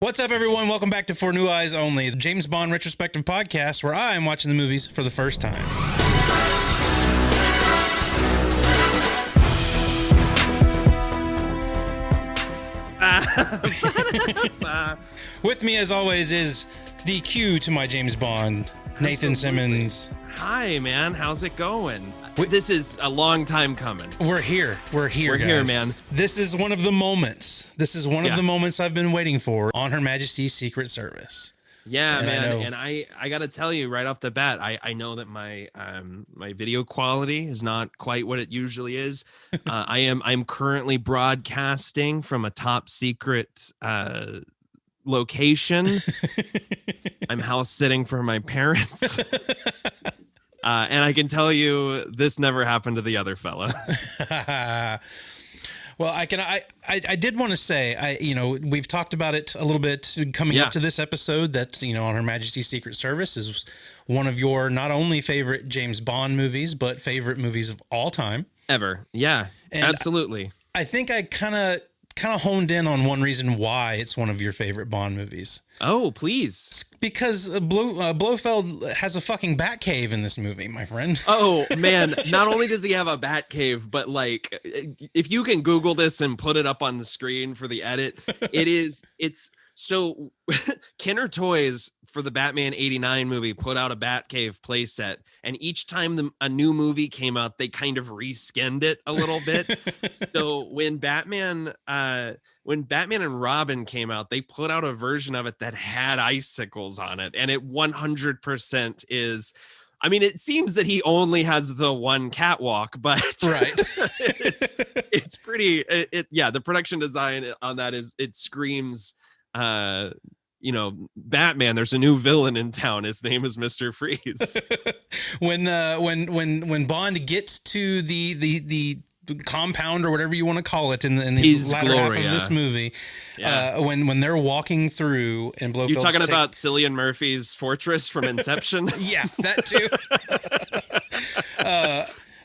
What's up, everyone? Welcome back to For New Eyes Only, the James Bond retrospective podcast where I am watching the movies for the first time. With me, as always, is the Q to my James Bond, Nathan Simmons. Hi, man. How's it going? This is a long time coming. We're here. We're here, guys. Here, man. This is one of the moments. This is one of the moments I've been waiting for on Her Majesty's Secret Service. Yeah, and man. And I got to tell you right off the bat, I know that my my video quality is not quite what it usually is. I'm currently broadcasting from a top secret location. I'm house sitting for my parents. And I can tell you this never happened to the other fella. Well, I did want to say, we've talked about it a little bit coming up to this episode that, on Her Majesty's Secret Service is one of your not only favorite James Bond movies, but favorite movies of all time. Ever. Yeah, and absolutely. I think I kind of honed in on one reason why it's one of your favorite Bond movies. Oh, please. Because Blofeld has a fucking bat cave in this movie, my friend. Oh, man. Not only does he have a bat cave, but like, if you can Google this and put it up on the screen for the edit, it's so Kenner Toys for the Batman 89 movie put out a Batcave playset, and each time a new movie came out, they kind of reskinned it a little bit. So when Batman and Robin came out, they put out a version of it that had icicles on it, and it 100% is. I mean, it seems that he only has the one catwalk, but right. it's pretty. The production design on that it screams. Batman, there's a new villain in town. His name is Mr. Freeze. when Bond gets to the compound or whatever you want to call it in the latter half of this movie, when they're walking through and Blofeld, you talking about Cillian Murphy's fortress from Inception? Yeah, that too.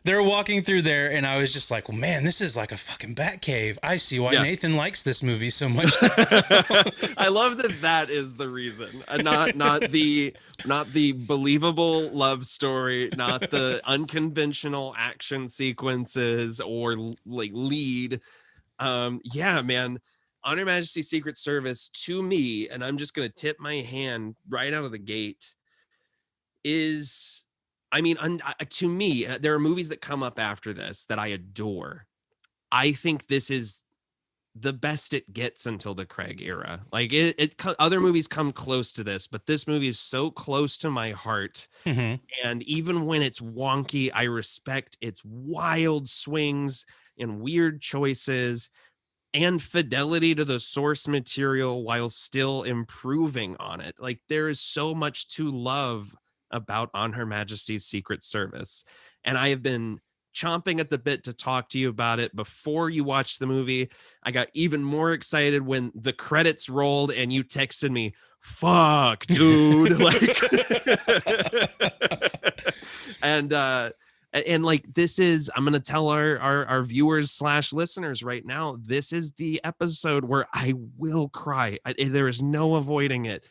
They're walking through there, and I was just like, well, man, this is like a fucking bat cave. I see why Nathan likes this movie so much. I love that is the reason. Not the believable love story, not the unconventional action sequences or like lead. Man. On Her Majesty's Secret Service, to me, and I'm just going to tip my hand right out of the gate, is... I mean, to me, there are movies that come up after this that I adore. I think this is the best it gets until the Craig era. Like other movies come close to this, but this movie is so close to my heart. Mm-hmm. And even when it's wonky, I respect its wild swings and weird choices and fidelity to the source material while still improving on it. Like there is so much to love about On Her Majesty's Secret Service, and I have been chomping at the bit to talk to you about it before you watched the movie. I got even more excited when the credits rolled and you texted me, "Fuck, dude!" And like this is, I'm gonna tell our viewers / listeners right now, this is the episode where I will cry. There is no avoiding it.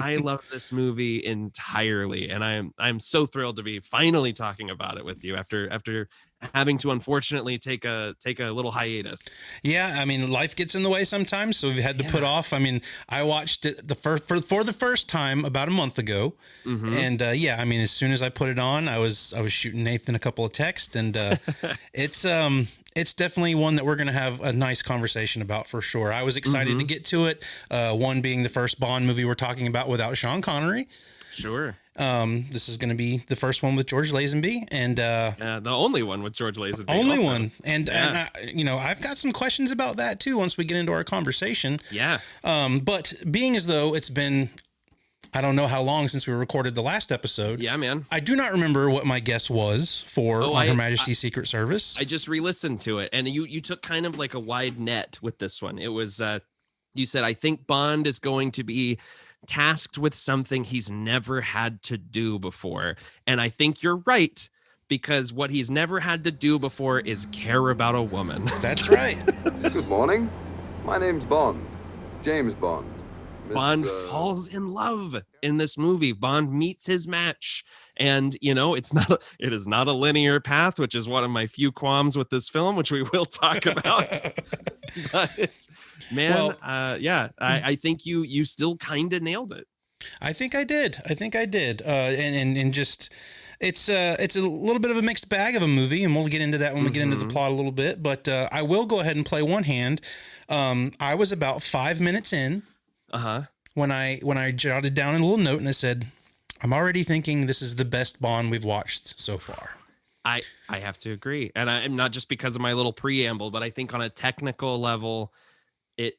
I love this movie entirely, and I'm so thrilled to be finally talking about it with you after having to unfortunately take a little hiatus. Yeah, I mean, life gets in the way sometimes, so we've had to put off. I mean, I watched it for the first time about a month ago, and I mean, as soon as I put it on, I was shooting Nathan a couple of texts, and it's definitely one that we're going to have a nice conversation about for sure. I was excited to get to it. One being the first Bond movie we're talking about without Sean Connery. Sure. This is going to be the first one with George Lazenby, and the only one with George Lazenby. Only also. One, and I've got some questions about that too once we get into our conversation. Yeah. But being as though it's been, I don't know how long since we recorded the last episode. Yeah, man. I do not remember what my guess was for Her Majesty's Secret Service. I just re-listened to it, and you took kind of like a wide net with this one. It was you said, I think Bond is going to be tasked with something he's never had to do before. And I think you're right, because what he's never had to do before is care about a woman. That's right. Good morning. My name's Bond. James Bond. Bond falls in love in this movie. Bond meets his match, and it is not a linear path, which is one of my few qualms with this film, which we will talk about. But man, well, I think you still kind of nailed it. I think I did. And just it's a little bit of a mixed bag of a movie, and we'll get into that when we get into the plot a little bit. But I will go ahead and play one hand. I was about 5 minutes in. When I jotted down a little note and I said, I'm already thinking this is the best Bond we've watched so far. I have to agree. And I'm not just because of my little preamble, but I think on a technical level,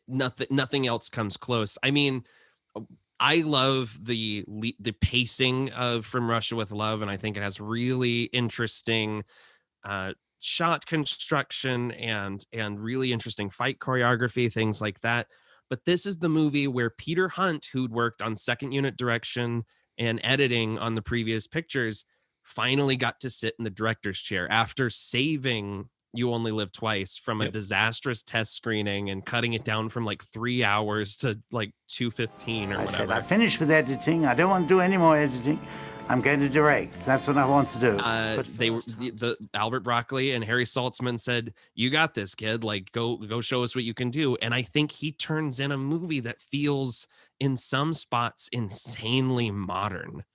nothing else comes close. I mean, I love the pacing of From Russia with Love, and I think it has really interesting shot construction and really interesting fight choreography, things like that. But this is the movie where Peter Hunt, who'd worked on second unit direction and editing on the previous pictures, finally got to sit in the director's chair after saving You Only Live Twice from a disastrous test screening and cutting it down from like 3 hours to like 2:15 or whatever. I said, I finished with editing. I don't want to do any more editing. I'm going to direct. That's what I want to do. The Albert Broccoli and Harry Saltzman said, "You got this, kid. Like, go show us what you can do." And I think he turns in a movie that feels, in some spots, insanely modern,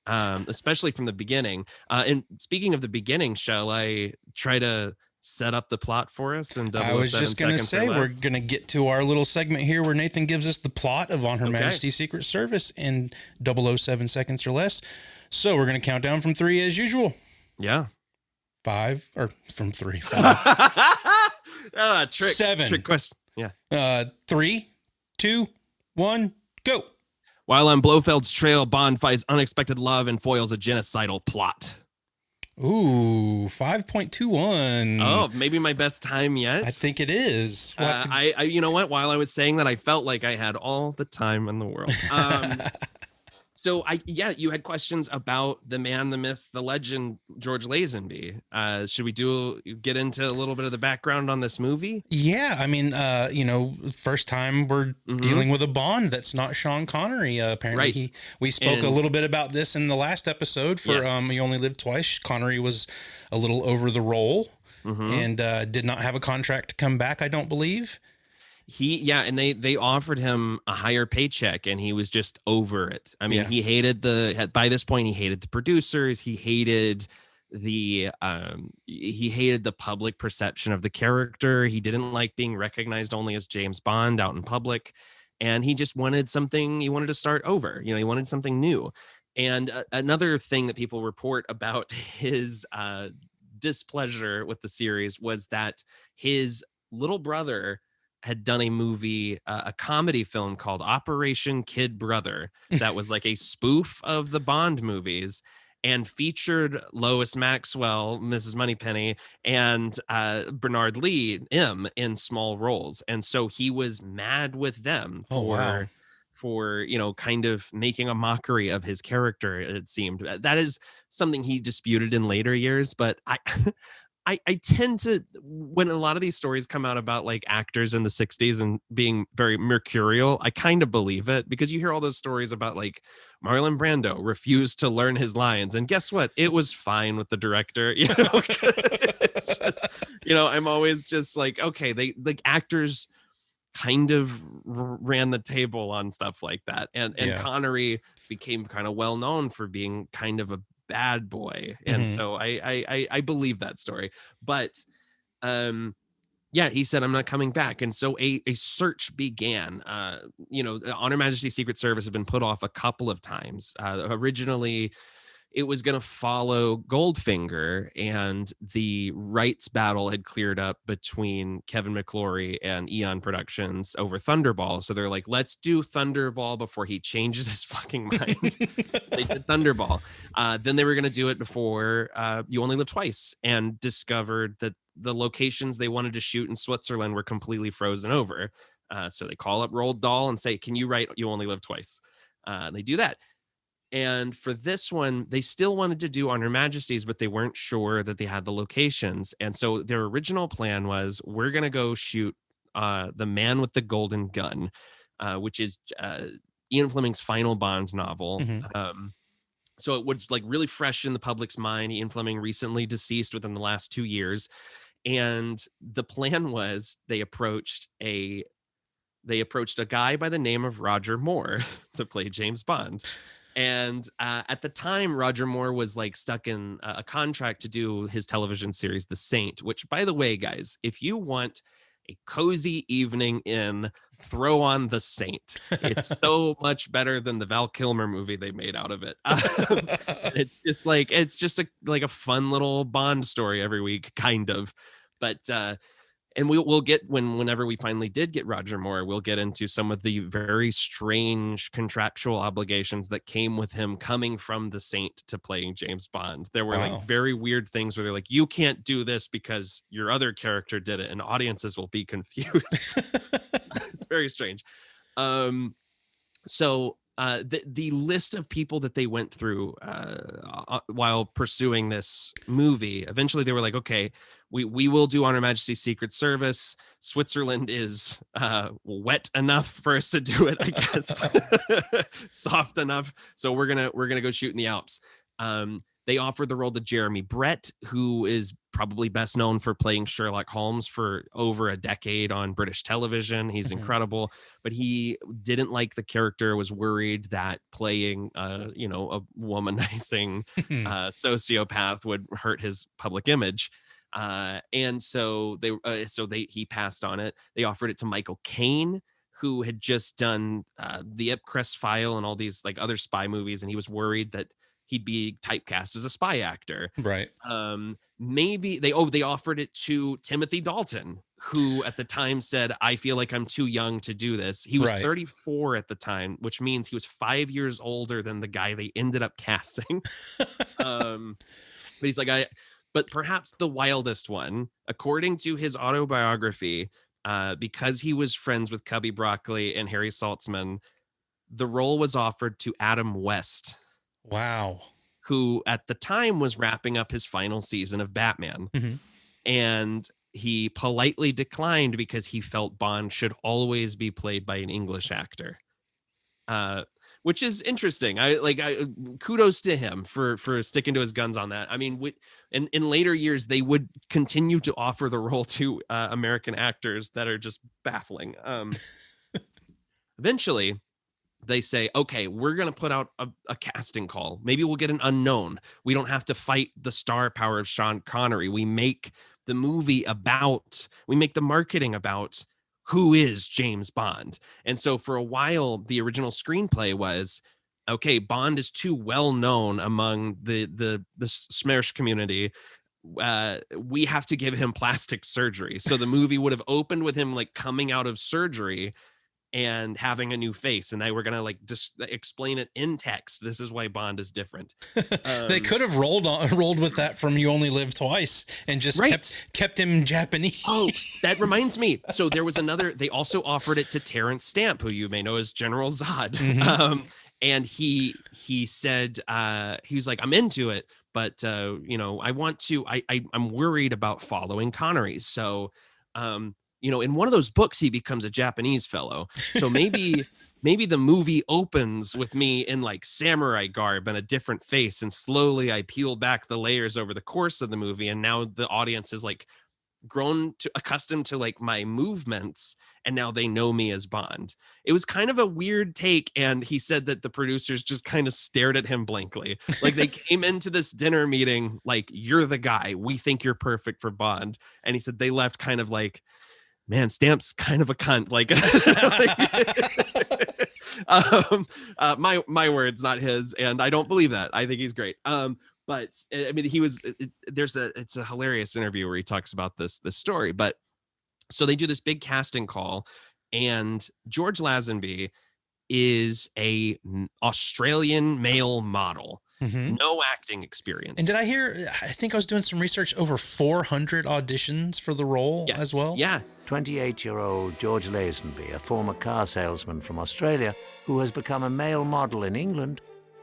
especially from the beginning. And speaking of the beginning, shall I try to set up the plot for us? And I was just going to say, we're going to get to our little segment here where Nathan gives us the plot of On Her Majesty's Secret Service in 007 seconds or less. So we're going to count down from 3 as usual. Yeah. 5 or from 3. 5. Trick question. Yeah. 3, 2, 1, go. While on Blofeld's trail, Bond finds unexpected love and foils a genocidal plot. Ooh, 5.21. Oh, maybe my best time yet. I think it is. I you know what? While I was saying that, I felt like I had all the time in the world. So you had questions about the man, the myth, the legend, George Lazenby. Should we get into a little bit of the background on this movie? Yeah, I mean, first time we're dealing with a Bond that's not Sean Connery. Apparently, we spoke a little bit about this in the last episode for You Only Live Twice. Connery was a little over the role and did not have a contract to come back, I don't believe. And they offered him a higher paycheck and he was just over it. I mean, he hated by this point, he hated the producers. He hated the public perception of the character. He didn't like being recognized only as James Bond out in public. And he just wanted something, he wanted to start over. He wanted something new. And another thing that people report about his displeasure with the series was that his little brother had done a movie, a comedy film called Operation Kid Brother that was like a spoof of the Bond movies and featured Lois Maxwell, Mrs. Moneypenny, and Bernard Lee, M, in small roles. And so he was mad with them for kind of making a mockery of his character, it seemed. That is something he disputed in later years, but I tend to, when a lot of these stories come out about like actors in the 60s and being very mercurial, I kind of believe it, because you hear all those stories about like Marlon Brando refused to learn his lines. And guess what? It was fine with the director. It's just, I'm always just like, okay, they like actors kind of ran the table on stuff like that. And Connery became kind of well known for being kind of a bad boy, and so I believe that story. But he said, I'm not coming back. And so a search began. On Her Majesty's Secret Service had been put off a couple of times. Originally it was going to follow Goldfinger, and the rights battle had cleared up between Kevin McClory and Eon Productions over Thunderball. So they're like, let's do Thunderball before he changes his fucking mind. They did Thunderball. Then they were going to do it before You Only Live Twice, and discovered that the locations they wanted to shoot in Switzerland were completely frozen over. So they call up Roald Dahl and say, can you write You Only Live Twice? They do that. And for this one, they still wanted to do On Her Majesty's, but they weren't sure that they had the locations. And so their original plan was, we're going to go shoot The Man with the Golden Gun. which is Ian Fleming's final Bond novel. So it was like really fresh in the public's mind. Ian Fleming recently deceased within the last 2 years. And the plan was they approached a guy by the name of Roger Moore to play James Bond. And at the time, Roger Moore was like stuck in a contract to do his television series, The Saint, which, by the way, guys, if you want a cozy evening in, throw on The Saint. It's so much better than the Val Kilmer movie they made out of it. It's just a fun little Bond story every week, kind of. But and we'll get whenever we finally did get Roger Moore, we'll get into some of the very strange contractual obligations that came with him coming from The Saint to playing James Bond. There were like very weird things where they're like, you can't do this because your other character did it, and audiences will be confused. It's very strange. So the list of people that they went through while pursuing this movie, eventually they were like, okay, we will do On Her Majesty's Secret Service. Switzerland is wet enough for us to do it, I guess. Soft enough. So we're gonna go shoot in the Alps. They offered the role to Jeremy Brett, who is probably best known for playing Sherlock Holmes for over a decade on British television. He's incredible, but he didn't like the character, was worried that playing, a womanizing sociopath would hurt his public image. And so he passed on it. They offered it to Michael Caine, who had just done the Ipcress File and all these like other spy movies, and he was worried that he'd be typecast as a spy actor. Right. Maybe they offered it to Timothy Dalton, who at the time said, I feel like I'm too young to do this. He was 34 at the time, which means he was 5 years older than the guy they ended up casting. But he's like, but perhaps the wildest one, according to his autobiography, because he was friends with Cubby Broccoli and Harry Saltzman, the role was offered to Adam West. Wow. Who at the time was wrapping up his final season of Batman. And he politely declined because he felt Bond should always be played by an English actor. Which is interesting. Kudos to him for sticking to his guns on that. I mean, in later years, they would continue to offer the role to American actors that are just baffling. Eventually, they say, okay, we're going to put out a casting call. Maybe we'll get an unknown. We don't have to fight the star power of Sean Connery. We make the marketing about who is James Bond. And so for a while, the original screenplay was, okay, Bond is too well known among the Smersh community. We have to give him plastic surgery. So the movie would have opened with him like coming out of surgery and having a new face, and they were gonna like just explain it in text. This is why Bond is different. They could have rolled with that from You Only Live Twice and just kept him Japanese. Oh, that reminds me. So there was another. They also offered it to Terrence Stamp, who you may know as General Zod. And he said he was like, I'm into it, but I want to. I'm worried about following Connery, so. In one of those books, he becomes a Japanese fellow. So maybe the movie opens with me in like samurai garb and a different face. And slowly I peel back the layers over the course of the movie. And now the audience is like grown to accustomed to like my movements. And now they know me as Bond. It was kind of a weird take. And he said that the producers just kind of stared at him blankly. Like they came into this dinner meeting, like, you're the guy. We think you're perfect for Bond. And he said they left kind of like, man, Stamp's kind of a cunt. Like, my words, not his. And I don't believe that. I think he's great. But I mean, it's a hilarious interview where he talks about this story. But so they do this big casting call, and George Lazenby is a Australian male model. No acting experience. And I think I was doing some research, over 400 auditions for the role as well. Yeah. 28-year-old George Lazenby, a former car salesman from Australia who has become a male model in England,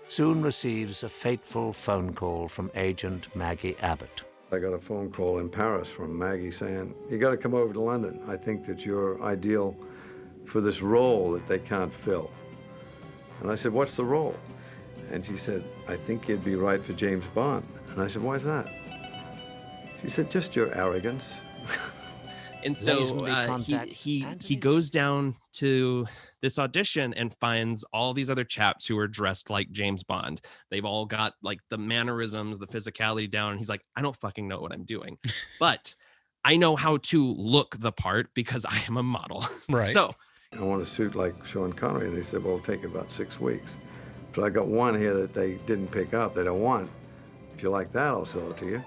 soon receives a fateful phone call from agent Maggie Abbott. I got a phone call in Paris from Maggie saying, you got to come over to London. I think that you're ideal for this role that they can't fill. And I said, what's the role? And she said, I think you'd be right for James Bond. And I said, why's that? She said, just your arrogance. And so he goes down to this audition and finds all these other chaps who are dressed like James Bond. They've all got like the mannerisms, the physicality down. And he's like, I don't fucking know what I'm doing, but I know how to look the part because I am a model. Right. So I want a suit like Sean Connery. And they said, well, it'll take about 6 weeks. But I got one here that they didn't pick up. They don't want. If you like that, I'll sell it to you.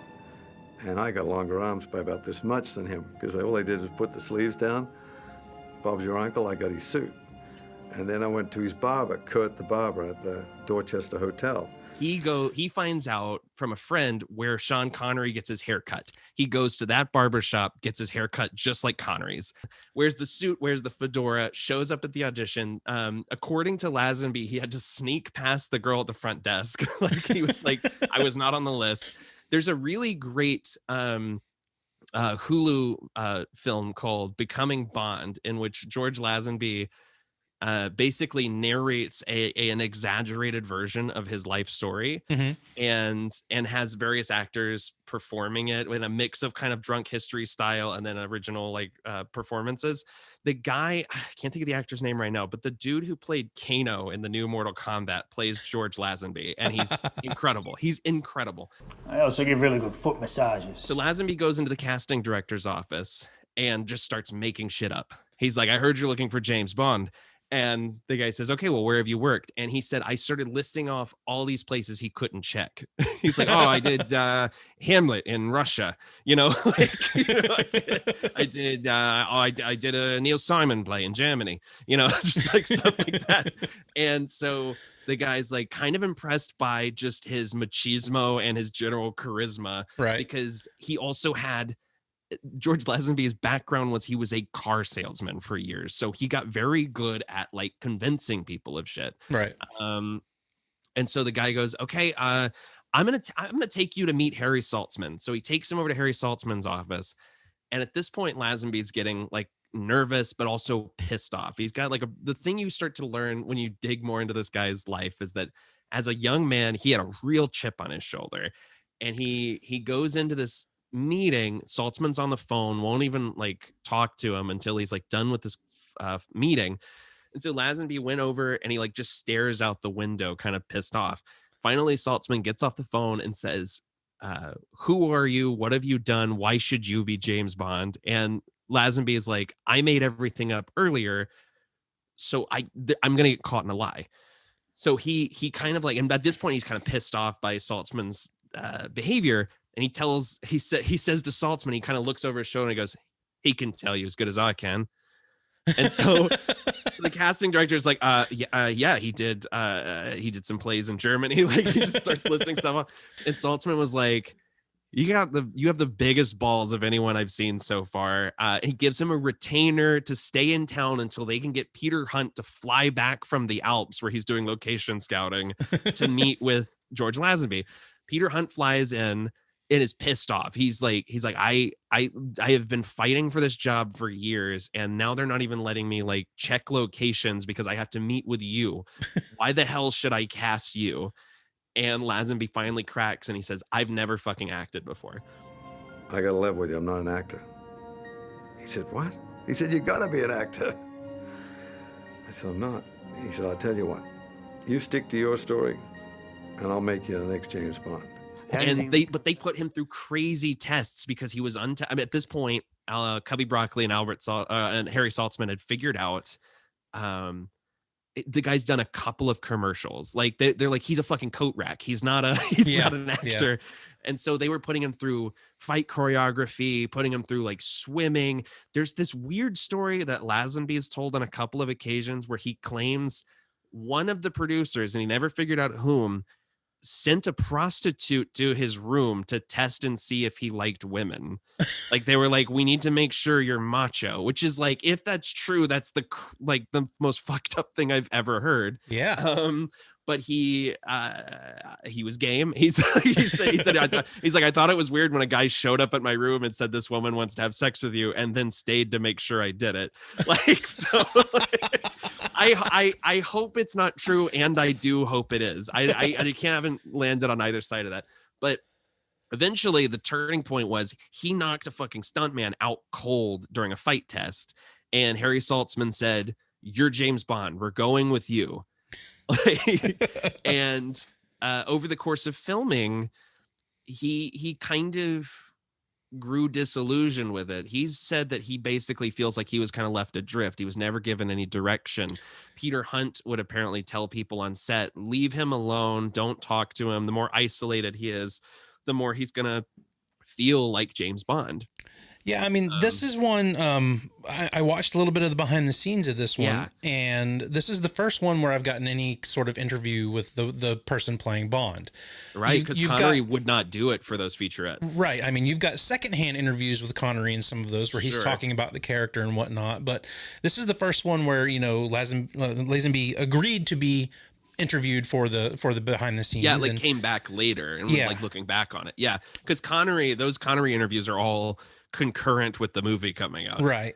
And I got longer arms by about this much than him, because all they did was put the sleeves down. Bob's your uncle, I got his suit. And then I went to his barber, Kurt the barber, at the Dorchester Hotel. He finds out from a friend where Sean Connery gets his hair cut. He goes to that barber shop, gets his hair cut just like Connery's. Wears the suit, wears the fedora, shows up at the audition. According to Lazenby, he had to sneak past the girl at the front desk. Like he was like, I was not on the list. There's a really great Hulu film called Becoming Bond, in which George Lazenby basically narrates an exaggerated version of his life story, and has various actors performing it with a mix of kind of drunk history style and then original performances. The guy, I can't think of the actor's name right now, but the dude who played Kano in the new Mortal Kombat plays George Lazenby, and he's incredible. He's incredible. I also give really good foot massages. So Lazenby goes into the casting director's office and just starts making shit up. He's like, I heard you're looking for James Bond. And the guy says, okay, well, where have you worked? And he said, I started listing off all these places he couldn't check. He's like, oh, I did Hamlet in Russia. I did a Neil Simon play in Germany, just like stuff like that. And so the guy's like kind of impressed by just his machismo and his general charisma. Right. Because he also had George Lazenby's background was he was a car salesman for years. So he got very good at like convincing people of shit. Right. And so the guy goes, okay, I'm going to take you to meet Harry Saltzman. So he takes him over to Harry Saltzman's office. And at this point, Lazenby's getting like nervous, but also pissed off. He's got like the thing you start to learn when you dig more into this guy's life is that as a young man, he had a real chip on his shoulder, and he goes into this meeting. Saltzman's on the phone, won't even like talk to him until he's like done with this meeting. And so Lazenby went over and he like just stares out the window, kind of pissed off. Finally, Saltzman gets off the phone and says, who are you? What have you done? Why should you be James Bond? And Lazenby is like, I made everything up earlier, so I'm gonna get caught in a lie. So he kind of like, and at this point he's kind of pissed off by Saltzman's behavior. And he says to Saltzman, he kind of looks over his shoulder and he goes, he can tell you as good as I can. And so the casting director is like, yeah, he did some plays in Germany. Like he just starts listing stuff off. And Saltzman was like, you have the biggest balls of anyone I've seen so far. He gives him a retainer to stay in town until they can get Peter Hunt to fly back from the Alps where he's doing location scouting to meet with George Lazenby. Peter Hunt flies in and is pissed off. He's like, I have been fighting for this job for years, and now they're not even letting me like check locations because I have to meet with you. Why the hell should I cast you? And Lazenby finally cracks and he says, I've never fucking acted before. I gotta live with you, I'm not an actor. He said, what? He said, you gotta be an actor. I said, I'm not. He said, I'll tell you what, you stick to your story and I'll make you the next James Bond. And they put him through crazy tests because he was at this point, Cubby Broccoli and and Harry Saltzman had figured out the guy's done a couple of commercials. Like they're like, he's a fucking coat rack. He's not an actor. Yeah. And so they were putting him through fight choreography, putting him through like swimming. There's this weird story that Lazenby has told on a couple of occasions where he claims one of the producers, and he never figured out whom, sent a prostitute to his room to test and see if he liked women. Like they were like, we need to make sure you're macho, which is like, if that's true, that's the most fucked up thing I've ever heard. Yeah. But he was game. He said, I thought it was weird when a guy showed up at my room and said, this woman wants to have sex with you, and then stayed to make sure I did it. Like, so I hope it's not true. And I do hope it is. I haven't landed on either side of that, but eventually the turning point was he knocked a fucking stuntman out cold during a fight test. And Harry Saltzman said, you're James Bond. We're going with you. And over the course of filming, he kind of grew disillusioned with it. He's said that he basically feels like he was kind of left adrift. He was never given any direction. Peter Hunt would apparently tell people on set, leave him alone, don't talk to him. The more isolated he is, the more he's gonna feel like James Bond. Yeah, I mean, this is one, I watched a little bit of the behind the scenes of this one, and this is the first one where I've gotten any sort of interview with the person playing Bond. Right, because Connery would not do it for those featurettes. Right, I mean, you've got secondhand interviews with Connery and some of those where he's talking about the character and whatnot, but this is the first one where, you know, Lazenby agreed to be interviewed for the behind the scenes. Yeah, like came back later and was like looking back on it. Yeah, because those Connery interviews are all concurrent with the movie coming out. Right.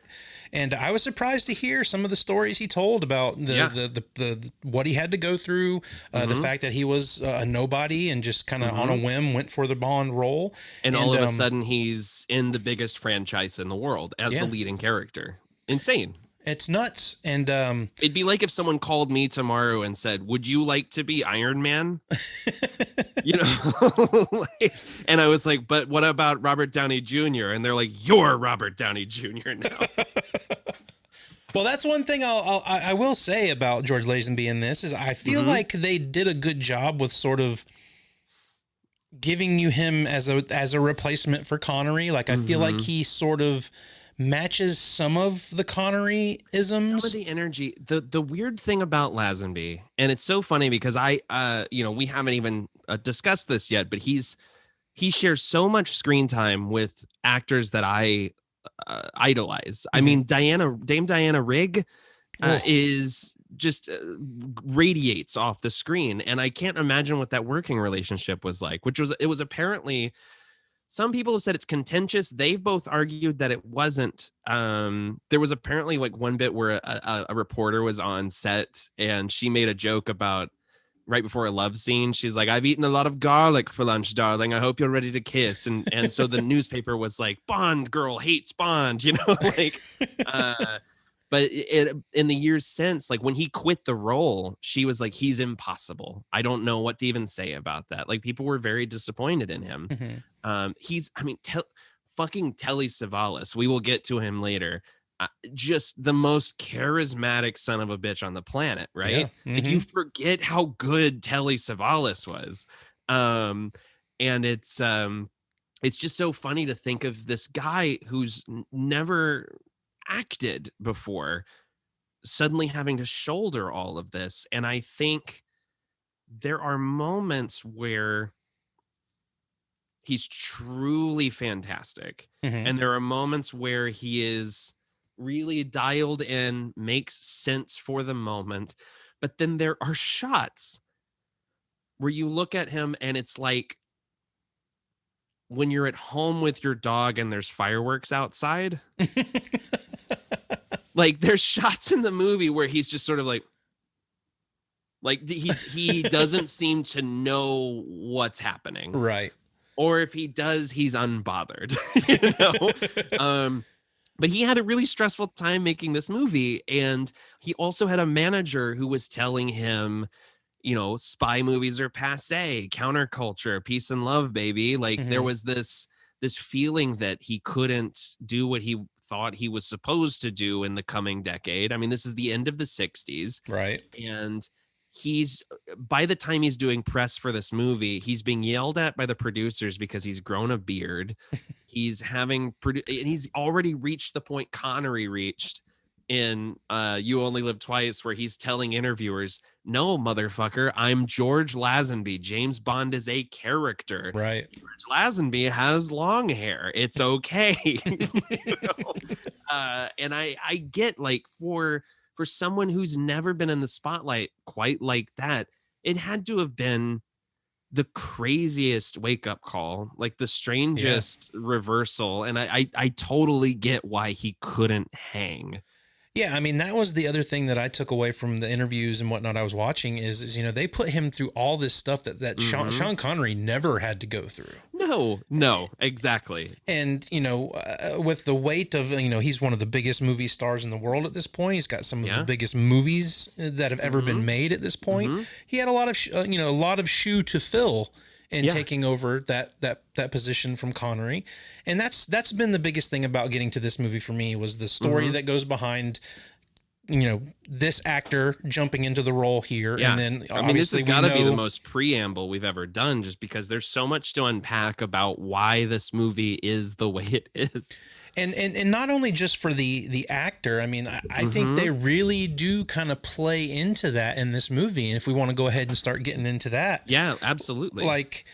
And I was surprised to hear some of the stories he told about the what he had to go through, the fact that he was a nobody and just kind of on a whim went for the Bond role. And all of a sudden he's in the biggest franchise in the world as the leading character. Insane. It's nuts. And it'd be like if someone called me tomorrow and said, would you like to be Iron Man? You know, and I was like, but what about Robert Downey Jr.? And they're like, you're Robert Downey Jr. now. Well, that's one thing I will say about George Lazenby in this is I feel like they did a good job with sort of giving you him as a replacement for Connery. Like, I feel like he sort of matches some of the Connery isms. Some of the energy. The weird thing about Lazenby, and it's so funny because we haven't even discussed this yet, but he shares so much screen time with actors that I idolize. I mean, Dame Diana Rigg is just radiates off the screen, and I can't imagine what that working relationship was like. It was apparently. Some people have said it's contentious. They've both argued that it wasn't. There was apparently like one bit where a reporter was on set and she made a joke about right before a love scene. She's like, I've eaten a lot of garlic for lunch, darling. I hope you're ready to kiss. And so the newspaper was like, Bond girl hates Bond, you know, like, but in the years since, like when he quit the role, she was like, he's impossible. I don't know what to even say about that. Like people were very disappointed in him. Fucking Telly Savalas. We will get to him later. Just the most charismatic son of a bitch on the planet, right? Yeah. Like you forget how good Telly Savalas was. And it's just so funny to think of this guy who's never acted before suddenly having to shoulder all of this. And I think there are moments where he's truly fantastic. And there are moments where he is really dialed in, makes sense for the moment. But then there are shots where you look at him and it's like when you're at home with your dog and there's fireworks outside. Like there's shots in the movie where he's just sort of like he doesn't seem to know what's happening. Right. Or if he does, he's unbothered, you know? But he had a really stressful time making this movie. And he also had a manager who was telling him, you know, spy movies are passé, counterculture, peace and love, baby. Like there was this feeling that he couldn't do what he thought he was supposed to do in the coming decade. I mean, this is the end of the 60s. Right. And by the time he's doing press for this movie, he's being yelled at by the producers because he's grown a beard. He's and he's already reached the point Connery reached in You Only Live Twice, where he's telling interviewers, no, motherfucker, I'm George Lazenby. James Bond is a character. Right. George Lazenby has long hair. It's okay. And I get, like, for someone who's never been in the spotlight quite like that, it had to have been the craziest wake-up call, like the strangest reversal. And I totally get why he couldn't hang. Yeah, I mean, that was the other thing that I took away from the interviews and whatnot I was watching is they put him through all this stuff that Sean Connery never had to go through. No, exactly. And, with the weight of, he's one of the biggest movie stars in the world at this point. He's got some of the biggest movies that have ever been made at this point. He had a lot of, a lot of shoe to fill in taking over that position from Connery. And that's been the biggest thing about getting to this movie for me was the story that goes behind, this actor jumping into the role here. And then this has got to be the most preamble we've ever done, just because there's so much to unpack about why this movie is the way it is. And not only just for the actor, I mean, I think they really do kind of play into that in this movie. And if we want to go ahead and start getting into that. Yeah, absolutely. Like,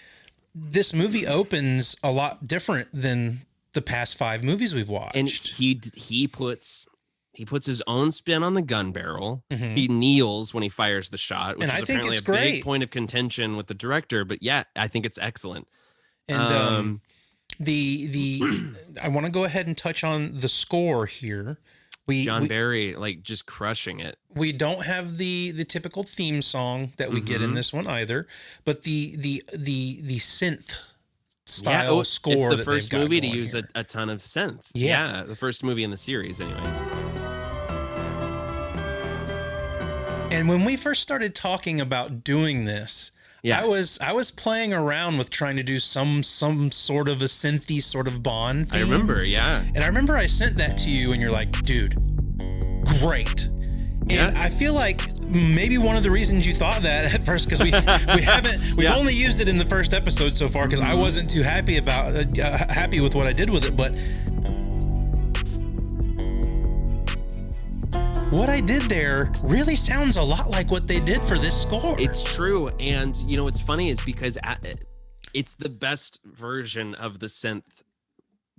this movie opens a lot different than the past 5 movies we've watched. And he puts his own spin on the gun barrel. He kneels when he fires the shot, which is apparently a big point of contention with the director. But yeah, I think it's excellent. And I want to go ahead and touch on the score here. John Barry, like, just crushing it. We don't have the typical theme song that we get in this one either, but the synth style score. It's the first movie to use a ton of synth. Yeah, the first movie in the series, anyway. And when we first started talking about doing this, I was playing around with trying to do some sort of a synthy sort of Bond theme. I remember, And I remember I sent that to you and you're like, dude, great. And I feel like maybe one of the reasons you thought that at first, because we've only used it in the first episode so far, because I wasn't too happy with what I did with it, but what I did there really sounds a lot like what they did for this score. It's true. And, what's funny is because it's the best version of the synth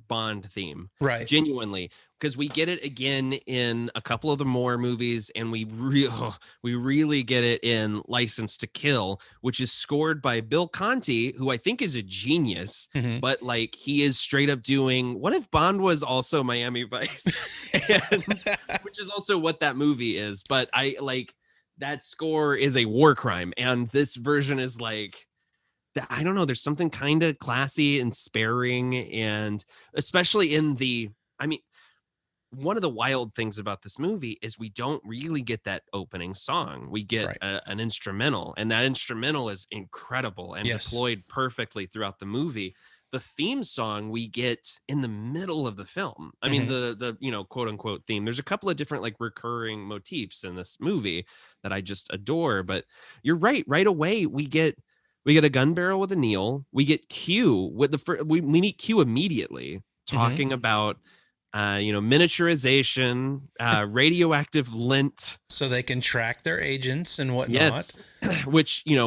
Bond theme. Right. Genuinely. Because we get it again in a couple of the more movies, and we really get it in License to Kill, which is scored by Bill Conti, who I think is a genius, but like he is straight up doing, what if Bond was also Miami Vice? Which is also what that movie is. But I like that score is a war crime, and this version is like, I don't know, there's something kind of classy and sparing, and especially in one of the wild things about this movie is we don't really get that opening song. We get an instrumental, and that instrumental is incredible and deployed perfectly throughout the movie. The theme song we get in the middle of the film. I mean, the quote unquote theme. There's a couple of different like recurring motifs in this movie that I just adore. But you're right. Right away, we get a gun barrel with a kneel. We get Q with we meet Q immediately talking about miniaturization, radioactive lint, so they can track their agents and whatnot. Yes, which we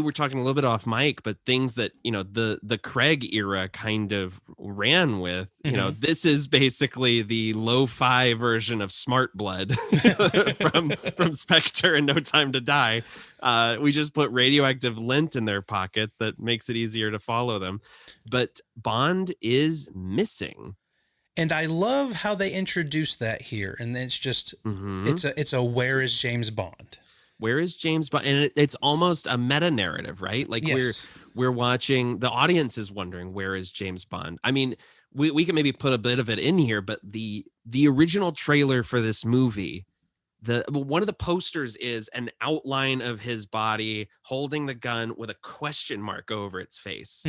were talking a little bit off mic, but things that the Craig era kind of ran with. This is basically the lo-fi version of Smart Blood from Spectre and No Time to Die. We just put radioactive lint in their pockets that makes it easier to follow them. But Bond is missing. And I love how they introduce that here. And it's just, it's a where is James Bond? Where is James Bond? And it's almost a meta narrative, right? Like we're watching, the audience is wondering, where is James Bond? I mean, we can maybe put a bit of it in here, but the original trailer for this movie, one of the posters is an outline of his body holding the gun with a question mark over its face.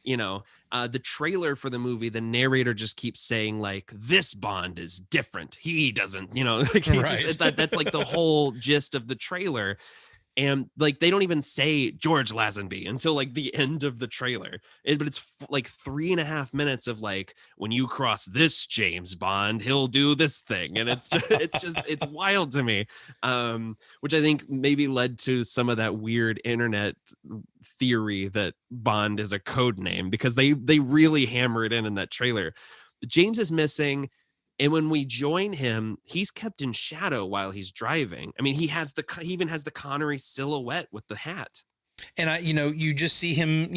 The trailer for the movie, the narrator just keeps saying like, this Bond is different. He doesn't, that's like the whole gist of the trailer. And like they don't even say George Lazenby until like the end of the trailer. But it's like 3.5 minutes of like, when you cross this James Bond, he'll do this thing, and it's it's wild to me, which I think maybe led to some of that weird internet theory that Bond is a code name, because they really hammer it in that trailer. But James is missing. And when we join him, he's kept in shadow while he's driving. I mean, he even has the Connery silhouette with the hat. And you just see him,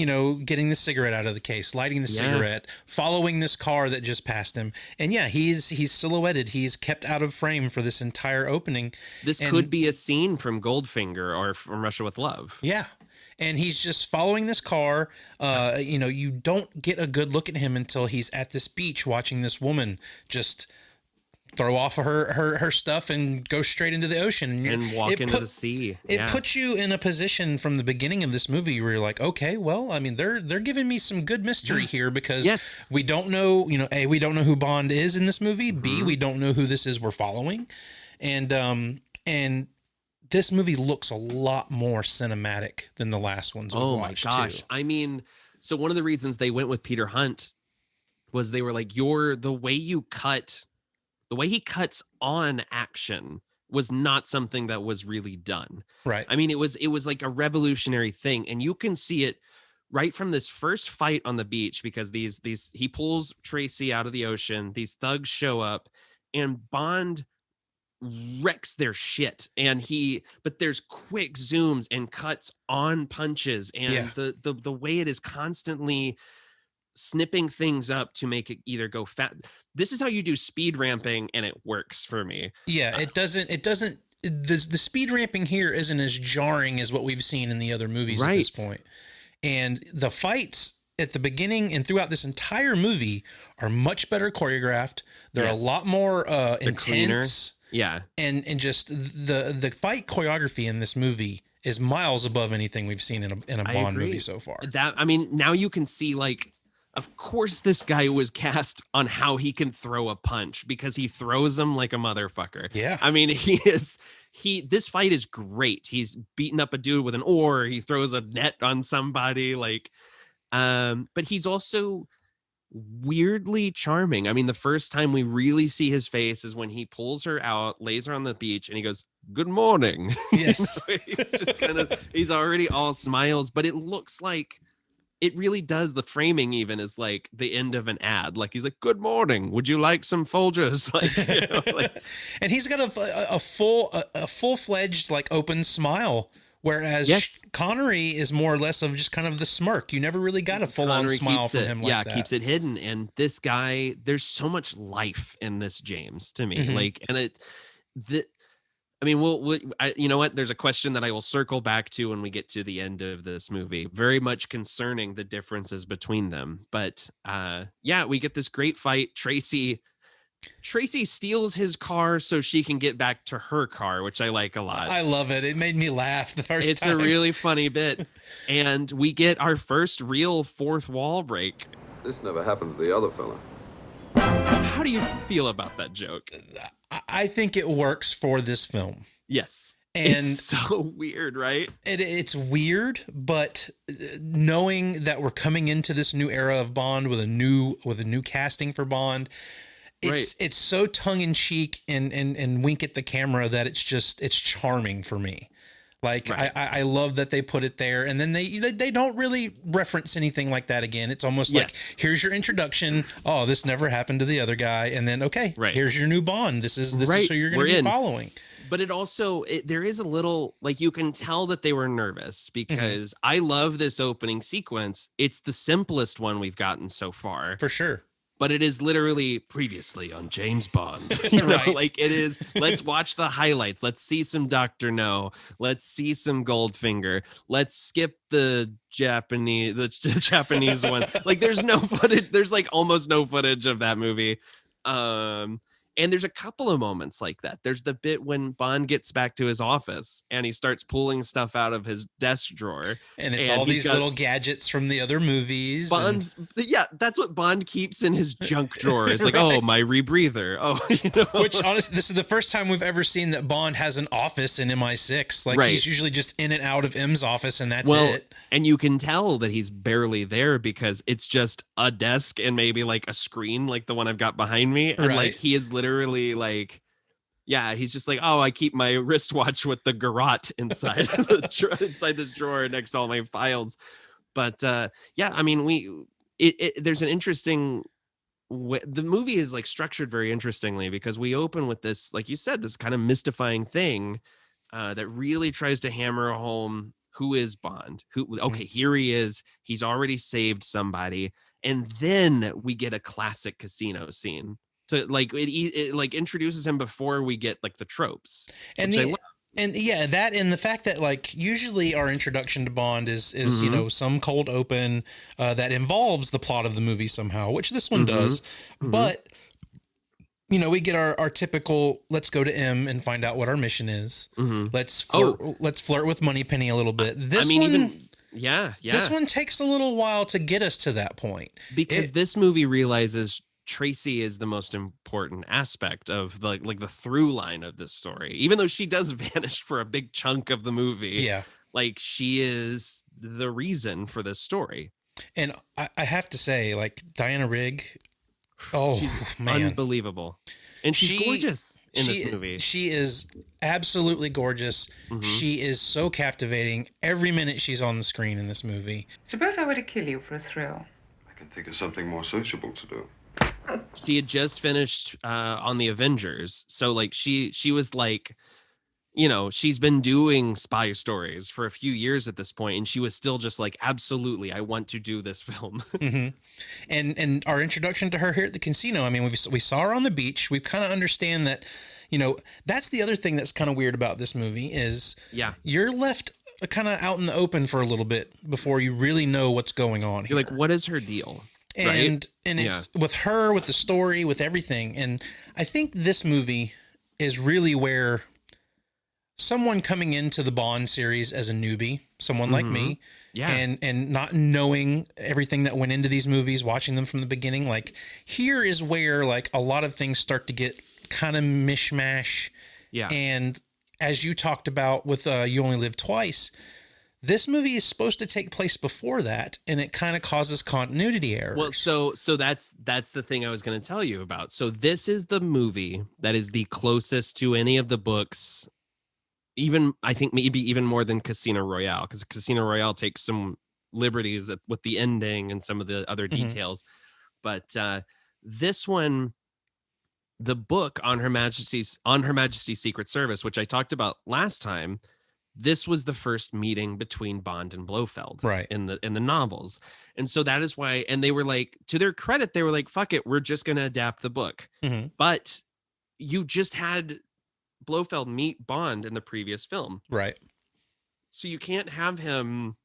getting the cigarette out of the case, lighting the cigarette, following this car that just passed him. And yeah, he's silhouetted. He's kept out of frame for this entire opening. This could be a scene from Goldfinger or from Russia with Love. Yeah. And he's just following this car. You don't get a good look at him until he's at this beach watching this woman just throw off her stuff and go straight into the ocean and walk into the sea. It puts you in a position from the beginning of this movie where you're like, okay, well, I mean, they're giving me some good mystery here, because we don't know, A, we don't know who Bond is in this movie. B, we don't know who this is we're following. And this movie looks a lot more cinematic than the last ones we've watched. Oh my gosh. I mean, so one of the reasons they went with Peter Hunt was they were like, the way he cuts on action was not something that was really done. Right. I mean, it was like a revolutionary thing. And you can see it right from this first fight on the beach, because he pulls Tracy out of the ocean. These thugs show up and Bond wrecks their shit, but there's quick zooms and cuts on punches, and the way it is constantly snipping things up to make it either go fast. This is how you do speed ramping, and it works for me. Yeah, the speed ramping here isn't as jarring as what we've seen in the other movies at this point. And the fights at the beginning and throughout this entire movie are much better choreographed. They're a lot more intense. Cleaner. Yeah. And just the fight choreography in this movie is miles above anything we've seen in a Bond movie so far. Now you can see, like, of course this guy was cast on how he can throw a punch, because he throws them like a motherfucker. Yeah. I mean, this fight is great. He's beating up a dude with an oar. He throws a net on somebody, like, but he's also weirdly charming. I mean, the first time we really see his face is when he pulls her out, lays her on the beach, and he goes, "Good morning." Yes. He's just he's already all smiles, but it looks like it really does. The framing even is like the end of an ad. Like, he's like, "Good morning. Would you like some Folgers?" Like, and he's got a full-fledged, like, open smile. Whereas Connery is more or less of just kind of the smirk. You never really got a full-on smile from him like that. Yeah, keeps it hidden. And this guy, there's so much life in this James to me. Like, and you know what? There's a question that I will circle back to when we get to the end of this movie, very much concerning the differences between them. But we get this great fight. Tracy steals his car so she can get back to her car, which I like a lot. I love it. It made me laugh the first time. It's a really funny bit. And we get our first real fourth wall break. This never happened to the other fella. How do you feel about that joke? I think it works for this film. Yes. And it's so weird, right? It's weird, but knowing that we're coming into this new era of Bond with a new casting for Bond, it's so tongue in cheek and wink at the camera that it's charming for me. Like, I love that they put it there, and then they don't really reference anything like that again. It's almost like, here's your introduction. Oh, this never happened to the other guy, and then here's your new Bond. This is who you're going to be following. But it also there is a little, like, you can tell that they were nervous, because I love this opening sequence. It's the simplest one we've gotten so far, for sure. But it is literally previously on James Bond. Like, it is, let's watch the highlights. Let's see some Dr. No. Let's see some Goldfinger. Let's skip the Japanese one. Like, there's no footage. There's like almost no footage of that movie. And And there's a couple of moments like that. There's the bit when Bond gets back to his office and he starts pulling stuff out of his desk drawer. And it's all these little gadgets from the other movies. Yeah, that's what Bond keeps in his junk drawer. It's like, oh, my rebreather. Oh, you know. Which, honestly, this is the first time we've ever seen that Bond has an office in MI6. Like, he's usually just in and out of M's office, and that's it. And you can tell that he's barely there because it's just a desk and maybe like a screen like the one I've got behind me. And like, he is literally like, yeah, he's just like, oh, I keep my wristwatch with the garrote inside inside this drawer next to all my files. But yeah, I mean, there's an interesting the movie is like structured very interestingly because we open with this, like you said, this kind of mystifying thing that really tries to hammer home who is Bond. Here he is. He's already saved somebody, and then we get a classic casino scene. To like it like introduces him before we get like the tropes. And that and the fact that like usually our introduction to Bond is you know, some cold open that involves the plot of the movie somehow, which this one does. But you know, we get our typical let's go to M and find out what our mission is. Let's flirt with Moneypenny a little bit. This one takes a little while to get us to that point. Because this movie realizes Tracy is the most important aspect of the through line of this story, even though she does vanish for a big chunk of the movie. Yeah, like she is the reason for this story. And I have to say, like Diana Rigg, she's unbelievable, and she's gorgeous in this movie. She is absolutely gorgeous. She is so captivating every minute she's on the screen in this movie. Suppose I were to kill you for a thrill. I can think of something more sociable to do. She had just finished on the Avengers, so like she was like, you know, she's been doing spy stories for a few years at this point, and she was still just like, absolutely, I want to do this film. And our introduction to her here at the casino, I mean, we saw her on the beach. We kind of understand that, you know, that's the other thing that's kind of weird about this movie is you're left kind of out in the open for a little bit before you really know what's going on. You're like, what is her deal? And it's with her, with the story, with everything. And I think this movie is really where someone coming into the Bond series as a newbie, someone like me, and not knowing everything that went into these movies, watching them from the beginning, like here is where like a lot of things start to get kind of mishmash. Yeah. And as you talked about with You Only Live Twice, this movie is supposed to take place before that, and it kind of causes continuity errors. Well, so that's the thing I was going to tell you about. So this is the movie that is the closest to any of the books, even I think maybe even more than Casino Royale, because Casino Royale takes some liberties with the ending and some of the other details. But this one, the book on Her Majesty's Secret Service, which I talked about last time, this was the first meeting between Bond and Blofeld, right, in the novels. And so that is why, and they were like, to their credit, they were like, fuck it, we're just going to adapt the book. But you just had Blofeld meet Bond in the previous film. Right. So you can't have him,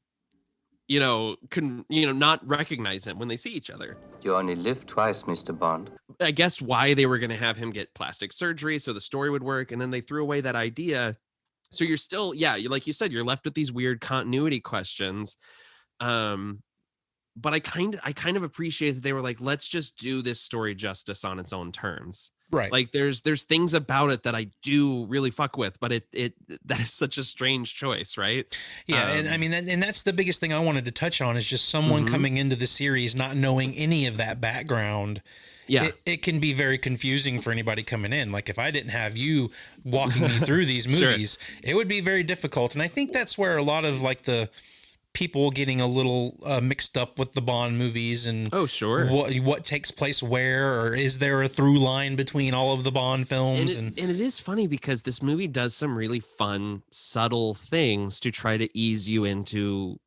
not recognize him when they see each other. You only live twice, Mr. Bond. I guess why they were going to have him get plastic surgery so the story would work. And then they threw away that idea. So you're still, like you said, you're left with these weird continuity questions. But I kind of appreciate that they were like, let's just do this story justice on its own terms. Right. Like there's things about it that I do really fuck with, but that is such a strange choice, right? Yeah. And I mean, and that's the biggest thing I wanted to touch on is just someone coming into the series, not knowing any of that background. Yeah. It can be very confusing for anybody coming in. Like if I didn't have you walking me through these movies, it would be very difficult. And I think that's where a lot of like the people getting a little mixed up with the Bond movies and what takes place where, or is there a through line between all of the Bond films? And it is funny because this movie does some really fun, subtle things to try to ease you into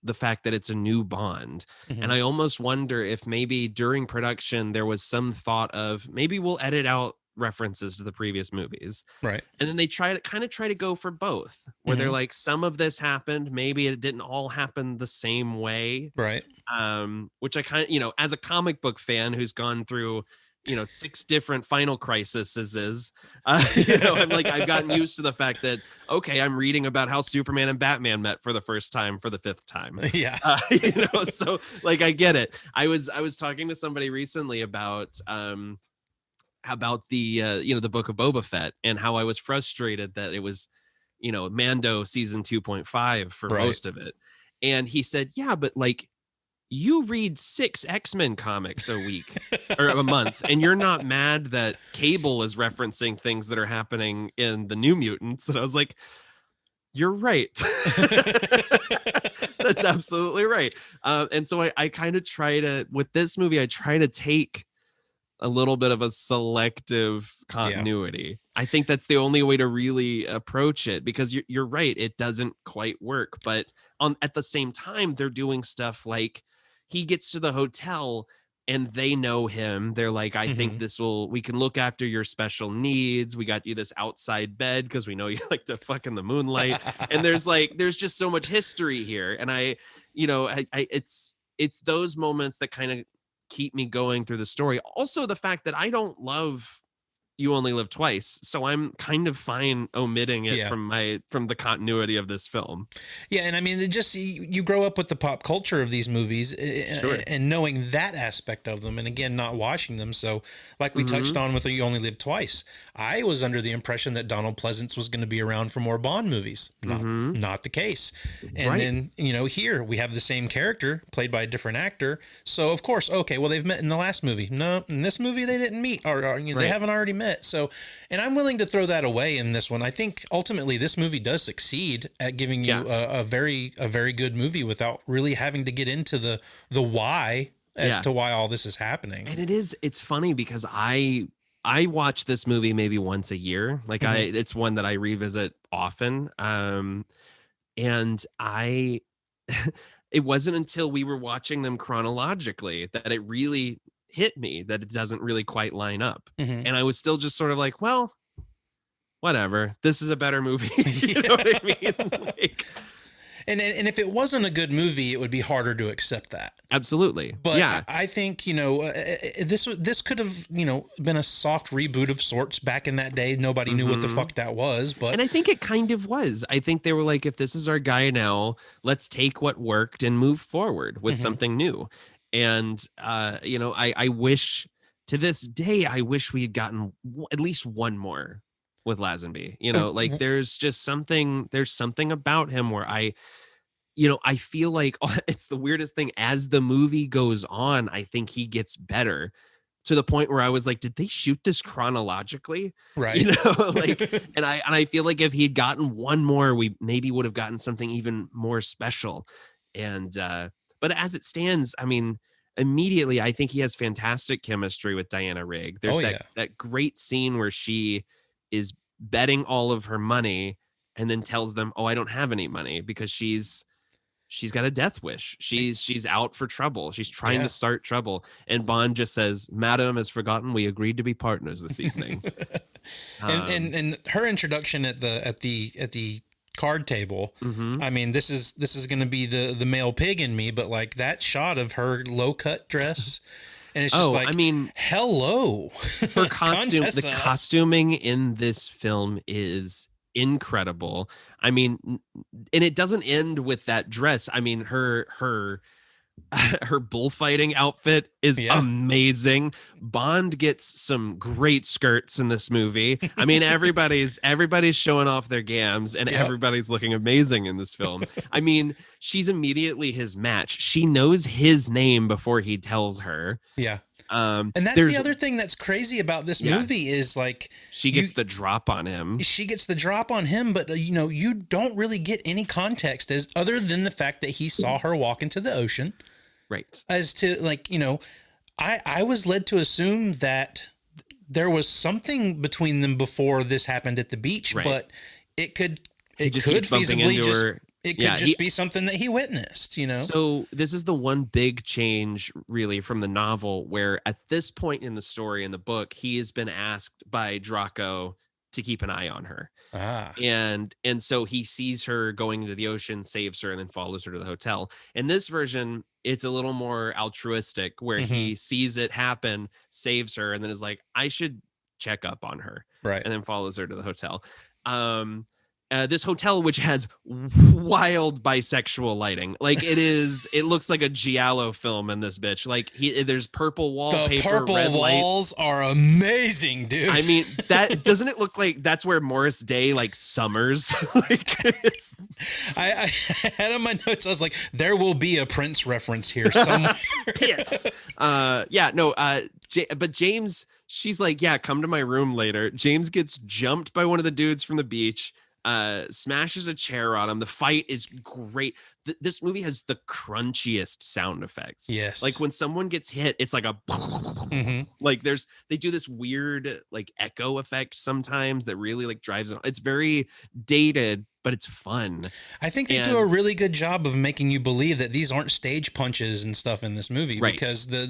the fact that it's a new Bond. And I almost wonder if maybe during production there was some thought of maybe we'll edit out references to the previous movies, right? And then they try to go for both, where they're like, some of this happened, maybe it didn't all happen the same way, right? Which I kind of, as a comic book fan who's gone through 6 different Final Crisises. I'm like, I've gotten used to the fact that, okay, I'm reading about how Superman and Batman met for the first time for the 5th time. Yeah. So like, I get it. I was talking to somebody recently about the the Book of Boba Fett, and how I was frustrated that it was Mando season 2.5 for most of it. And he said, yeah, but like, you read 6 X-Men comics a week or a month, and you're not mad that Cable is referencing things that are happening in the New Mutants. And I was like, you're right. That's absolutely right. And so I kind of try to, with this movie, I try to take a little bit of a selective continuity. I think that's the only way to really approach it, because you're right. It doesn't quite work. But at the same time, they're doing stuff like, he gets to the hotel and they know him. They're like, I think we can look after your special needs. We got you this outside bed because we know you like to fuck in the moonlight. And there's just so much history here. And it's those moments that kind of keep me going through the story. Also, the fact that I don't love You Only Live Twice, so I'm kind of fine omitting it from the continuity of this film. Yeah, and I mean, you grow up with the pop culture of these movies, and knowing that aspect of them, and again, not watching them. So, like we touched on with You Only Live Twice, I was under the impression that Donald Pleasance was going to be around for more Bond movies. Not the case. And then here we have the same character played by a different actor. So of course, okay, well, they've met in the last movie. No, in this movie they didn't meet, or they haven't already met. So, and I'm willing to throw that away in this one. I think ultimately this movie does succeed at giving you a very good movie without really having to get into the why as to why all this is happening. And it's funny because I watch this movie maybe once a year. Like it's one that I revisit often. And it wasn't until we were watching them chronologically that it really hit me that it doesn't really quite line up. And I was still just sort of like, well, whatever, this is a better movie. You know what I mean? Like, and if it wasn't a good movie, it would be harder to accept that. Absolutely. But yeah, I think, this could have, been a soft reboot of sorts back in that day. Nobody knew what the fuck that was, but. And I think it kind of was. I think they were like, if this is our guy now, let's take what worked and move forward with something new. And, I wish, to this day, I wish we had gotten at least one more with Lazenby. Like there's something about him where I feel like it's the weirdest thing. As the movie goes on, I think he gets better, to the point where I was like, did they shoot this chronologically? Right. And I feel like if he'd gotten one more, we maybe would have gotten something even more special. And, but as it stands, I mean, immediately, I think he has fantastic chemistry with Diana Rigg. There's that great scene where she is betting all of her money and then tells them, oh, I don't have any money, because she's got a death wish. She's out for trouble. She's trying to start trouble. And Bond just says, Madam has forgotten we agreed to be partners this evening. and her introduction at the card table. I mean, this is going to be the male pig in me, but like that shot of her low cut dress, and it's just hello. Her costume, the costuming in this film is incredible. I mean, and it doesn't end with that dress. I mean, her bullfighting outfit is amazing. Bond gets some great skirts in this movie. I mean, everybody's showing off their gams, and everybody's looking amazing in this film. I mean, she's immediately his match. She knows his name before he tells her. Yeah. And that's the other thing that's crazy about this movie is like she gets the drop on him. She gets the drop on him, but you don't really get any context other than the fact that he saw her walk into the ocean. Right. As to I was led to assume that there was something between them before this happened at the beach, but it could feasibly just be something that he witnessed, So this is the one big change really from the novel, where at this point in the story, in the book, he has been asked by Draco to keep an eye on her. Ah. And so he sees her going into the ocean, saves her, and then follows her to the hotel. In this version, it's a little more altruistic, where he sees it happen, saves her, and then is like, I should check up on her. Right. And then follows her to the hotel. This hotel, which has wild bisexual lighting, like it looks like a giallo film in this bitch. Like there's purple wallpaper, the purple red walls lights. are amazing, dude. I mean, that doesn't it look like that's where Morris Day like summers? Like I had on my notes, I was like, there will be a Prince reference here somewhere. Yes. But James, she's like, yeah, come to my room later. James gets jumped by one of the dudes from the beach, smashes a chair on him. The fight is great. This movie has the crunchiest sound effects. Yes. Like when someone gets hit, it's like a like they do this weird like echo effect sometimes that really like drives it. It's very dated, but it's fun. I think they do a really good job of making you believe that these aren't stage punches and stuff in this movie, right. Because the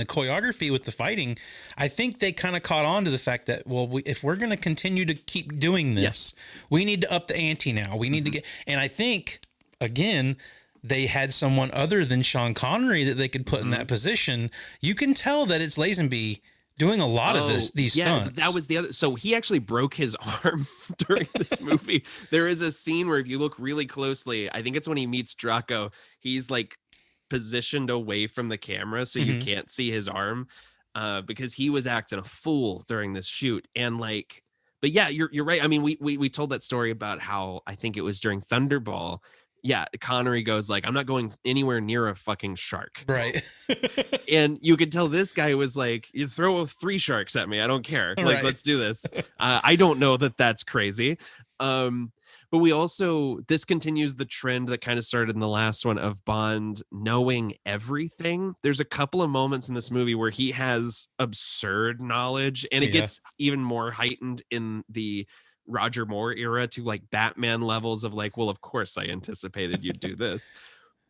choreography with the fighting, I think they kind of caught on to the fact that, well, if we're going to continue to keep doing this, we need to up the ante now. We need to get, and I think again, they had someone other than Sean Connery that they could put in that position. You can tell that it's Lazenby doing a lot of these stunts. That was the other. So he actually broke his arm during this movie. There is a scene where if you look really closely, I think it's when he meets Draco, he's like positioned away from the camera so you can't see his arm, because he was acting a fool during this shoot. And like, but yeah, you're right. I mean, we told that story about how I think it was during Thunderball. Yeah, Connery goes like, I'm not going anywhere near a fucking shark. Right. And you could tell this guy was like, you throw 3 sharks at me, I don't care. Like, right. Let's do this. I don't know that that's crazy. But we also, this continues the trend that kind of started in the last one of Bond knowing everything. There's a couple of moments in this movie where he has absurd knowledge, and it gets even more heightened in the Roger Moore era to like Batman levels of like, well, of course I anticipated you'd do this.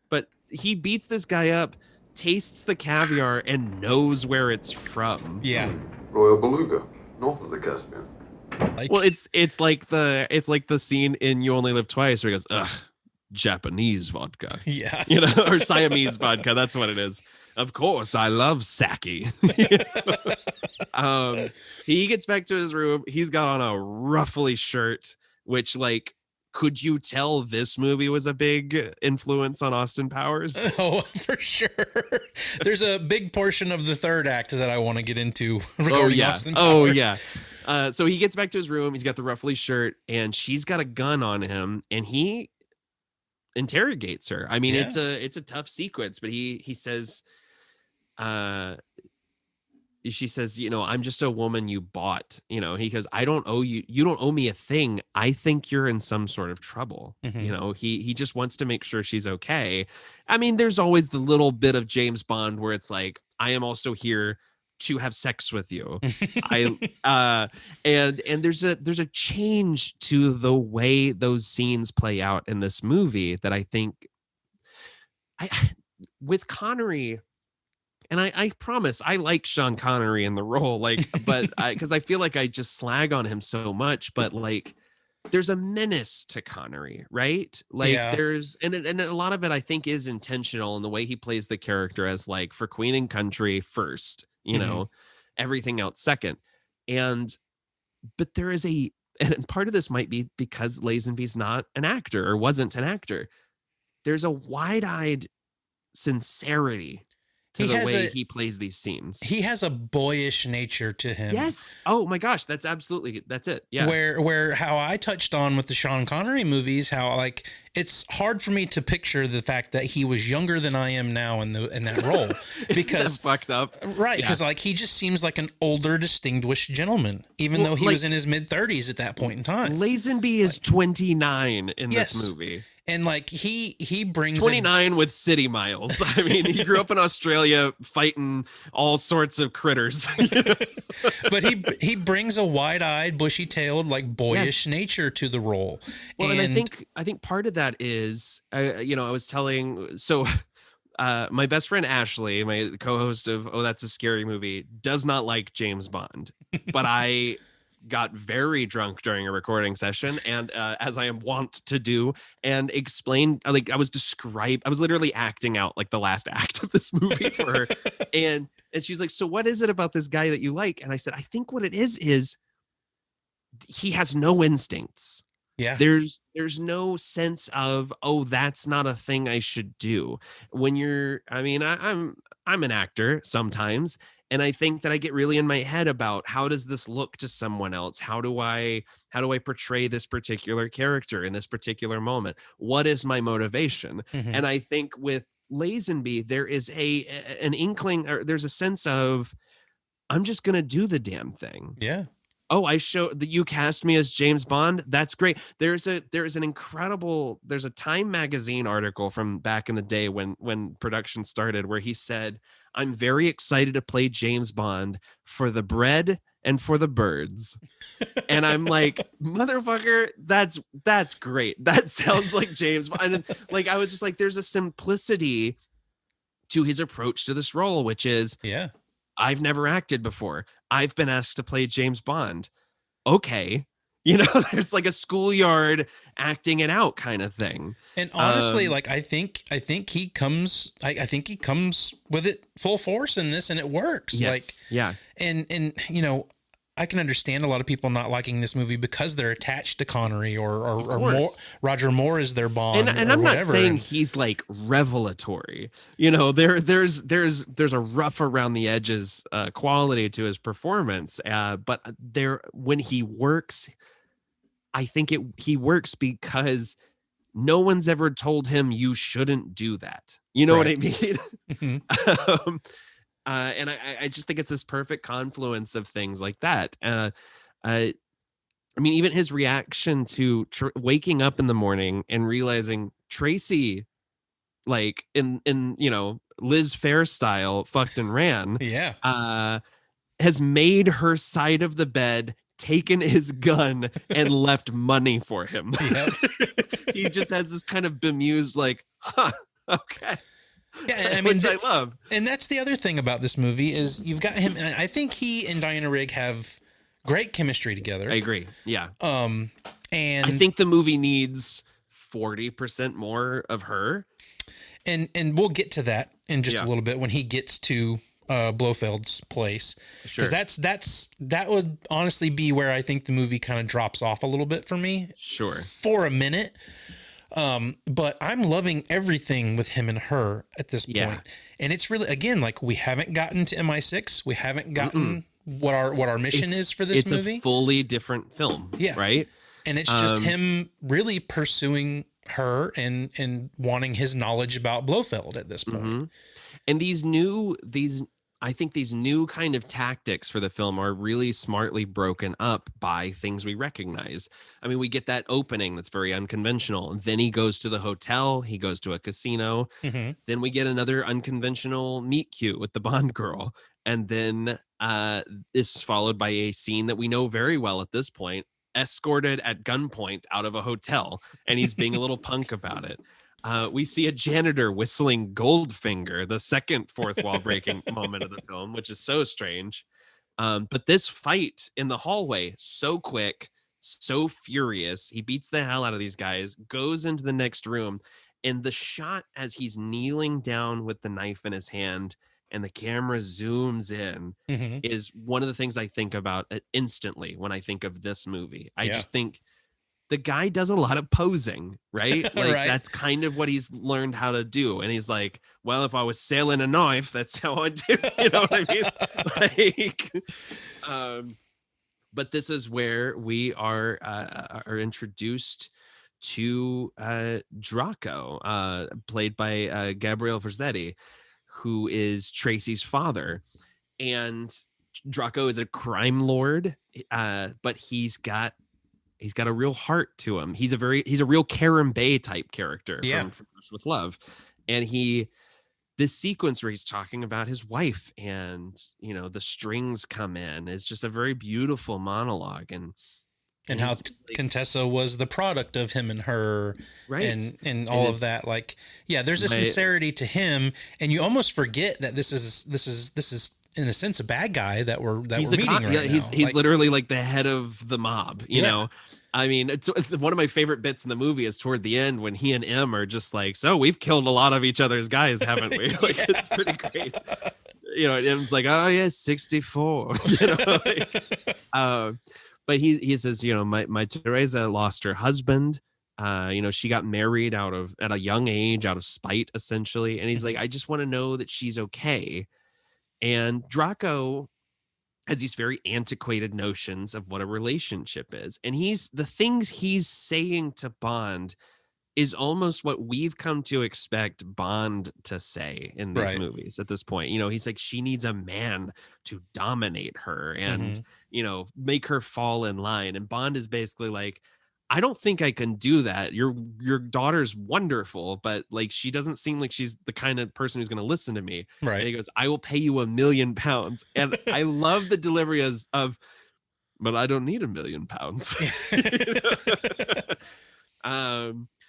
But he beats this guy up, tastes the caviar, and knows where it's from. Yeah. Royal Beluga, north of the Caspian. Well, it's like the scene in You Only Live Twice where he goes, ugh, Japanese vodka. Yeah. You know, or Siamese vodka. That's what it is. Of course, I love sake. He gets back to his room. He's got on a ruffly shirt, which, like, could you tell this movie was a big influence on Austin Powers? Oh, for sure. There's a big portion of the third act that I want to get into regarding Austin Powers. Oh, yeah. So he gets back to his room. He's got the ruffly shirt, and she's got a gun on him, and he interrogates her. I mean, it's a tough sequence, but he says, she says, you know, I'm just a woman you bought. You know, he goes, I don't owe you. You don't owe me a thing. I think you're in some sort of trouble. You know, he just wants to make sure she's okay. I mean, there's always the little bit of James Bond where it's like, I am also here to have sex with you. And there's a change to the way those scenes play out in this movie that I think with Connery. And I promise I like Sean Connery in the role, like, but because I feel like I just slag on him so much, but like, there's a menace to Connery, right? Like there's, and a lot of it I think is intentional in the way he plays the character as like for Queen and Country first, you know, everything else second. But there is and part of this might be because Lazenby's not an actor or wasn't an actor. There's a wide-eyed sincerity to the way he plays these scenes. He has a boyish nature to him. Yes. Oh my gosh, that's it. Yeah. Where how I touched on with the Sean Connery movies, how like it's hard for me to picture the fact that he was younger than I am now in that role. Because fucked up. Right, because like he just seems like an older, distinguished gentleman, even though he was in his mid-30s at that point in time. Lazenby is 29 in this movie. And like he brings 29 with city miles. I mean, he grew up in Australia fighting all sorts of critters. You know? But he brings a wide-eyed, bushy-tailed, like boyish nature to the role. Well, and I think part of that is, you know, I was telling my best friend Ashley, my co-host of Oh That's a Scary Movie, does not like James Bond, but I got very drunk during a recording session, and as I am wont to do, and explained, like I was literally acting out like the last act of this movie for her. and she's like, so what is it about this guy that you like? And I said, I think what it is he has no instincts. Yeah. There's no sense of, oh, that's not a thing I should do. When I'm an actor sometimes, and I think that I get really in my head about how does this look to someone else? How do I portray this particular character in this particular moment? What is my motivation? Mm-hmm. And I think with Lazenby, there is an inkling, or there's a sense of, I'm just gonna do the damn thing. Yeah. Oh, I show that you cast me as James Bond. That's great. There's a Time magazine article from back in the day when production started, where he said, I'm very excited to play James Bond for the bread and for the birds. And I'm like, motherfucker, that's great. That sounds like James Bond. And like, I was just like, there's a simplicity to his approach to this role, which is, yeah, I've never acted before. I've been asked to play James Bond. Okay. There's like a schoolyard acting it out kind of thing. And honestly, like I think he comes with it full force in this, and it works. Yes. Like, yeah. And I can understand a lot of people not liking this movie because they're attached to Connery or Roger Moore is their Bond. And I'm not saying he's like revelatory. There's a rough around the edges quality to his performance. But when he works, I think he works because no one's ever told him you shouldn't do that. You know what I mean? Mm-hmm. And I just think it's this perfect confluence of things like that. I mean, even his reaction to waking up in the morning and realizing Tracy, like in Liz Phair style, fucked and ran. Yeah. Has made her side of the bed, taken his gun, and left money for him. Yep. He just has this kind of bemused, like, huh, okay. Yeah, I mean, which I love. And that's the other thing about this movie is you've got him, and I think he and Diana Rigg have great chemistry together. I agree. Yeah. And I think the movie needs 40% more of her. And we'll get to that in just a little bit when he gets to Blofeld's place. Sure. Because that would honestly be where I think the movie kind of drops off a little bit for me. Sure. For a minute. But I'm loving everything with him and her at this point. Yeah. And it's really, again, like we haven't gotten to MI6. We haven't gotten what our mission is for this movie. It's a fully different film. Yeah. Right. And it's just him really pursuing her and wanting his knowledge about Blofeld at this point. Mm-hmm. And I think these new kind of tactics for the film are really smartly broken up by things we recognize. I mean, we get that opening that's very unconventional. Then he goes to the hotel. He goes to a casino. Mm-hmm. Then we get another unconventional meet cute with the Bond girl. And then this is followed by a scene that we know very well at this point, escorted at gunpoint out of a hotel. And he's being a little punk about it. We see a janitor whistling Goldfinger, the second fourth wall breaking moment of the film, which is so strange. But this fight in the hallway, so quick, so furious. He beats the hell out of these guys, goes into the next room. And the shot as he's kneeling down with the knife in his hand and the camera zooms in is one of the things I think about instantly when I think of this movie. I just think the guy does a lot of posing, right? Like right. That's kind of what he's learned how to do. And he's like, well, if I was selling a knife, that's how I do. You know what I mean? But this is where we are introduced to Draco, played by Gabriel Verzetti, who is Tracy's father. And Draco is a crime lord, but he's got a real heart to him. He's a real Karen Bay type character from Rush with Love. And this sequence where he's talking about his wife and, the strings come in is just a very beautiful monologue. And how Contessa was the product of him and her, right? And all of that. Like, yeah, there's a sincerity to him, and you almost forget that this is in a sense, a bad guy that we're he's meeting right now. He's like, literally like the head of the mob, you know. I mean, it's one of my favorite bits in the movie is toward the end when he and M are just like, so we've killed a lot of each other's guys, haven't we? Like, it's pretty great. You know, M's like, oh yeah, 64. You know, like, but he says, you know, my Teresa lost her husband. You know, she got married at a young age out of spite, essentially. And he's like, I just want to know that she's okay. And Draco has these very antiquated notions of what a relationship is. And the things he's saying to Bond is almost what we've come to expect Bond to say in these movies at this point. You know, he's like, she needs a man to dominate her and, you know, make her fall in line. And Bond is basically like, I don't think I can do that. Your daughter's wonderful, but like, she doesn't seem like she's the kind of person who's going to listen to me. Right. And he goes, I will pay you £1 million. And I love the delivery of, but I don't need £1 million.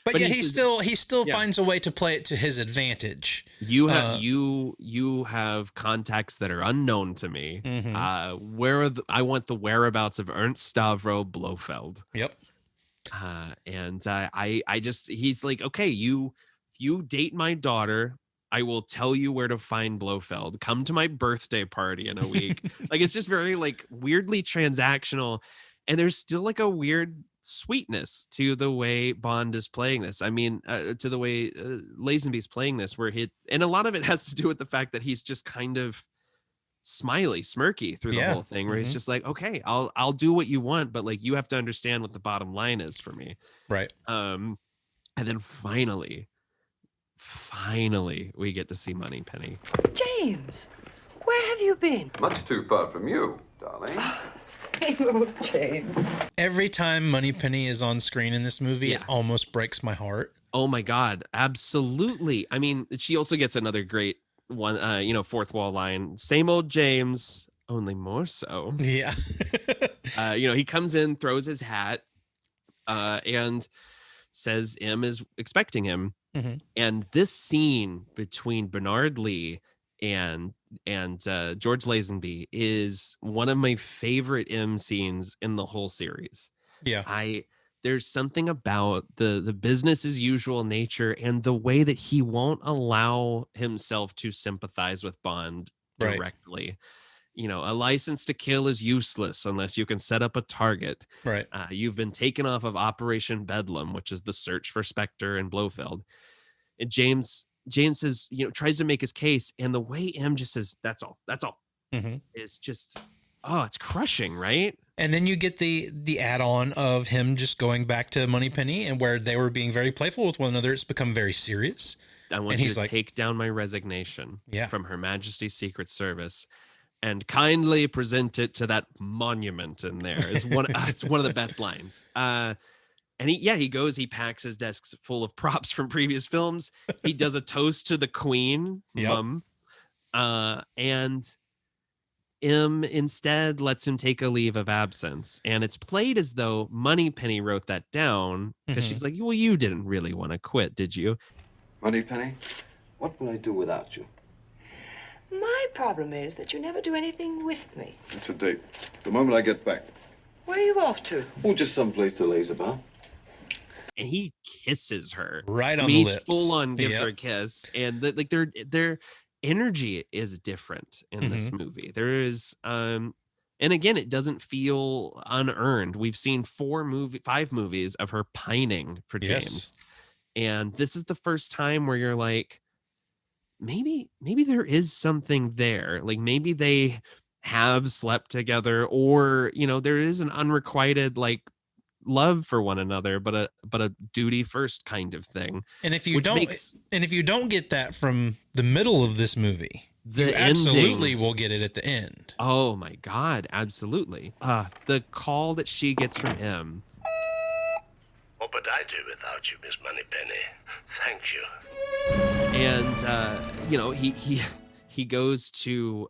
But yeah, he still finds a way to play it to his advantage. You have you have contacts that are unknown to me. I want the whereabouts of Ernst Stavro Blofeld. Yep. And I just, he's like, okay, you date my daughter, I will tell you where to find Blofeld. Come to my birthday party in a week. Like, it's just very like weirdly transactional, and there's still like a weird sweetness to the way Bond is playing this. I mean, to the way Lazenby's playing this, and a lot of it has to do with the fact that he's just kind of smiley, smirky through the whole thing, where he's just like, okay, I'll do what you want, but like, you have to understand what the bottom line is for me. Right. And then finally we get to see Moneypenny. James, where have you been? Much too far from you, darling. Same old James. Every time Moneypenny is on screen in this movie, it almost breaks my heart. Oh my God, absolutely. I mean, she also gets another great one, you know, fourth wall line. Same old James, only more so. Yeah. You know, he comes in, throws his hat, and says M is expecting him. And this scene between Bernard Lee and George Lazenby is one of my favorite M scenes in the whole series. Yeah. There's something about the business as usual nature and the way that he won't allow himself to sympathize with Bond directly. Right. You know, a license to kill is useless unless you can set up a target. Right. You've been taken off of Operation Bedlam, which is the search for Spectre and Blofeld. And James says, you know, tries to make his case, and the way M just says, that's all. Is just, oh, it's crushing, right? And then you get the add-on of him just going back to Moneypenny, and where they were being very playful with one another, it's become very serious. I want you to take down my resignation from Her Majesty's Secret Service and kindly present it to that monument in there. It's one of the best lines. And he goes, he packs his desks full of props from previous films. He does a toast to the Queen, Mum. And M instead lets him take a leave of absence. And it's played as though Moneypenny wrote that down, because she's like, well, you didn't really want to quit, did you? Moneypenny, what will I do without you? My problem is that you never do anything with me. It's a date. The moment I get back. Where are you off to? Oh, just someplace to laze about. And he kisses her right on the lips. He's full on gives her a kiss, and like their energy is different in this movie. There is and again, it doesn't feel unearned. We've seen 5 movies of her pining for James, and this is the first time where you're like, maybe there is something there. Like, maybe they have slept together, or you know, there is an unrequited like love for one another, but a duty first kind of thing. And if you don't get that from the middle of this movie, you absolutely will get it at the end. Oh my God, absolutely. The call that she gets from him. What would I do without you, Miss Moneypenny? Thank you. And you know, he goes to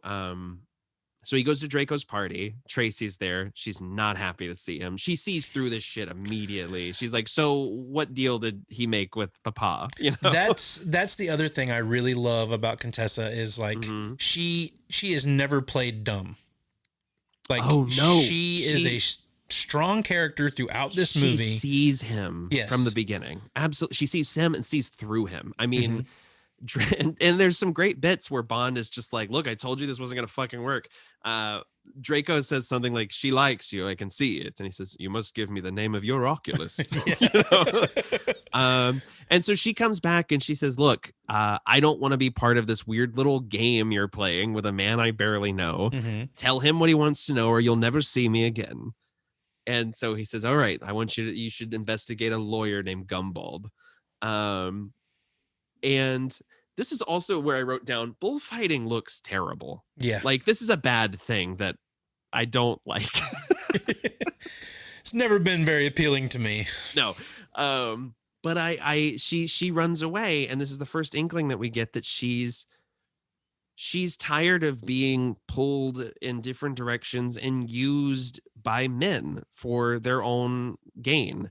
So he goes to Draco's party. Tracy's there. She's not happy to see him. She sees through this shit immediately. She's like, so what deal did he make with Papa? You know, that's the other thing I really love about Contessa is like she has never played dumb. Like, oh no, she is a strong character throughout this movie. She sees him from the beginning. Absolutely. She sees him and sees through him. I mean, and there's some great bits where Bond is just like, look, I told you this wasn't going to fucking work. Draco says something like, she likes you. I can see it. And he says, you must give me the name of your oculist. You know? And so she comes back and she says, look, I don't want to be part of this weird little game you're playing with a man I barely know. Tell him what he wants to know or you'll never see me again. And so he says, all right, you should investigate a lawyer named Gumbald. And this is also where I wrote down bullfighting looks terrible. Yeah. Like, this is a bad thing that I don't like. It's never been very appealing to me. No. But she runs away, and this is the first inkling that we get that she's tired of being pulled in different directions and used by men for their own gain,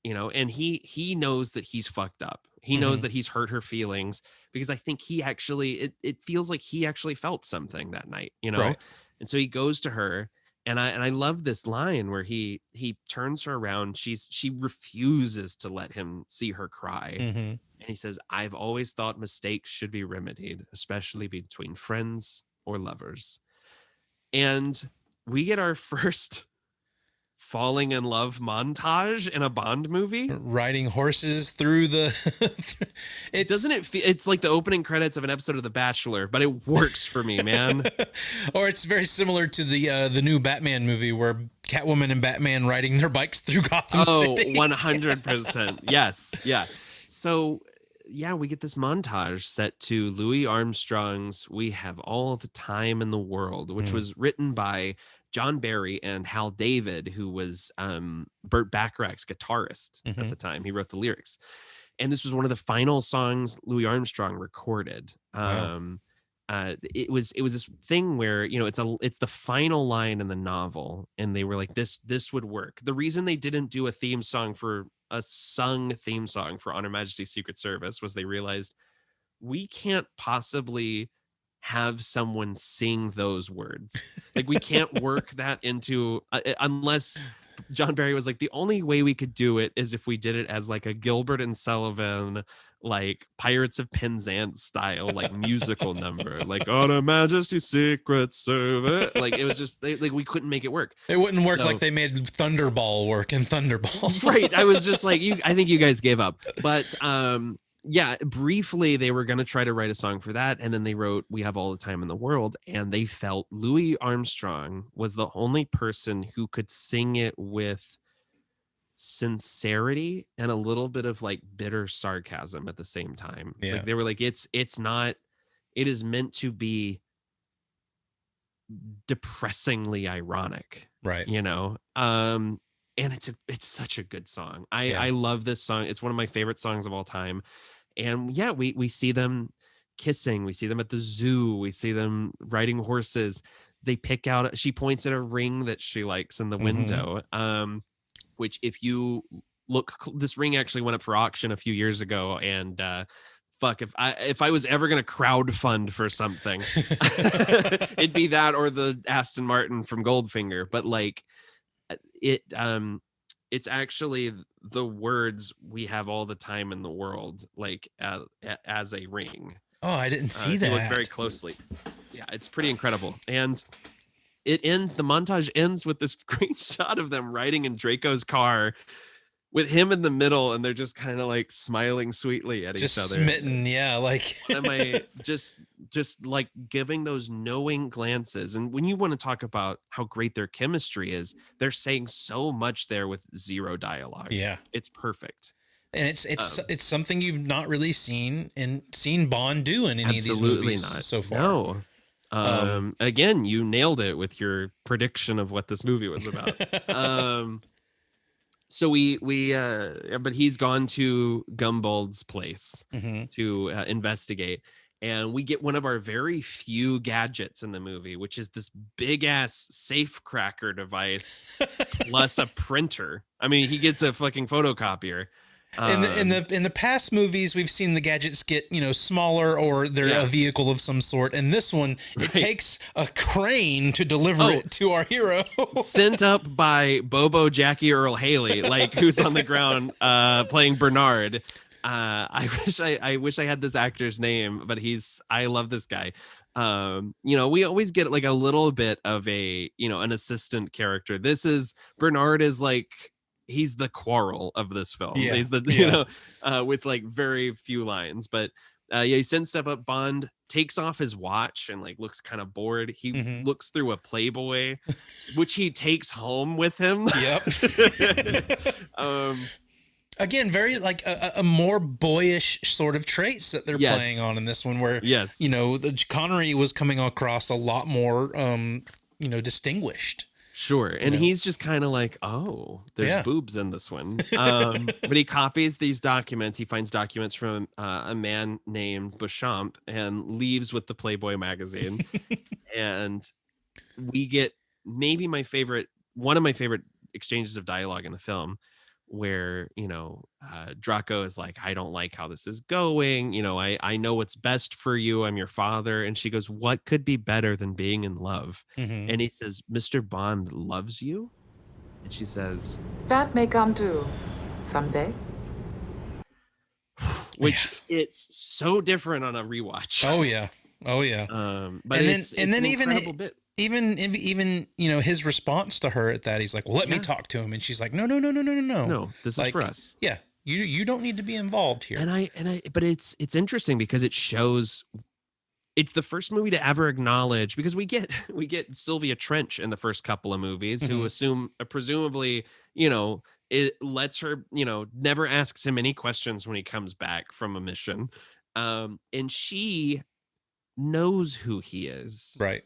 you know, and he knows that he's fucked up. He knows that he's hurt her feelings, because I think he actually, it feels like he actually felt something that night, you know? Right. And so he goes to her, and I love this line where he turns her around. She refuses to let him see her cry. And he says, I've always thought mistakes should be remedied, especially between friends or lovers. And we get our first falling in love montage in a Bond movie, riding horses through the it's like the opening credits of an episode of The Bachelor, but it works for me, man. Or it's very similar to the new Batman movie where Catwoman and Batman riding their bikes through Gotham City. 100%. Yes. Yeah. So yeah, we get this montage set to Louis Armstrong's We Have All the Time in the World, which was written by John Barry and Hal David, who was Burt Bacharach's guitarist at the time. He wrote the lyrics. And this was one of the final songs Louis Armstrong recorded. Wow. It was this thing where, you know, it's the final line in the novel, and they were like, this would work. The reason they didn't do a sung theme song for On Her Majesty's Secret Service was they realized we can't possibly have someone sing those words. Like, we can't work that into unless John Barry was like, the only way we could do it is if we did it as like a Gilbert and Sullivan, like Pirates of Penzance style, like musical number, like On Her Majesty's Secret Service. Like, it was just like we couldn't make it work. It wouldn't work like they made Thunderball work in Thunderball. Right. I was just like, I think you guys gave up. But yeah, briefly they were going to try to write a song for that, and then they wrote We Have All the Time in the World, and they felt Louis Armstrong was the only person who could sing it with sincerity and a little bit of like bitter sarcasm at the same time. Yeah. Like, they were like, it is meant to be depressingly ironic, right? You know, and it's such a good song. I love this song. It's one of my favorite songs of all time. And yeah, we see them kissing. We see them at the zoo. We see them riding horses. They pick out, she points at a ring that she likes in the window. Which, if you look, this ring actually went up for auction a few years ago. And if I was ever going to crowdfund for something, it'd be that or the Aston Martin from Goldfinger. But like, it's actually the words "We Have All the Time in the World," like as a ring. Oh, I didn't see that. Look very closely. Yeah, it's pretty incredible. And the montage ends with this great shot of them riding in Draco's car with him in the middle, and they're just kind of like smiling sweetly at each other. Smitten, yeah. Like, am I just like giving those knowing glances? And when you want to talk about how great their chemistry is, they're saying so much there with zero dialogue. Yeah, it's perfect. And it's something you've not really seen Bond do in any of these movies so far. No. Again, you nailed it with your prediction of what this movie was about. So but he's gone to Gumbald's place to investigate, and we get one of our very few gadgets in the movie, which is this big ass safe cracker device plus a printer. I mean, he gets a fucking photocopier. In the past movies, we've seen the gadgets get, smaller, or they're a vehicle of some sort. And this one, it takes a crane to deliver it to our hero. Sent up by Bobo Jackie Earl Haley, like, who's on the ground playing Bernard. I wish I had this actor's name, but I love this guy. We always get like a little bit of a, an assistant character. Bernard is like, he's the quarrel of this film. Yeah. He's the, with like very few lines, but he sends stuff up. Bond takes off his watch and like looks kind of bored. He looks through a Playboy, which he takes home with him. Yep. Again, very like a more boyish sort of traits that they're playing on in this one, where the Connery was coming across a lot more distinguished. Sure. And he's just kind of like, oh, there's boobs in this one. But he copies these documents. He finds documents from a man named Beauchamp and leaves with the Playboy magazine. And we get maybe one of my favorite exchanges of dialogue in the film, where Draco is like, I don't like how this is going, I know what's best for you, I'm your father. And she goes, what could be better than being in love? And he says, Mr. Bond loves you. And she says, that may come true someday. Which it's so different on a rewatch. Oh yeah. But it's an incredible bit. Even his response to her at that, he's like, well, let me talk to him. And she's like, no. No, this is for us. Yeah. You don't need to be involved here. But it's interesting because it shows it's the first movie to ever acknowledge, because we get Sylvia Trench in the first couple of movies who presumably, it lets her, never asks him any questions when he comes back from a mission. And she knows who he is. Right.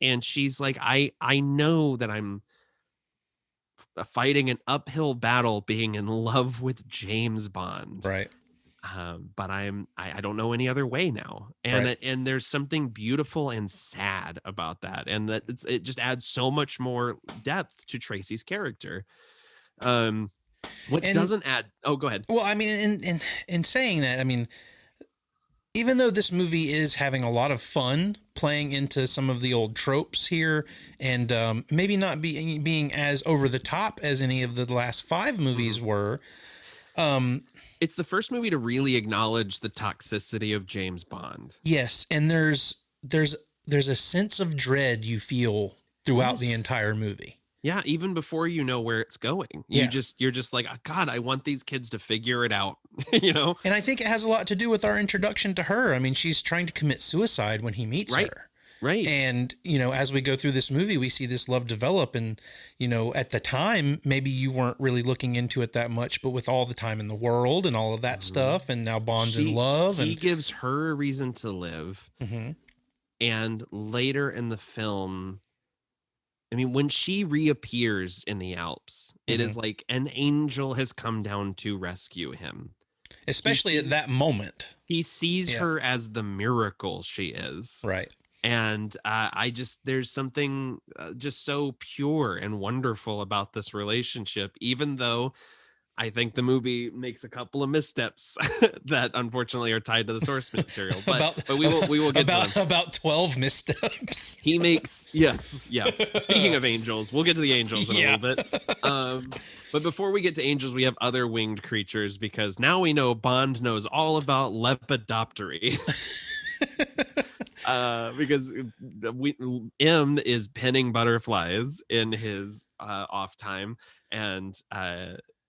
And she's like, I know that I'm fighting an uphill battle being in love with James Bond. Right. But I don't know any other way now. And there's something beautiful and sad about that. And that it just adds so much more depth to Tracy's character. Doesn't add, go ahead. Well, I mean, in saying that, I mean, even though this movie is having a lot of fun playing into some of the old tropes here, and maybe not being as over the top as any of the last 5 movies were, it's the first movie to really acknowledge the toxicity of James Bond. Yes, and there's a sense of dread you feel throughout the entire movie. Yeah, even before you know where it's going. You're just like, oh, God, I want these kids to figure it out, And I think it has a lot to do with our introduction to her. I mean, she's trying to commit suicide when he meets her. Right. And, as we go through this movie, we see this love develop. And, at the time, maybe you weren't really looking into it that much, but with all the time in the world and all of that stuff, and now Bond's in love. He gives her a reason to live. And later in the film, I mean, when she reappears in the Alps, it is like an angel has come down to rescue him. Especially at that moment. He sees her as the miracle she is. Right. And there's something just so pure and wonderful about this relationship, even though I think the movie makes a couple of missteps that unfortunately are tied to the source material, but we will get to them. About 12 missteps. He makes, yes. Yeah. Speaking of angels, we'll get to the angels in a little bit. But before we get to angels, we have other winged creatures, because now we know Bond knows all about lepidoptery. Because M is penning butterflies in his off time, and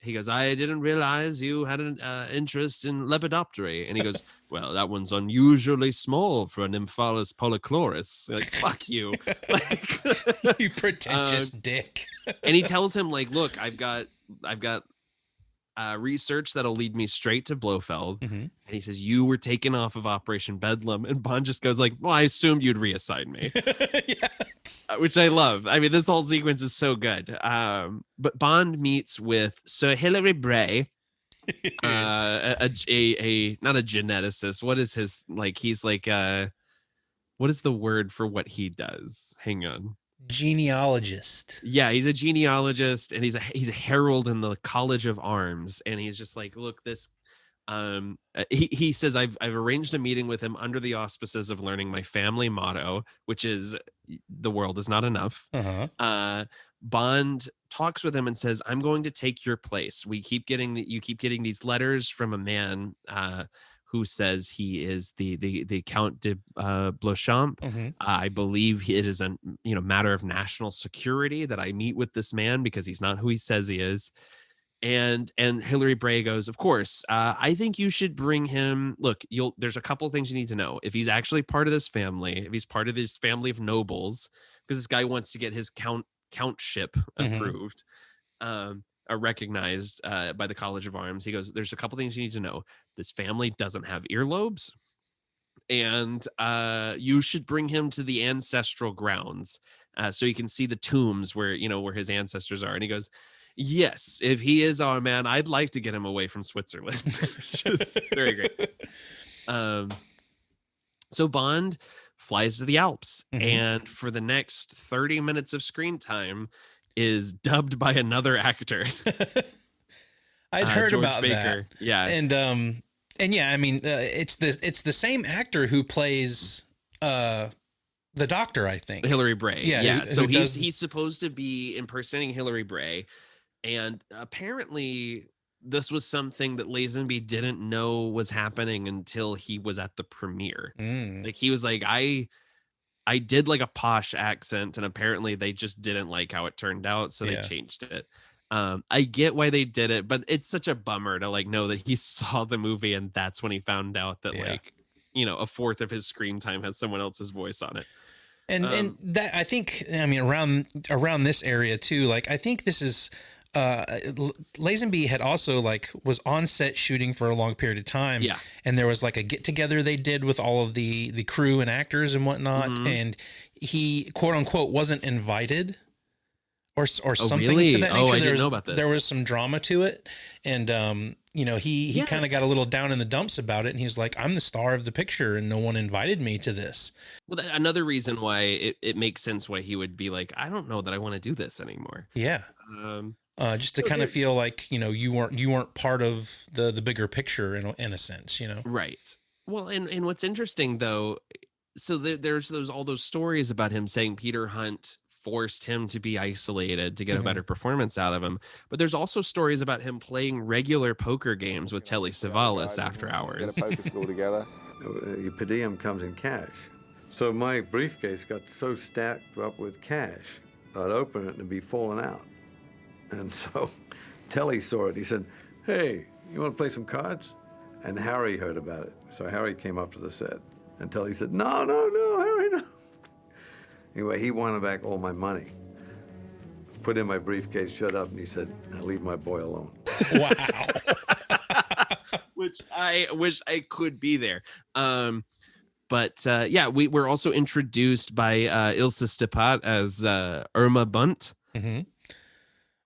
he goes, I didn't realize you had an interest in lepidoptery. And he goes, well, that one's unusually small for a Nymphalis polychloris. Like, fuck you. Like, you pretentious dick. And he tells him, like, look, I've got research that'll lead me straight to Blofeld. And he says, you were taken off of Operation Bedlam. And Bond just goes like, well, I assumed you'd reassign me. Which I love. I mean, this whole sequence is so good. But Bond meets with Sir Hilary Bray, a not a geneticist. What is his like? He's like what is the word for what he does? Hang on. Genealogist. Yeah, he's a genealogist, and he's a herald in the College of Arms, and he's just like, look, this. He says I've arranged a meeting with him under the auspices of learning my family motto, which is the world is not enough. Bond talks with him and says, I'm going to take your place. You keep getting these letters from a man who says he is the Count de Blochamp. I believe it is a matter of national security that I meet with this man because he's not who he says he is. And Hilary Bray goes, of course, I think you should bring him. Look, there's a couple things you need to know. If he's actually part of this family, if he's part of this family of nobles, because this guy wants to get his countship approved, recognized by the College of Arms. He goes, there's a couple things you need to know. This family doesn't have earlobes, and you should bring him to the ancestral grounds so you can see the tombs where his ancestors are. And he goes, yes, if he is our man, I'd like to get him away from Switzerland. Just very great. So Bond flies to the Alps, and for the next 30 minutes of screen time is dubbed by another actor. I'd heard George about Baker. that. Yeah. And yeah, I mean, it's the same actor who plays the Doctor, I think. Hilary Bray. Yeah. So he's supposed to be impersonating Hilary Bray. And apparently this was something that Lazenby didn't know was happening until he was at the premiere. Like he was like, I did like a posh accent, and apparently they just didn't like how it turned out, so they changed it. I get why they did it, but it's such a bummer to like know that he saw the movie and that's when he found out that a fourth of his screen time has someone else's voice on it. And that, I think, I mean, around this area too, like I think this is Lazenby had also was on set shooting for a long period of time, and there was like a get together they did with all of the crew and actors and whatnot, and he quote unquote wasn't invited or something to that nature. I didn't know about this. There was some drama to it, and he kind of got a little down in the dumps about it, and he was like, I'm the star of the picture and no one invited me to this. Well, another reason why it makes sense why he would be like, I don't know that I want to do this anymore. Just to kind of feel like you weren't part of the bigger picture in a sense, right. Well, and what's interesting though, so there's all those stories about him saying Peter Hunt forced him to be isolated to get a better performance out of him, but there's also stories about him playing regular poker games with Telly Savalas after hours. Get a poker school together. Your per diem comes in cash, so my briefcase got so stacked up with cash, I'd open it and it'd be falling out. And so Telly saw it. He said, hey, you want to play some cards? And Harry heard about it. So Harry came up to the set. And Telly said, no, Harry, no. Anyway, he wanted back all my money. Put in my briefcase, shut up, and he said, now leave my boy alone. Wow. Which I wish I could be there. But we're also introduced by Ilse Stepat as Irma Bunt.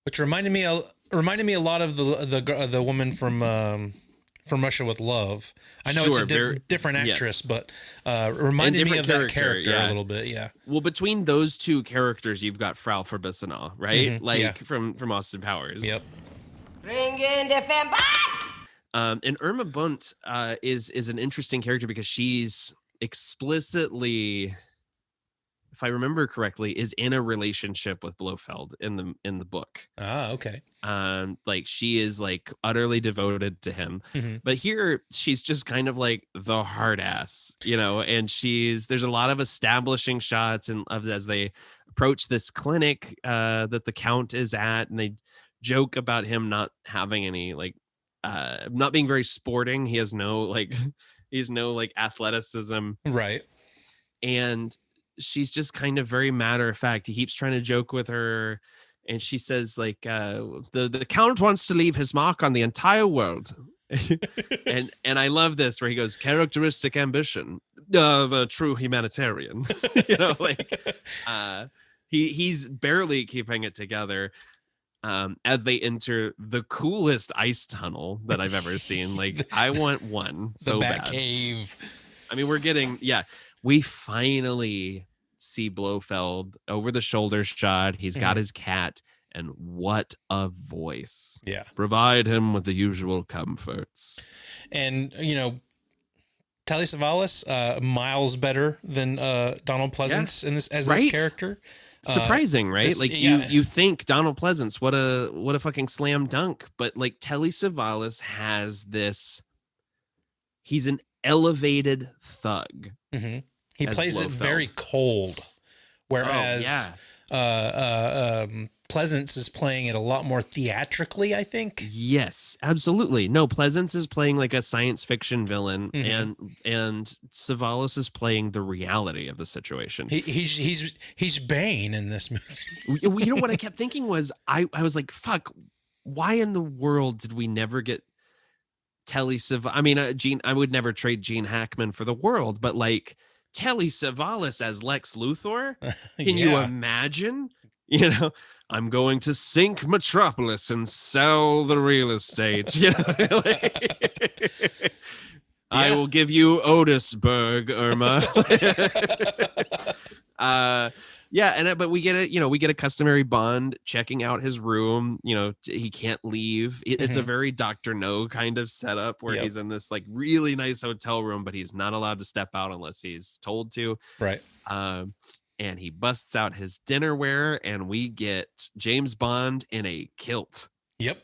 Which reminded me a lot of the woman from Russia with Love. I know it's a different actress, but reminded me of that character a little bit. Yeah. Well, between those two characters, you've got Frau Forbissina, right? From Austin Powers. Yep. Bring in the fanbots! And Irma Bunt is an interesting character because she's explicitly, if I remember correctly, is in a relationship with Blofeld in the book. Ah, okay. Like she is like utterly devoted to him, but here she's just kind of like the hard ass, and there's a lot of establishing shots as they approach this clinic that the Count is at, and they joke about him not having any not being very sporting. He has no athleticism, right? And she's just kind of very matter of fact. He keeps trying to joke with her, and she says the Count wants to leave his mark on the entire world. and I love this where he goes, characteristic ambition of a true humanitarian. He's barely keeping it together. as they enter the coolest ice tunnel that I've ever seen. Like, I want one so bad. Batcave. I mean, we finally see Blofeld over the shoulder shot. He's got his cat, and what a voice. Yeah. Provide him with the usual comforts. And, you know, Telly Savalas, miles better than Donald Pleasance in this this character. Surprising, right? You think Donald Pleasance, what a fucking slam dunk, but like Telly Savalas has this. He's an elevated thug. Mm-hmm. He plays it very cold, whereas Pleasance is playing it a lot more theatrically, I think. Yes, absolutely. No, Pleasance is playing like a science fiction villain, and Savalas is playing the reality of the situation. He's Bane in this movie. You know what I kept thinking was I was like, fuck, why in the world did we never get Telly Savalas? I mean, Gene, I would never trade Gene Hackman for the world, but like Telly Savalas as Lex Luthor, can you imagine? You know, I'm going to sink Metropolis and sell the real estate. You know, I will give you Otisburg, Irma. But we get a customary Bond checking out his room. You know, he can't leave. It's a very Dr. No kind of setup where he's in this like really nice hotel room, but he's not allowed to step out unless he's told to. Right. And he busts out his dinnerware, and we get James Bond in a kilt. Yep.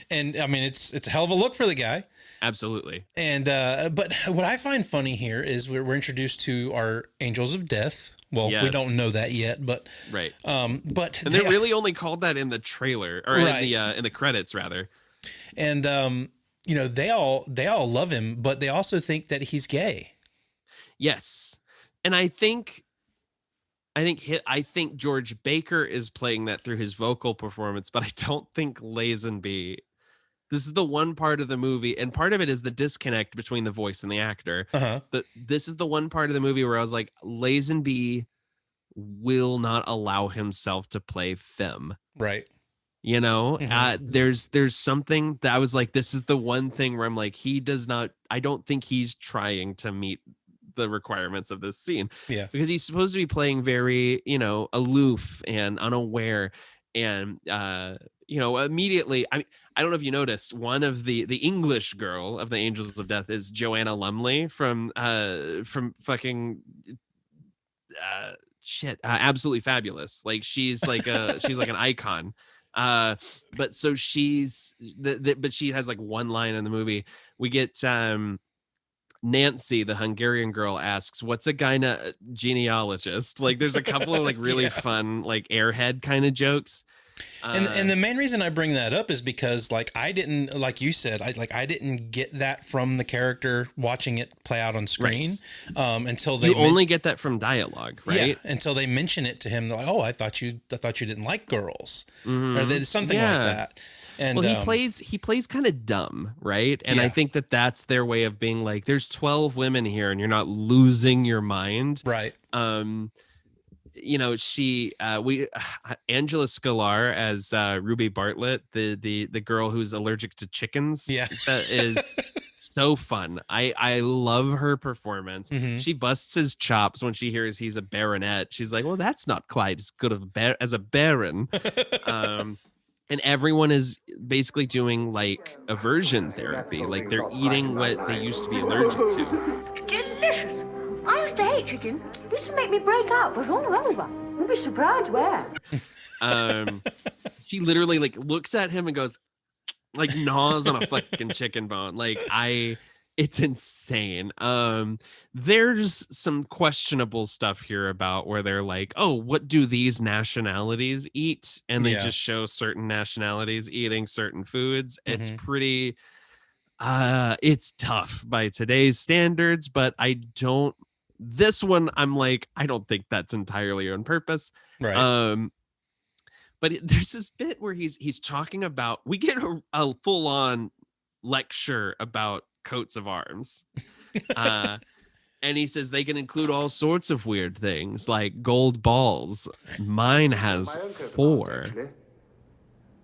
And I mean, it's a hell of a look for the guy. Absolutely. And but what I find funny here is we're introduced to our Angels of Death. Well, we don't know that yet, but right. But they're really only called that in the trailer, or in the credits rather. And you know, they all love him, but they also think that he's gay. Yes. And I think George Baker is playing that through his vocal performance, but I don't think Lazenby. This is the one part of the movie, and part of it is the disconnect between the voice and the actor. This is the one part of the movie where I was like, Lazenby will not allow himself to play femme. Right. You know, there's something that I was like, this is the one thing where I'm like, I don't think he's trying to meet the requirements of this scene. Yeah. Because he's supposed to be playing very, you know, aloof and unaware. And, you know, immediately, I don't know if you noticed, one of the English girl of the Angels of Death is Joanna Lumley from fucking Absolutely Fabulous. Like she's like an icon. But so she's but she has like one line in the movie. We get Nancy, the Hungarian girl, asks, "What's a genealogist?" Like, there's a couple of like really fun like Airhead kind of jokes. And the main reason I bring that up is because, like, I didn't, like you said, I didn't get that from the character watching it play out on screen until they only get that from dialogue, right? Yeah, until they mention it to him. They're like, "Oh, I thought you didn't like girls," or there's something like that. And well, he plays kind of dumb, right? And I think that's their way of being like, there's 12 women here and you're not losing your mind. Right. You know, Angela Scalar as Ruby Bartlett, the girl who's allergic to chickens. Yeah. That is so fun. I love her performance. She busts his chops when she hears he's a baronet. She's like, well, that's not quite as good as a baron. And everyone is basically doing like aversion therapy. Like they're eating what they used to be allergic to. Delicious. I used to hate chicken. This would make me break out, but it's all over. You'll be surprised where. She literally like looks at him and goes, like gnaws on a fucking chicken bone. Like it's insane. There's some questionable stuff here about where they're like, oh, what do these nationalities eat? And they just show certain nationalities eating certain foods. It's pretty, it's tough by today's standards, but this one, I'm like, I don't think that's entirely on purpose. Right. But there's this bit where he's talking about, we get a full on lecture about coats of arms. And he says they can include all sorts of weird things like gold balls. Mine has 4.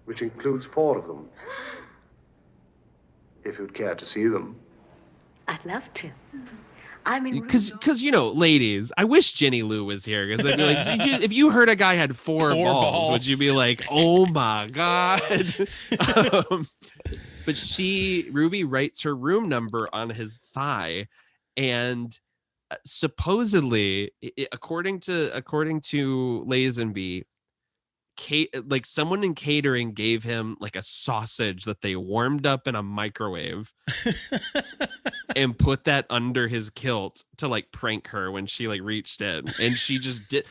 which includes 4 of them. If you'd care to see them. I'd love to. I mean, because you know, ladies, I wish Jenny Lou was here, because I'd be like, if you heard a guy had four balls, would you be like, oh my god? But Ruby writes her room number on his thigh, and supposedly, according to Lazenby, like someone in catering gave him like a sausage that they warmed up in a microwave and put that under his kilt to like prank her when she like reached in, and she just did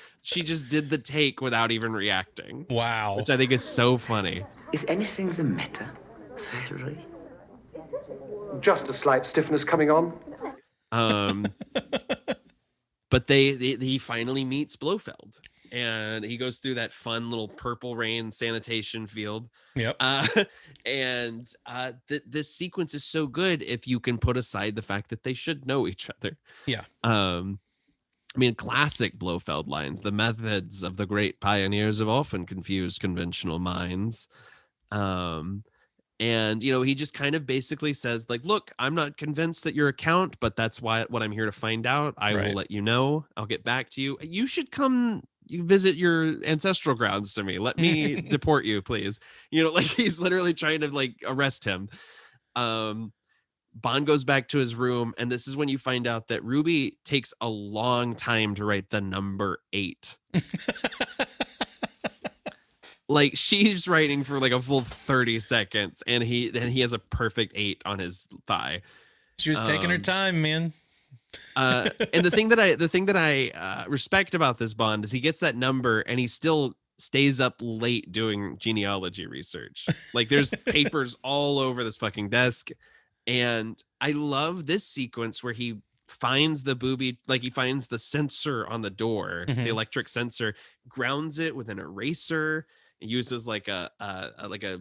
the take without even reacting. Wow. Which I think is so funny. Is anything the matter, Celery? Just a slight stiffness coming on. But he finally meets Blofeld, and he goes through that fun little Purple Rain sanitation field. Yep. This sequence is so good if you can put aside the fact that they should know each other. Yeah. I mean, classic Blofeld lines. The methods of the great pioneers have often confused conventional minds. And, you know, he just kind of basically says, like, look, I'm not convinced that you're a count, but that's what I'm here to find out. I will let you know. I'll get back to you. You should come visit your ancestral grounds to me. Let me deport you, please. You know, like he's literally trying to like arrest him. Bond goes back to his room, and this is when you find out that Ruby takes a long time to write the number 8. Like she's writing for like a full 30 seconds, and he has a perfect 8 on his thigh. She was taking her time, man. And the thing that I respect about this Bond is he gets that number and he still stays up late doing genealogy research. Like there's papers all over this fucking desk, and I love this sequence where he finds the booby, like he finds the sensor on the door, the electric sensor, grounds it with an eraser. Uses like a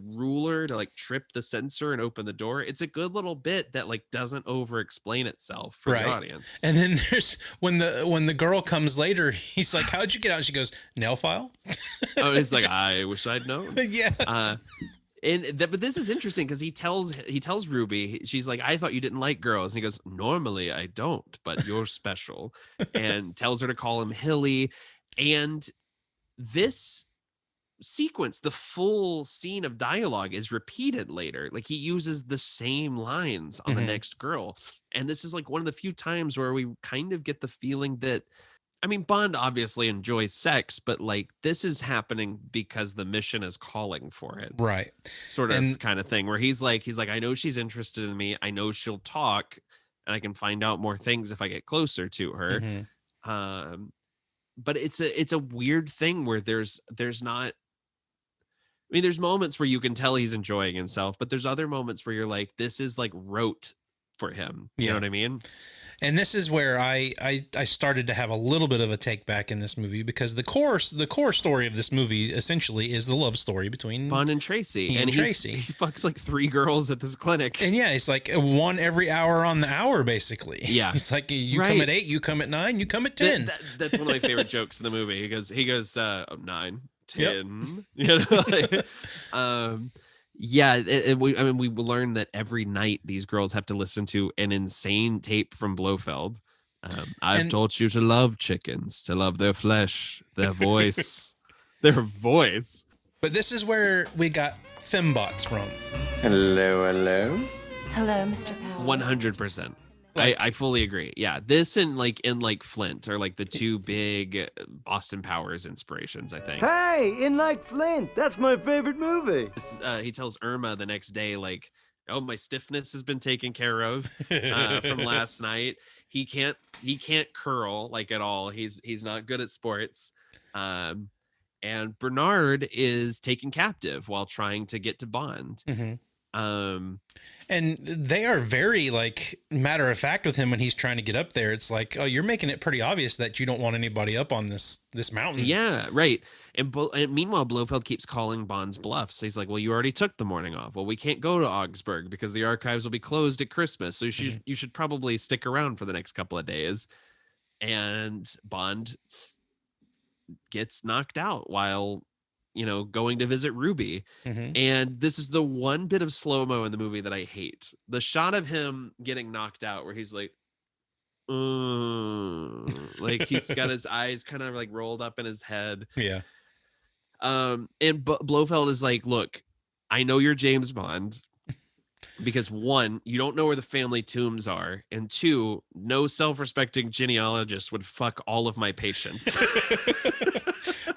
ruler to like trip the sensor and open the door. It's a good little bit that like doesn't over explain itself for the audience. And then there's when the girl comes later, he's like, how'd you get out? She goes, nail file. Oh, it's like, I wish I'd known. Yes. But this is interesting because he tells Ruby, she's like, I thought you didn't like girls. And he goes, normally I don't, but you're special. And tells her to call him Hilly. And this sequence, the full scene of dialogue is repeated later. Like he uses the same lines on the next girl. And this is like one of the few times where we kind of get the feeling that, I mean, Bond obviously enjoys sex, but like this is happening because the mission is calling for it. Right. Sort of kind of thing where he's like, I know she's interested in me. I know she'll talk and I can find out more things if I get closer to her. But it's a weird thing where there's not, I mean, there's moments where you can tell he's enjoying himself, but there's other moments where you're like, this is like rote for him. You know what I mean? And this is where I started to have a little bit of a take back in this movie, because the core story of this movie essentially is the love story between Bond and Tracy. And Tracy. He fucks like 3 girls at this clinic. And yeah, it's like one every hour on the hour, basally. Yeah. It's like you come at 8, you come at 9, you come at 10. That's one of my favorite jokes in the movie. He goes 9. 10. Yep. You know, like, we learned that every night these girls have to listen to an insane tape from Blofeld. I've taught you to love chickens, to love their flesh, their voice, their voice. But this is where we got fembots from. Hello. Hello, Mr. Powell. 100%. I fully agree. Yeah, this and like Flint are like the 2 big Austin Powers inspirations, I think. Hey, in like Flint, that's my favorite movie. He tells Irma the next day, like, oh, my stiffness has been taken care of from last night. He can't curl like at all. He's not good at sports. And Bernard is taken captive while trying to get to Bond. And they are very like matter of fact with him when he's trying to get up there. It's like, oh, you're making it pretty obvious that you don't want anybody up on this mountain. Yeah, right. And meanwhile, Blofeld keeps calling Bond's bluffs. He's like, well, you already took the morning off. Well, we can't go to Augsburg because the archives will be closed at Christmas. So you should probably stick around for the next couple of days. And Bond gets knocked out while going to visit Ruby. And this is the one bit of slow-mo in the movie that I hate. The shot of him getting knocked out where he's like, like he's got his eyes kind of like rolled up in his head. Yeah. And Blofeld is like, look, I know you're James Bond because 1, you don't know where the family tombs are, and 2, no self-respecting genealogist would fuck all of my patients.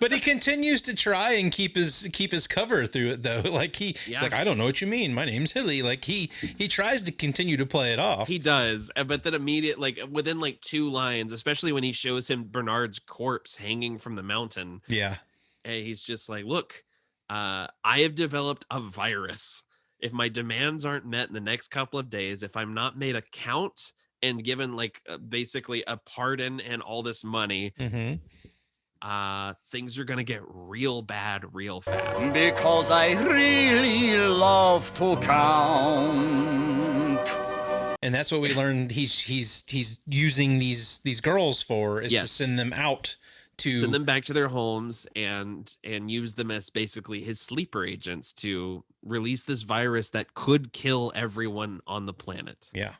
But he continues to try and keep his cover through it, though. Like he's like, I don't know what you mean. My name's Hilly. Like he tries to continue to play it off. He does, but then within like 2 lines, especially when he shows him Bernard's corpse hanging from the mountain. Yeah, and he's just like, look, I have developed a virus. If my demands aren't met in the next couple of days, if I'm not made a count and given like basically a pardon and all this money, things are gonna get real bad real fast. Because I really love to count. And that's what we learned. He's using these girls for is to send them out. To send them back to their homes and use them as basically his sleeper agents to release this virus that could kill everyone on the planet. Yeah.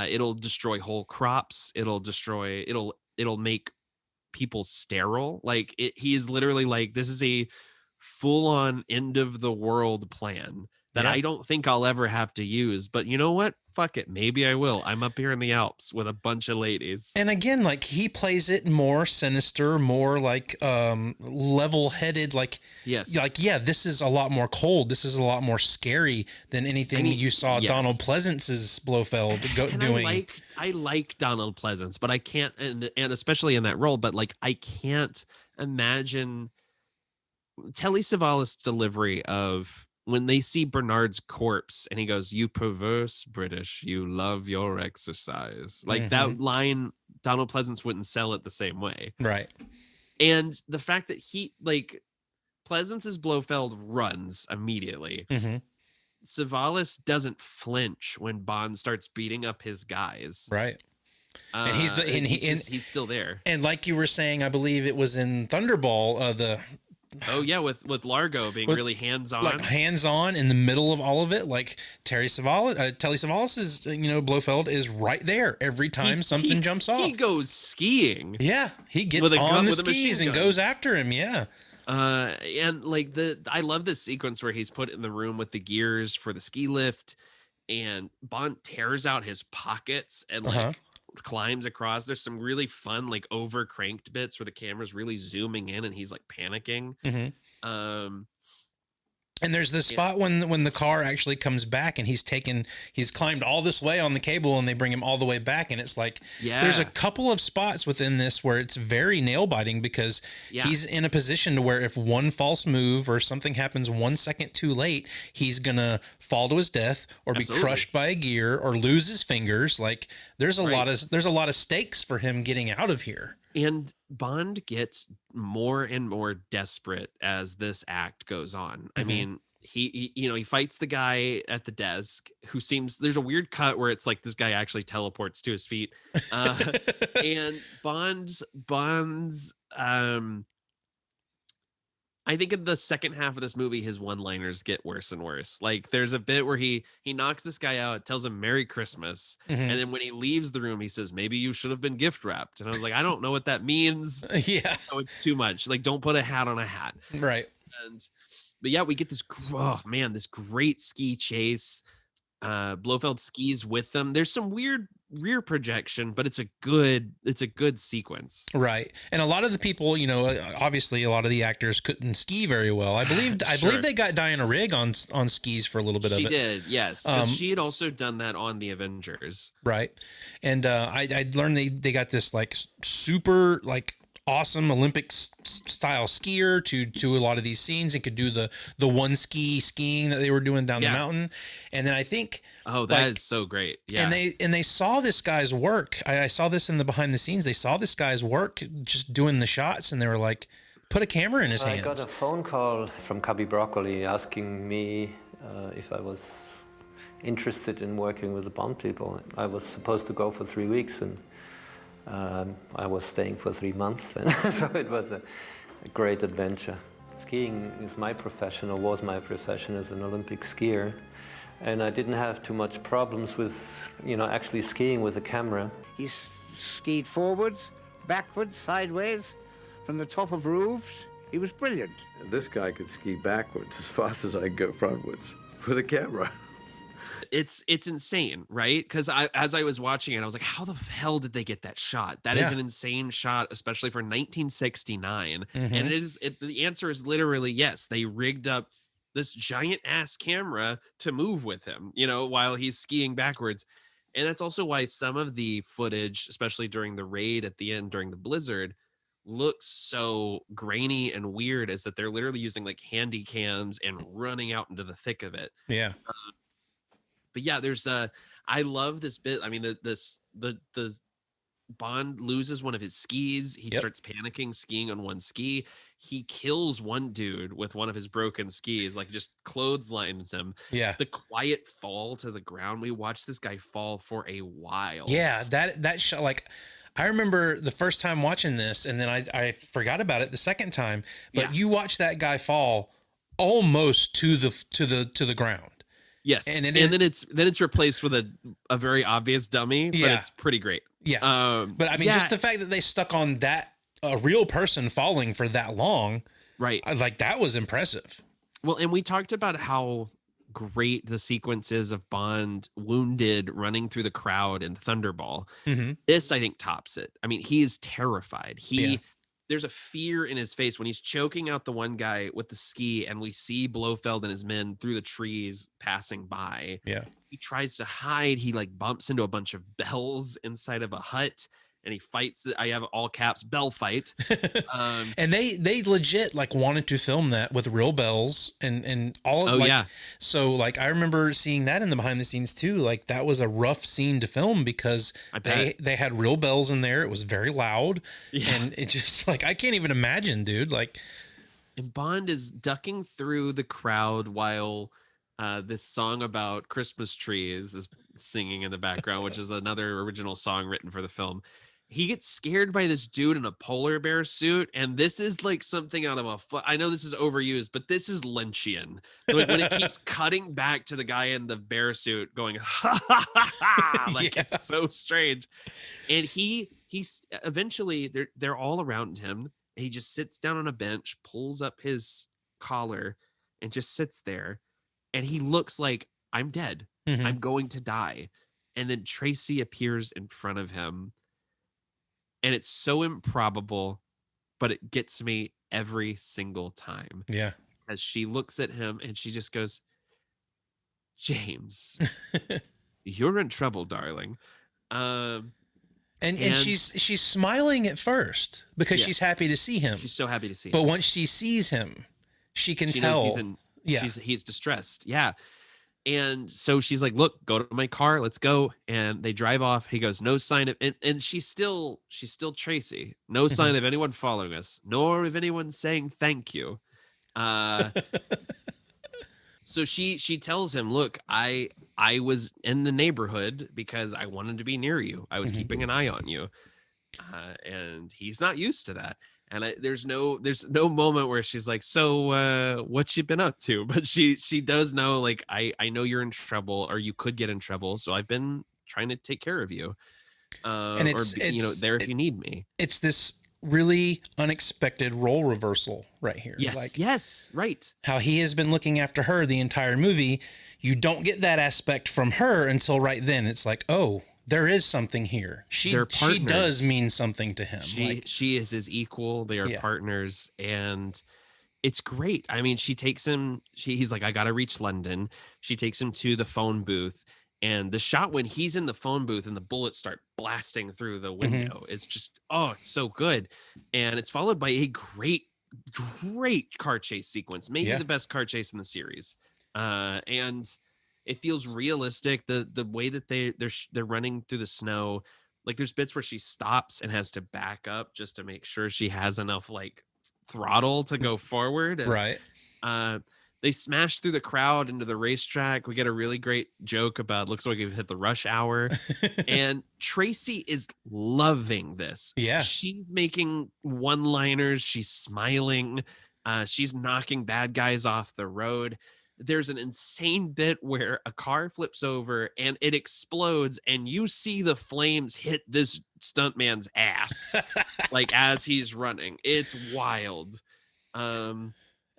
It'll destroy whole crops. It'll make people sterile. Like he is literally like, this is a full on end of the world plan that I don't think I'll ever have to use. But you know what? Fuck it. Maybe I will. I'm up here in the Alps with a bunch of ladies. And again, like he plays it more sinister, more like level-headed. Like, this is a lot more cold. This is a lot more scary than anything you saw Donald Pleasance's Blofeld doing. I like Donald Pleasance, but I can't, and especially in that role, but like I can't imagine Telly Savalas' delivery of when they see Bernard's corpse and he goes, "You perverse British, you love your exercise." Like that line, Donald Pleasance wouldn't sell it the same way. Right. And the fact that Pleasance's Blofeld runs immediately. Savalas doesn't flinch when Bond starts beating up his guys. Right. And he's still there. And like you were saying, I believe it was in Thunderball, with Largo being really hands-on. Like hands-on in the middle of all of it. Like Telly Savalas's, Blofeld is right there every time something jumps off. He goes skiing. Yeah. He gets on the skis and goes after him. Yeah. And like I love this sequence where he's put in the room with the gears for the ski lift and Bond tears out his pockets and climbs across. There's some really fun like over cranked bits where the camera's really zooming in and he's like panicking. And there's this spot when the car actually comes back and he's climbed all this way on the cable and they bring him all the way back. And it's like, there's a couple of spots within this where it's very nail biting because he's in a position to where if one false move or something happens 1 second too late, he's going to fall to his death or be crushed by a gear or lose his fingers. Like there's a lot of stakes for him getting out of here. And Bond gets more and more desperate as this act goes on. I mean, he fights the guy at the desk who there's a weird cut where it's like this guy actually teleports to his feet. And Bond's I think in the second half of this movie, his one-liners get worse and worse. Like there's a bit where he knocks this guy out, tells him Merry Christmas. And then when he leaves the room, he says, "Maybe you should have been gift wrapped." And I was like, I don't know what that means. Yeah. So it's too much. Like, don't put a hat on a hat. Right. But yeah, we get this great ski chase. Blofeld skis with them. There's some weird rear projection, but it's a good sequence. Right. And a lot of the people, obviously a lot of the actors couldn't ski very well. I believe they got Diana Rigg on skis for a little bit of it. She did, yes. Because she had also done that on the Avengers. Right. And I learned they got this like super like awesome Olympic style skier to a lot of these scenes and could do the one skiing that they were doing down the mountain. And then I think that is so great. Yeah. And they saw this guy's work. I saw this in the behind the scenes. They saw this guy's work just doing the shots and they were like, put a camera in his hands. I got a phone call from Cubby Broccoli asking me if I was interested in working with the Bond people. I was supposed to go for 3 weeks and I was staying for 3 months then, so it was a great adventure. skiing is my profession, or was my profession as an Olympic skier. And I didn't have too much problems with, actually skiing with a camera. He skied forwards, backwards, sideways, from the top of roofs. He was brilliant. This guy could ski backwards as fast as I could go frontwards with a camera. It's insane, right? Because as I was watching it, I was like, how the hell did they get that shot? That is an insane shot, especially for 1969. And the answer is literally yes. They rigged up this giant ass camera to move with him, while he's skiing backwards. And that's also why some of the footage, especially during the raid at the end during the blizzard, looks so grainy and weird, is that they're literally using like handy cams and running out into the thick of it. Yeah. But yeah, there's I love this bit. I mean, the Bond loses one of his skis. He starts panicking, skiing on one ski. He kills one dude with one of his broken skis, like just clotheslines him. Yeah. The quiet fall to the ground. We watched this guy fall for a while. Yeah, that shot, like I remember the first time watching this, and then I forgot about it the second time. But you watch that guy fall almost to the ground. Yes, and then it's replaced with a very obvious dummy, but it's pretty great. Yeah, but I mean, just the fact that they stuck on a real person falling for that long, right? Like that was impressive. Well, and we talked about how great the sequences of Bond wounded running through the crowd in Thunderball. This, I think, tops it. I mean, he is terrified. There's a fear in his face when he's choking out the one guy with the ski, and we see Blofeld and his men through the trees passing by. Yeah. He tries to hide. He like bumps into a bunch of bells inside of a hut, and he fights. I have all caps, bell fight. And they legit like wanted to film that with real bells and all of So like I remember seeing that in the behind the scenes too. Like that was a rough scene to film because they had real bells in there. It was very loud. And it just like I can't even imagine, dude. Like, and Bond is ducking through the crowd while this song about Christmas trees is singing in the background, which is another original song written for the film. He gets scared by this dude in a polar bear suit, and this is like something out of I know this is overused, but this is Lynchian. Like when it keeps cutting back to the guy in the bear suit going, ha ha ha ha, like it's so strange. And he's eventually they're all around him, and he just sits down on a bench, pulls up his collar, and just sits there. And he looks like, I'm dead. I'm going to die. And then Tracy appears in front of him. And it's so improbable, but it gets me every single time. Yeah. As she looks at him and she just goes, James, you're in trouble, darling. And she's smiling at first because she's happy to see him. She's so happy to see him. But once she sees him, she can tell. He's distressed. Yeah. And so she's like, look, go to my car. Let's go. And they drive off. He goes, no sign of, and she's still Tracy. No sign of anyone following us, nor of anyone saying thank you. So she tells him, look, I was in the neighborhood because I wanted to be near you. I was keeping an eye on you. And he's not used to that. And there's no moment where she's like, so what you been up to? But she does know, like, I know you're in trouble, or you could get in trouble. So I've been trying to take care of you. And it's there if you need me. It's this really unexpected role reversal right here. Yes, right. How he has been looking after her the entire movie. You don't get that aspect from her until right then. It's like, oh, there is something here. She does mean something to him. She is his equal. They are partners, and it's great. I mean, she takes him. He's like, I gotta reach London. She takes him to the phone booth, and the shot when he's in the phone booth and the bullets start blasting through the window is just it's so good, and it's followed by a great car chase sequence, maybe the best car chase in the series, and it feels realistic. The way that they're running through the snow, like there's bits where she stops and has to back up just to make sure she has enough like throttle to go forward. And, right. They smash through the crowd into the racetrack. We get a really great joke about looks like we've hit the rush hour. And Tracy is loving this. Yeah. She's making one-liners. She's smiling. She's knocking bad guys off the road. There's an insane bit where a car flips over and it explodes, and you see the flames hit this stuntman's ass like as he's running. It's wild.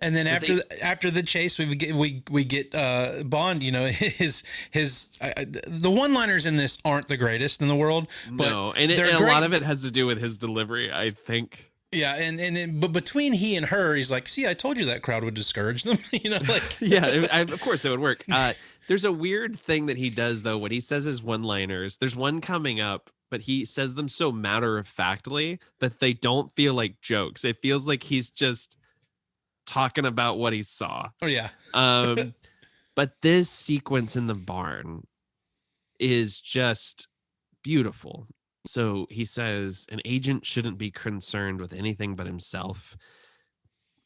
And then after the chase, we get Bond. You know, the one-liners in this aren't the greatest in the world. But no, and a lot of it has to do with his delivery, I think. Yeah, but between he and her, he's like, "See, I told you that crowd would discourage them." You know, like of course it would work. There's a weird thing that he does though when he says his one-liners. There's one coming up, but he says them so matter-of-factly that they don't feel like jokes. It feels like he's just talking about what he saw. Oh yeah. But this sequence in the barn is just beautiful. So he says an agent shouldn't be concerned with anything but himself.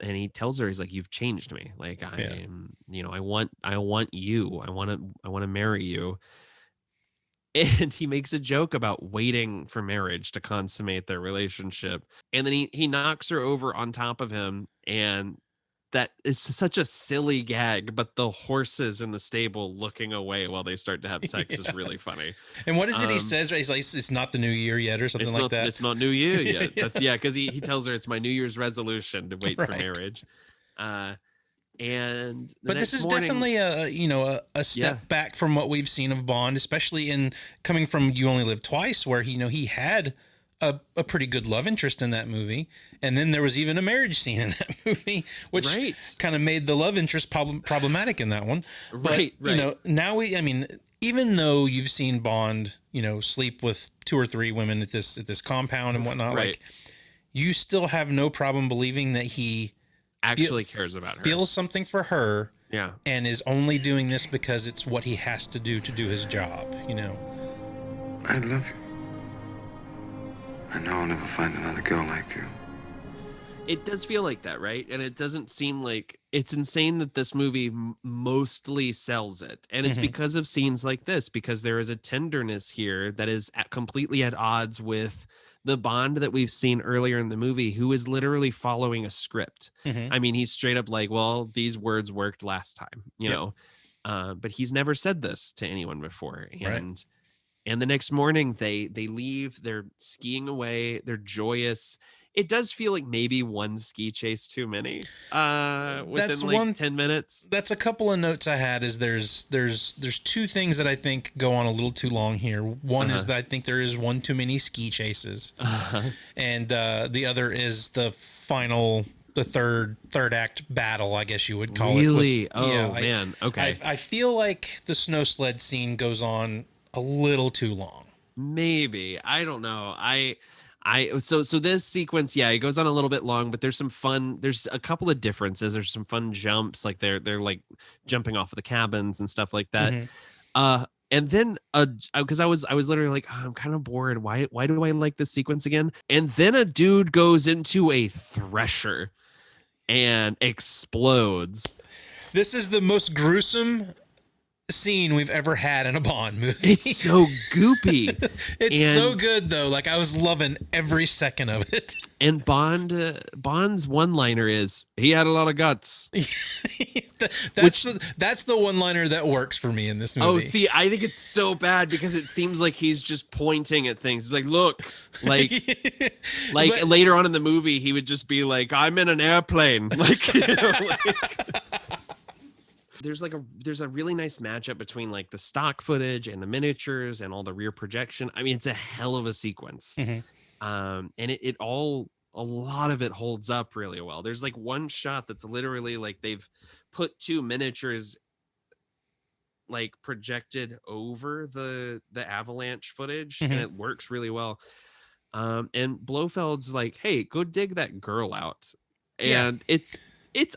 And he tells her, he's like, "You've changed me. Like I want you. I want to marry you." And he makes a joke about waiting for marriage to consummate their relationship. And then he knocks her over on top of him, and that is such a silly gag, but the horses in the stable looking away while they start to have sex is really funny. And what is it he says? Right? He's like, "It's not the new year yet," or something like that. It's not New Year yet. That's because he tells her it's my New Year's resolution to wait for marriage. But this is definitely a step back from what we've seen of Bond, especially in coming from You Only Live Twice, where he had a pretty good love interest in that movie, and then there was even a marriage scene in that movie, which kind of made the love interest problematic in that one. But, now even though you've seen Bond, sleep with 2 or 3 women at this compound and whatnot, like you still have no problem believing that he actually cares about her, feels something for her, and is only doing this because it's what he has to do his job. I love you. I know I'll never find another girl like you. It does feel like that, right? And it doesn't seem like it's insane that this movie mostly sells it. And it's because of scenes like this, because there is a tenderness here that is completely at odds with the Bond that we've seen earlier in the movie, who is literally following a script. I mean, he's straight up like, well, these words worked last time, you know, but he's never said this to anyone before. And the next morning they leave, they're skiing away, they're joyous. It does feel like maybe one ski chase too many within 10 minutes. That's a couple of notes I had. Is there's 2 things that I think go on a little too long here. One is that I think there is one too many ski chases, and the other is the final, the third act battle, I guess you would call it. Really? Man. Okay. I feel like the snow sled scene goes on a little too long. Maybe. I don't know. So this sequence, it goes on a little bit long, but there's a couple of differences. There's some fun jumps, like they're like jumping off of the cabins and stuff like that. And then because I was literally like, I'm kind of bored. Why do I like this sequence again? And then a dude goes into a thresher and explodes. This is the most gruesome scene we've ever had in a Bond movie. It's so goopy. It's so good though. Like I was loving every second of it. And Bond's one-liner is, "He had a lot of guts." That's the one-liner that works for me in this movie. Oh, see, I think it's so bad because it seems like he's just pointing at things. He's like, "Look," like later on in the movie, he would just be like, "I'm in an airplane." Like, there's a really nice matchup between like the stock footage and the miniatures and all the rear projection. I mean, it's a hell of a sequence. And a lot of it holds up really well. There's like one shot that's literally like they've put 2 miniatures like projected over the avalanche footage, and it works really well. And Blofeld's like, "Hey, go dig that girl out." And it's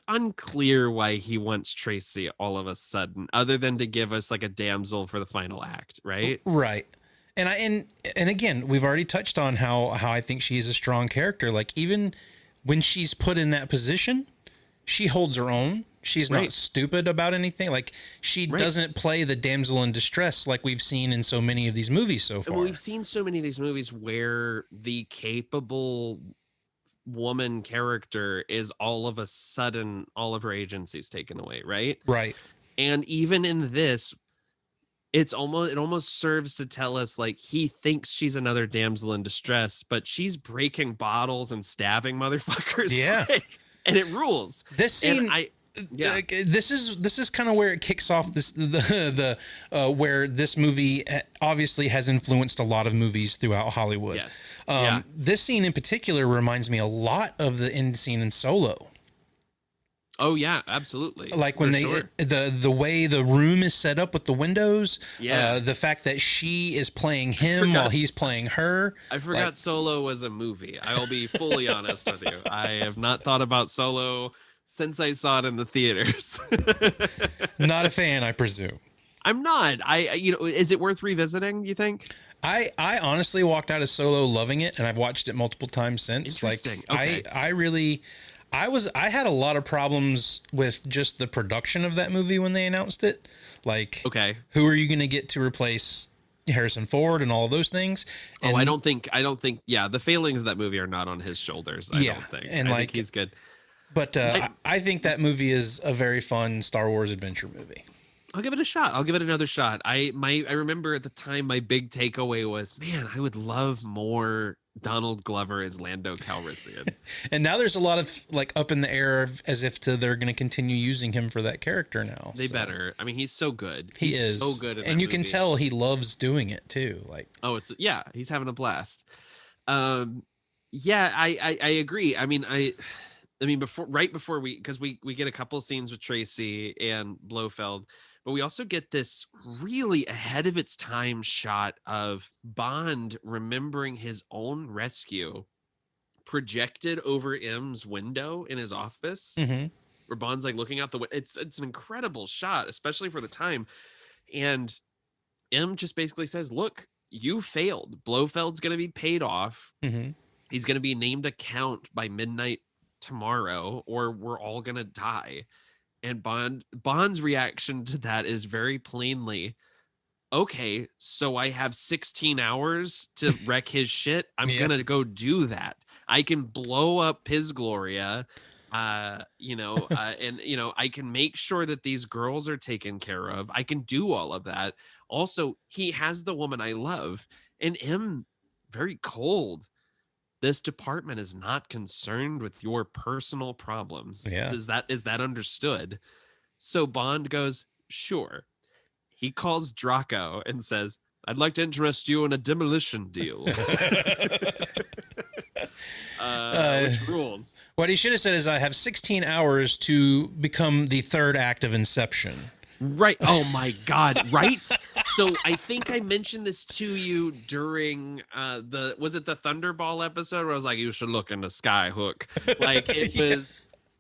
unclear why he wants Tracy all of a sudden, other than to give us like a damsel for the final act, right? Right. And again, we've already touched on how I think she's a strong character. Like even when she's put in that position, she holds her own. She's not stupid about anything. Like she doesn't play the damsel in distress like we've seen in so many of these movies so far. Well, we've seen so many of these movies where the capable woman character is all of a sudden all of her agency is taken away, right? Right. And even in this, it almost serves to tell us like he thinks she's another damsel in distress, but she's breaking bottles and stabbing motherfuckers. Yeah. And it rules. This scene, this is kind of where it kicks off the where this movie obviously has influenced a lot of movies throughout Hollywood. Yes. This scene in particular reminds me a lot of the end scene in Solo. Oh yeah, absolutely. Like when the way the room is set up with the windows, the fact that she is playing him while he's playing her. I forgot Solo was a movie. I will be fully honest with you. I have not thought about Solo since I saw it in the theaters. Not a fan, I presume. I'm not. Is it worth revisiting, you think? I honestly walked out of Solo loving it, and I've watched it multiple times since. Interesting. Like I had a lot of problems with just the production of that movie when they announced it. Like, who are you going to get to replace Harrison Ford and all of those things? And I don't think. Yeah, the failings of that movie are not on his shoulders. I don't think. And I think he's good. But I think that movie is a very fun Star Wars adventure movie. I'll give it a shot. I'll give it another shot. I remember at the time my big takeaway was, man, I would love more Donald Glover as Lando Calrissian. And now there's a lot of like up in the air as if they're going to continue using him for that character now. They better. I mean, he's so good. He's so good. And you can tell he loves doing it too. Like, he's having a blast. I agree. I mean, right before we get a couple scenes with Tracy and Blofeld, but we also get this really ahead of its time shot of Bond remembering his own rescue projected over M's window in his office, where Bond's like looking out the window. It's an incredible shot, especially for the time. And M just basically says, look, you failed. Blofeld's going to be paid off. He's going to be named a count by midnight tomorrow, or we're all going to die. And Bond's reaction to that is very plainly, okay, so I have 16 hours to wreck his shit. I'm going to go do that. I can blow up Piz Gloria, and I can make sure that these girls are taken care of. I can do all of that. Also, he has the woman I love, and M, very cold. This department is not concerned with your personal problems. Yeah. Is that understood? So Bond goes, sure. He calls Draco and says, I'd like to interest you in a demolition deal. Which rules. What he should have said is, I have 16 hours to become the third act of Inception. Right. Oh my God. Right. So I think I mentioned this to you during was it the Thunderball episode where I was like, you should look in the sky, Hook. Like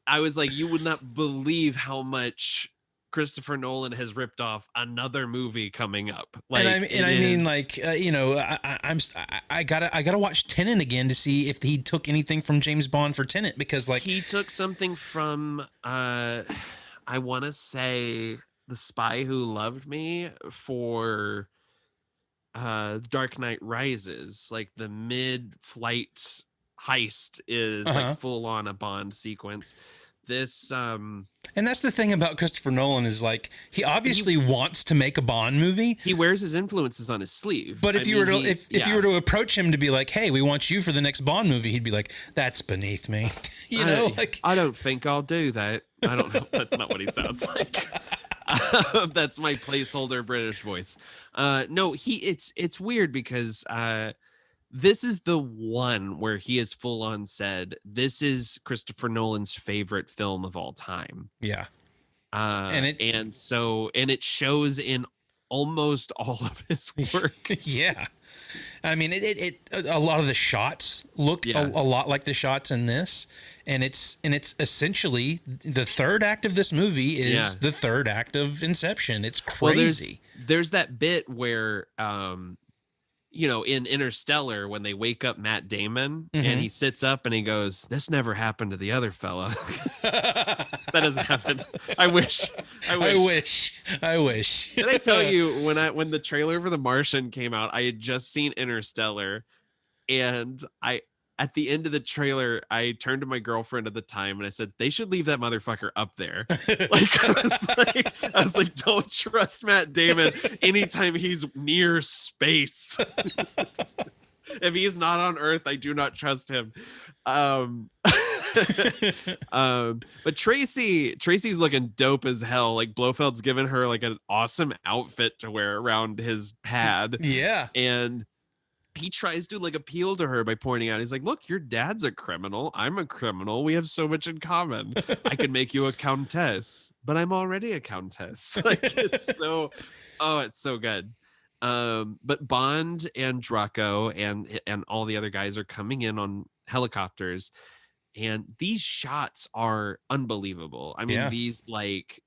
I was like, you would not believe how much Christopher Nolan has ripped off another movie coming up. Like, I gotta watch Tenet again to see if he took anything from James Bond for Tenet, because like he took something from I want to say The Spy Who Loved Me for Dark Knight Rises. Like the mid-flight heist is like full on a Bond sequence. This and that's the thing about Christopher Nolan is like he obviously wants to make a Bond movie. He wears his influences on his sleeve. But if you were to approach him to be like, hey, we want you for the next Bond movie, he'd be like, that's beneath me. I don't think I'll do that. I don't know. That's not what he sounds like. That's my placeholder British voice. No, it's weird because this is the one where he has full on said, this is Christopher Nolan's favorite film of all time. Yeah. And it shows in almost all of his work. Yeah. I mean, it a lot of the shots look a lot like the shots in this, and it's essentially the third act of this movie is the third act of Inception. It's crazy. Well, there's that bit where in Interstellar, when they wake up Matt Damon and he sits up and he goes, this never happened to the other fella. That doesn't happen. I wish. Did I tell you when the trailer for The Martian came out, I had just seen Interstellar, and at the end of the trailer, I turned to my girlfriend at the time and I said, they should leave that motherfucker up there. I was like, don't trust Matt Damon anytime he's near space. If he's not on Earth, I do not trust him. But Tracy's looking dope as hell. Like Blofeld's given her like an awesome outfit to wear around his pad. Yeah. And he tries to like appeal to her by pointing out, he's like, look, your dad's a criminal. I'm a criminal. We have so much in common. I can make you a countess, but I'm already a countess. Like it's so good. But Bond and Draco and all the other guys are coming in on helicopters, and these shots are unbelievable. I mean, these like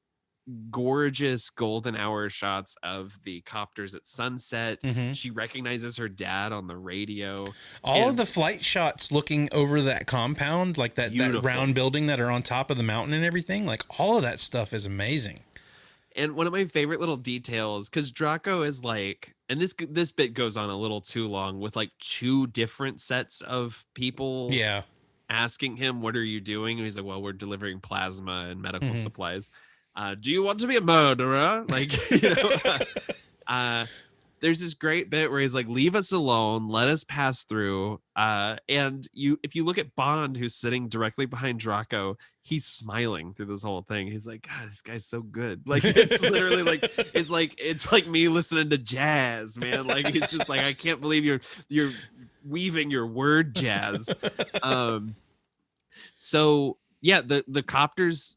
gorgeous golden hour shots of the copters at sunset. She recognizes her dad on the radio. All of the flight shots looking over that compound, like that round building that are on top of the mountain and everything, like all of that stuff is amazing. And one of my favorite little details, because Draco is like, and this bit goes on a little too long with like 2 different sets of people asking him, what are you doing? And he's like, well, we're delivering plasma and medical supplies. Do you want to be a murderer? Like, there's this great bit where he's like, leave us alone, let us pass through. And if you look at Bond, who's sitting directly behind Draco, he's smiling through this whole thing. He's like, God, this guy's so good. Like, it's literally like, it's like me listening to jazz, man. Like, it's just like, I can't believe you're weaving your word jazz. So yeah, the copters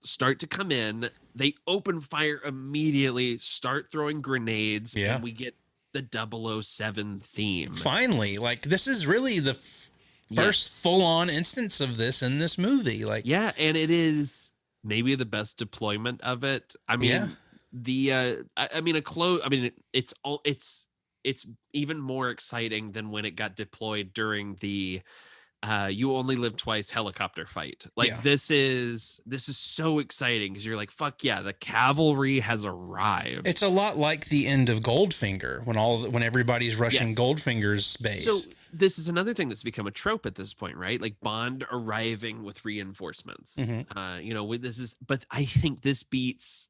start to come in. They open fire immediately, start throwing grenades, and we get the 007 theme. Finally, like this is really the first full-on instance of this in this movie. Like, yeah, and it is maybe the best deployment of it. I mean, it's even more exciting than when it got deployed during the You Only Live Twice helicopter fight. Like this is so exciting because you're like, fuck yeah, the cavalry has arrived. It's a lot like the end of Goldfinger when everybody's rushing Goldfinger's base. So this is another thing that's become a trope at this point, right? Like Bond arriving with reinforcements. But I think this beats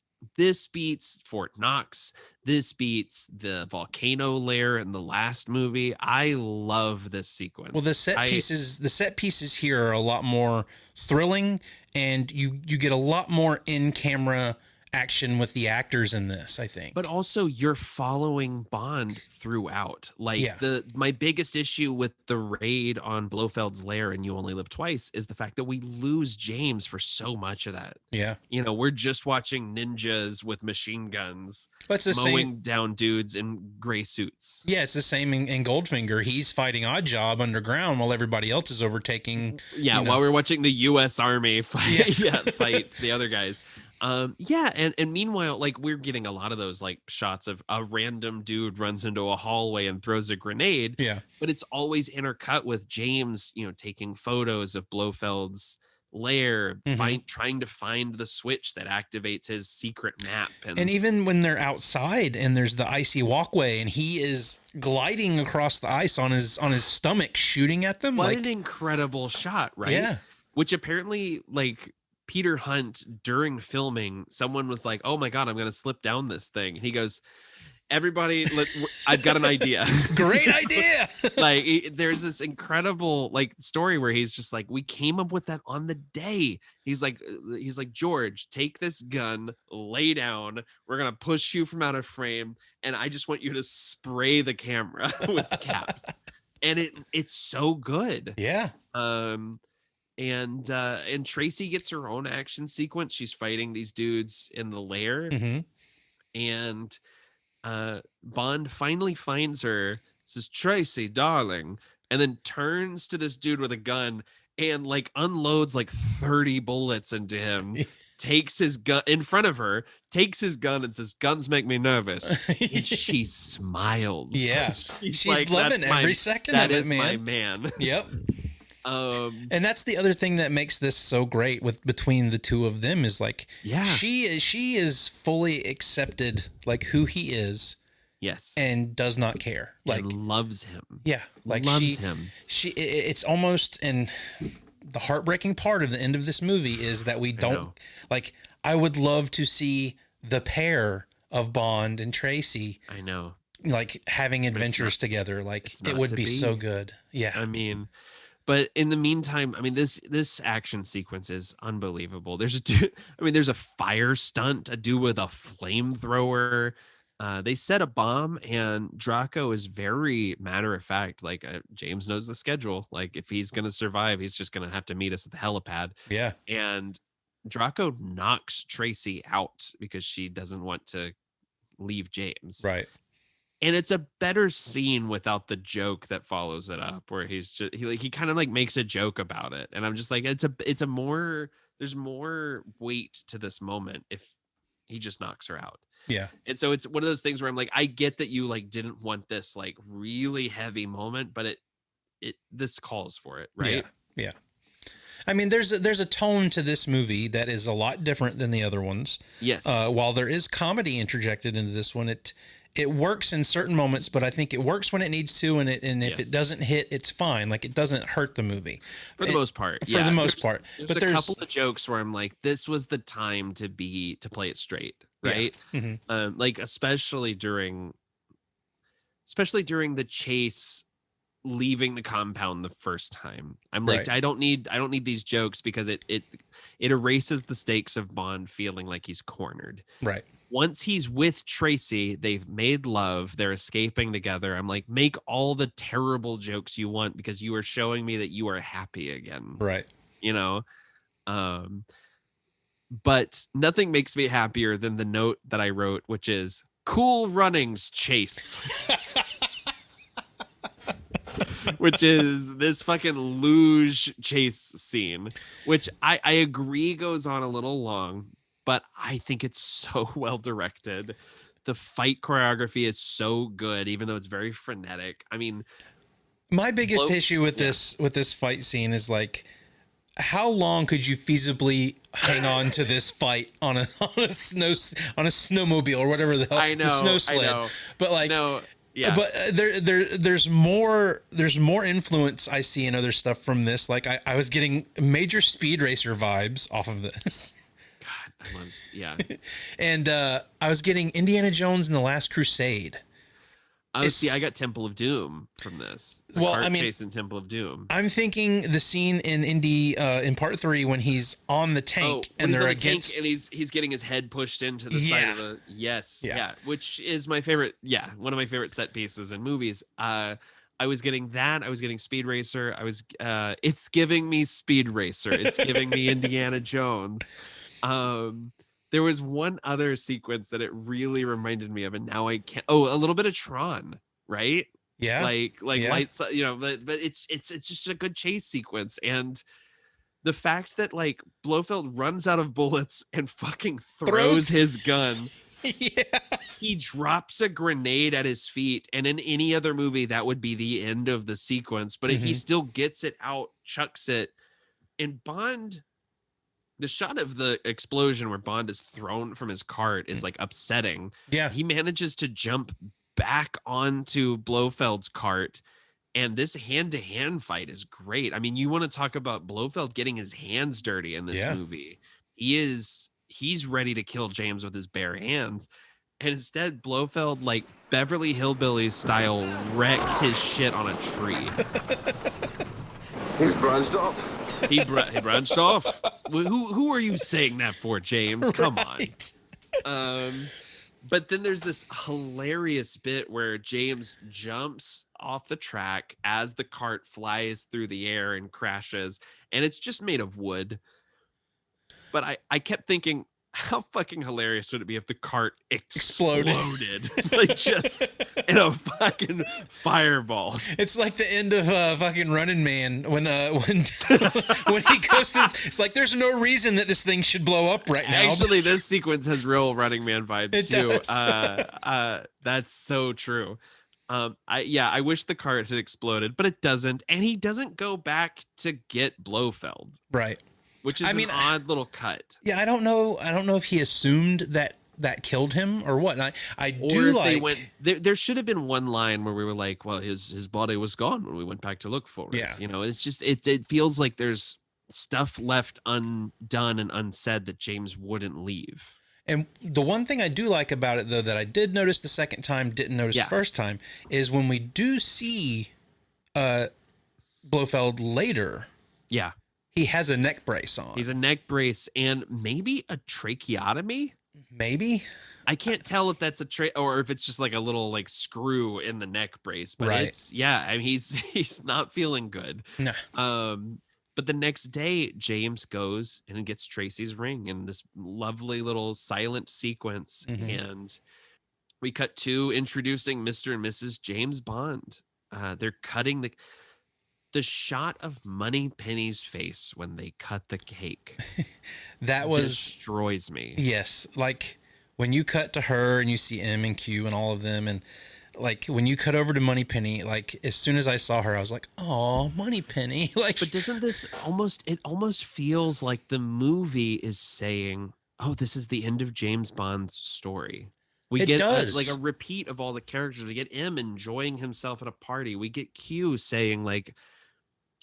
Fort Knox. This beats the volcano lair in the last movie. I love this sequence. Well, the set pieces here are a lot more thrilling, and you get a lot more in-camera action with the actors in this, I think. But also you're following Bond throughout. Like my biggest issue with the raid on Blofeld's lair and You Only Live Twice is the fact that we lose James for so much of that. Yeah. You know, we're just watching ninjas with machine guns mowing down dudes in gray suits. Yeah, it's the same in Goldfinger. He's fighting Oddjob underground while everybody else is overtaking. Yeah, while we're watching the U.S. Army fight the other guys. And meanwhile, like we're getting a lot of those like shots of a random dude runs into a hallway and throws a grenade. Yeah. But it's always intercut with James, taking photos of Blofeld's lair, trying to find the switch that activates his secret map. And even when they're outside and there's the icy walkway and he is gliding across the ice on his stomach, shooting at them. What an incredible shot, right? Yeah. Which apparently like Peter Hunt during filming, someone was like, oh my God, I'm going to slip down this thing. And he goes, everybody, I've got an idea. Great idea. Like there's this incredible like story where he's just like, we came up with that on the day. He's like, George, take this gun, lay down. We're going to push you from out of frame. And I just want you to spray the camera with caps. And it's so good. Yeah. And Tracy gets her own action sequence. She's fighting these dudes in the lair. And Bond finally finds her, says, Tracy, darling, and then turns to this dude with a gun and like unloads like 30 bullets into him. Takes his gun in front of her, takes his gun and says, guns make me nervous. And she smiles. Yeah. She's like, loving every second of it, man. That is my man. Yep. And that's the other thing that makes this so great between the two of them is like, she is fully accepted like who he is. Yes. And does not care. Like, and loves him. Yeah. Like loves him. It's almost, and the heartbreaking part of the end of this movie is that we don't, like, I would love to see the pair of Bond and Tracy. I know. Like having adventures together. Like it would be so good. Yeah. I mean, but in the meantime, I mean, this action sequence is unbelievable. There's a fire stunt, a dude with a flamethrower. They set a bomb, and Draco is very matter of fact. Like James knows the schedule. Like if he's gonna survive, he's just gonna have to meet us at the helipad. Yeah. And Draco knocks Tracy out because she doesn't want to leave James. Right. And it's a better scene without the joke that follows it up, where he kind of like makes a joke about it. And I'm just like, there's more weight to this moment if he just knocks her out. Yeah. And so it's one of those things where I'm like, I get that you like didn't want this like really heavy moment, but this calls for it, right? Yeah. Yeah. I mean, there's a tone to this movie that is a lot different than the other ones. Yes. While there is comedy interjected into this one, it works in certain moments, but I think it works when it needs to, and if it doesn't hit, it's fine. Like it doesn't hurt the movie for the most part. For the most part, but there's a couple of jokes where I'm like, this was the time to play it straight, right? Yeah. Mm-hmm. Like especially during the chase, leaving the compound the first time. I'm like, Right. I don't need these jokes because it erases the stakes of Bond feeling like he's cornered. Right. Once he's with Tracy, they've made love, they're escaping together. I'm like, make all the terrible jokes you want because you are showing me that you are happy again. Right. You know? But nothing makes me happier than the note that I wrote, which is cool runnings chase. Which is this fucking luge chase scene, which I agree goes on a little long, but I think it's so well directed. The fight choreography is so good, even though it's very frenetic. I mean, my biggest issue with this fight scene is like, how long could you feasibly hang on to this fight on a snowmobile or whatever the hell, the snow sled? But like, yeah. But there's more influence I see in other stuff from this. Like I was getting major Speed Racer vibes off of this. God, I love, yeah. And I was getting Indiana Jones and the Last Crusade. I got Temple of Doom from this. The cart chase in Temple of Doom. I'm thinking the scene in Indy in part 3 when he's on the tank and they're against, and he's getting his head pushed into the side of the which is my favorite. Yeah, one of my favorite set pieces in movies. I was getting that. I was getting Speed Racer. It's giving me Speed Racer. It's giving me Indiana Jones. There was one other sequence that it really reminded me of, and now I can't. Oh, a little bit of Tron, right? Yeah, like lights, you know. But it's just a good chase sequence, and the fact that like Blofeld runs out of bullets and fucking throws his gun. Yeah, he drops a grenade at his feet, and in any other movie that would be the end of the sequence. But he still gets it out, chucks it, and Bond. The shot of the explosion where Bond is thrown from his cart is like upsetting. Yeah. He manages to jump back onto Blofeld's cart, and this hand-to-hand fight is great. I mean, you want to talk about Blofeld getting his hands dirty in this movie. He's ready to kill James with his bare hands. And instead, Blofeld, like Beverly Hillbillies style, wrecks his shit on a tree. He's branched off. He branched off. Who are you saying that for, James? Come on. But then there's this hilarious bit where James jumps off the track as the cart flies through the air and crashes, and it's just made of wood. But I kept thinking, how fucking hilarious would it be if the cart exploded like just in a fucking fireball? It's like the end of fucking Running Man when when he goes to, it's like there's no reason that this thing should blow up right now. Actually, this sequence has real Running Man vibes too. Does. That's so true. I wish the cart had exploded, but it doesn't, and he doesn't go back to get Blofeld. Right. Which is an odd little cut. Yeah, I don't know if he assumed that that killed him or what. And I Or do if like. they went, there should have been one line where we were like, well, his body was gone when we went back to look for it. Yeah. You know, it's just it feels like there's stuff left undone and unsaid that James wouldn't leave. And the one thing I do like about it, though, that I did notice the second time, didn't notice the first time, is when we do see Blofeld later. Yeah. He has a neck brace on. He's a neck brace and maybe a tracheotomy. Maybe. I can't tell if that's or if it's just like a little like screw in the neck brace. But it's I mean, he's not feeling good. No. But the next day, James goes and gets Tracy's ring in this lovely little silent sequence. And we cut to introducing Mr. and Mrs. James Bond. They're cutting the shot of Moneypenny's face when they cut the cake. That was destroys me. Yes. Like when you cut to her and you see M and Q and all of them, and like when you cut over to Moneypenny, like as soon as I saw her, I was like, "Oh, Moneypenny!" Like, but doesn't this almost feels like the movie is saying, "Oh, this is the end of James Bond's story." We get like a repeat of all the characters. We get M enjoying himself at a party. We get Q saying like,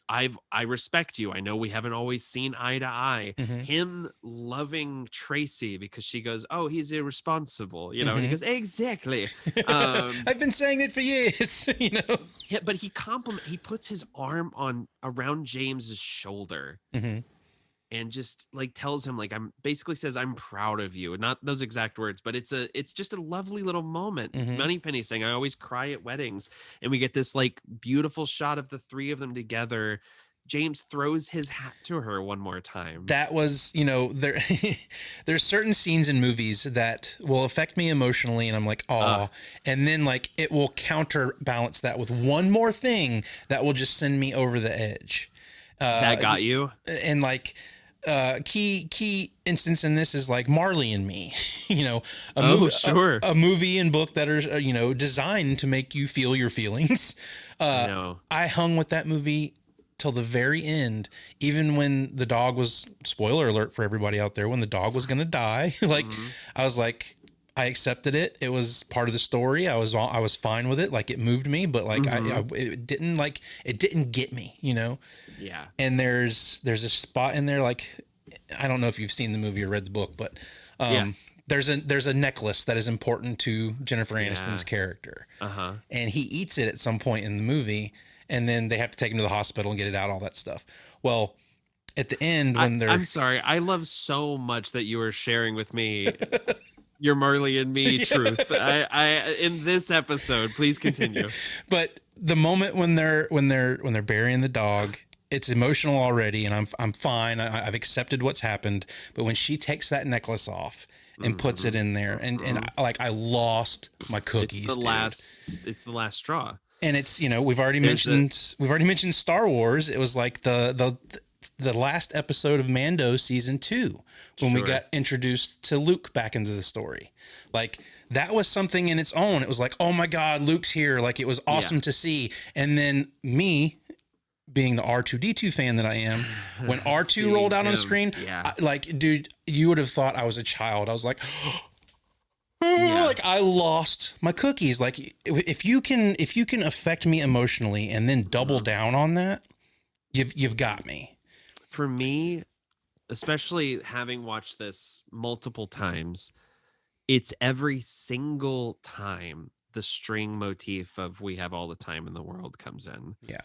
I respect you. I know we haven't always seen eye to eye." Him loving Tracy because she goes, "Oh, he's irresponsible," you know, and he goes, "Exactly." I've been saying it for years, you know. Yeah, but he puts his arm around James's shoulder and just like tells him like says, "I'm proud of you." Not those exact words, but it's just a lovely little moment. Moneypenny saying, "I always cry at weddings," and we get this like beautiful shot of the three of them together. James throws his hat to her one more time. That was, you know, there's certain scenes in movies that will affect me emotionally, and I'm like, "Oh," and then like it will counterbalance that with one more thing that will just send me over the edge. That got you, and like. Key instance in this is like Marley and Me, you know, a movie and book that are, you know, designed to make you feel your feelings. I hung with that movie till the very end, even when the dog was, spoiler alert for everybody out there, when the dog was going to die, like I was like, I accepted it. It was part of the story. I was fine with it. Like it moved me, but like it didn't get me, you know? Yeah. And there's a spot in there, like, I don't know if you've seen the movie or read the book, but yes. there's a necklace that is important to Jennifer Aniston's character. And he eats it at some point in the movie, and then they have to take him to the hospital and get it out, all that stuff. Well, at the end when they're... I'm sorry. I love so much that you are sharing with me your Marley and Me truth. I in this episode, please continue. But the moment when they're burying the dog, it's emotional already, and I'm fine. I've accepted what's happened. But when she takes that necklace off and puts it in there, and I lost my cookies. It's the last straw. And it's, you know, we've already mentioned Star Wars. It was like the last episode of Mando season 2 when we got introduced to Luke back into the story. Like that was something in its own. It was like, oh my God, Luke's here. Like it was awesome to see. And then me being the R2D2 fan that I am, when R2 rolled out on the screen, like, dude, you would have thought I was a child. I was like, like I lost my cookies. Like if you can affect me emotionally and then double down on that, you've got me. For me, especially having watched this multiple times, it's every single time the string motif of "We Have All the Time in the World" comes in. Yeah.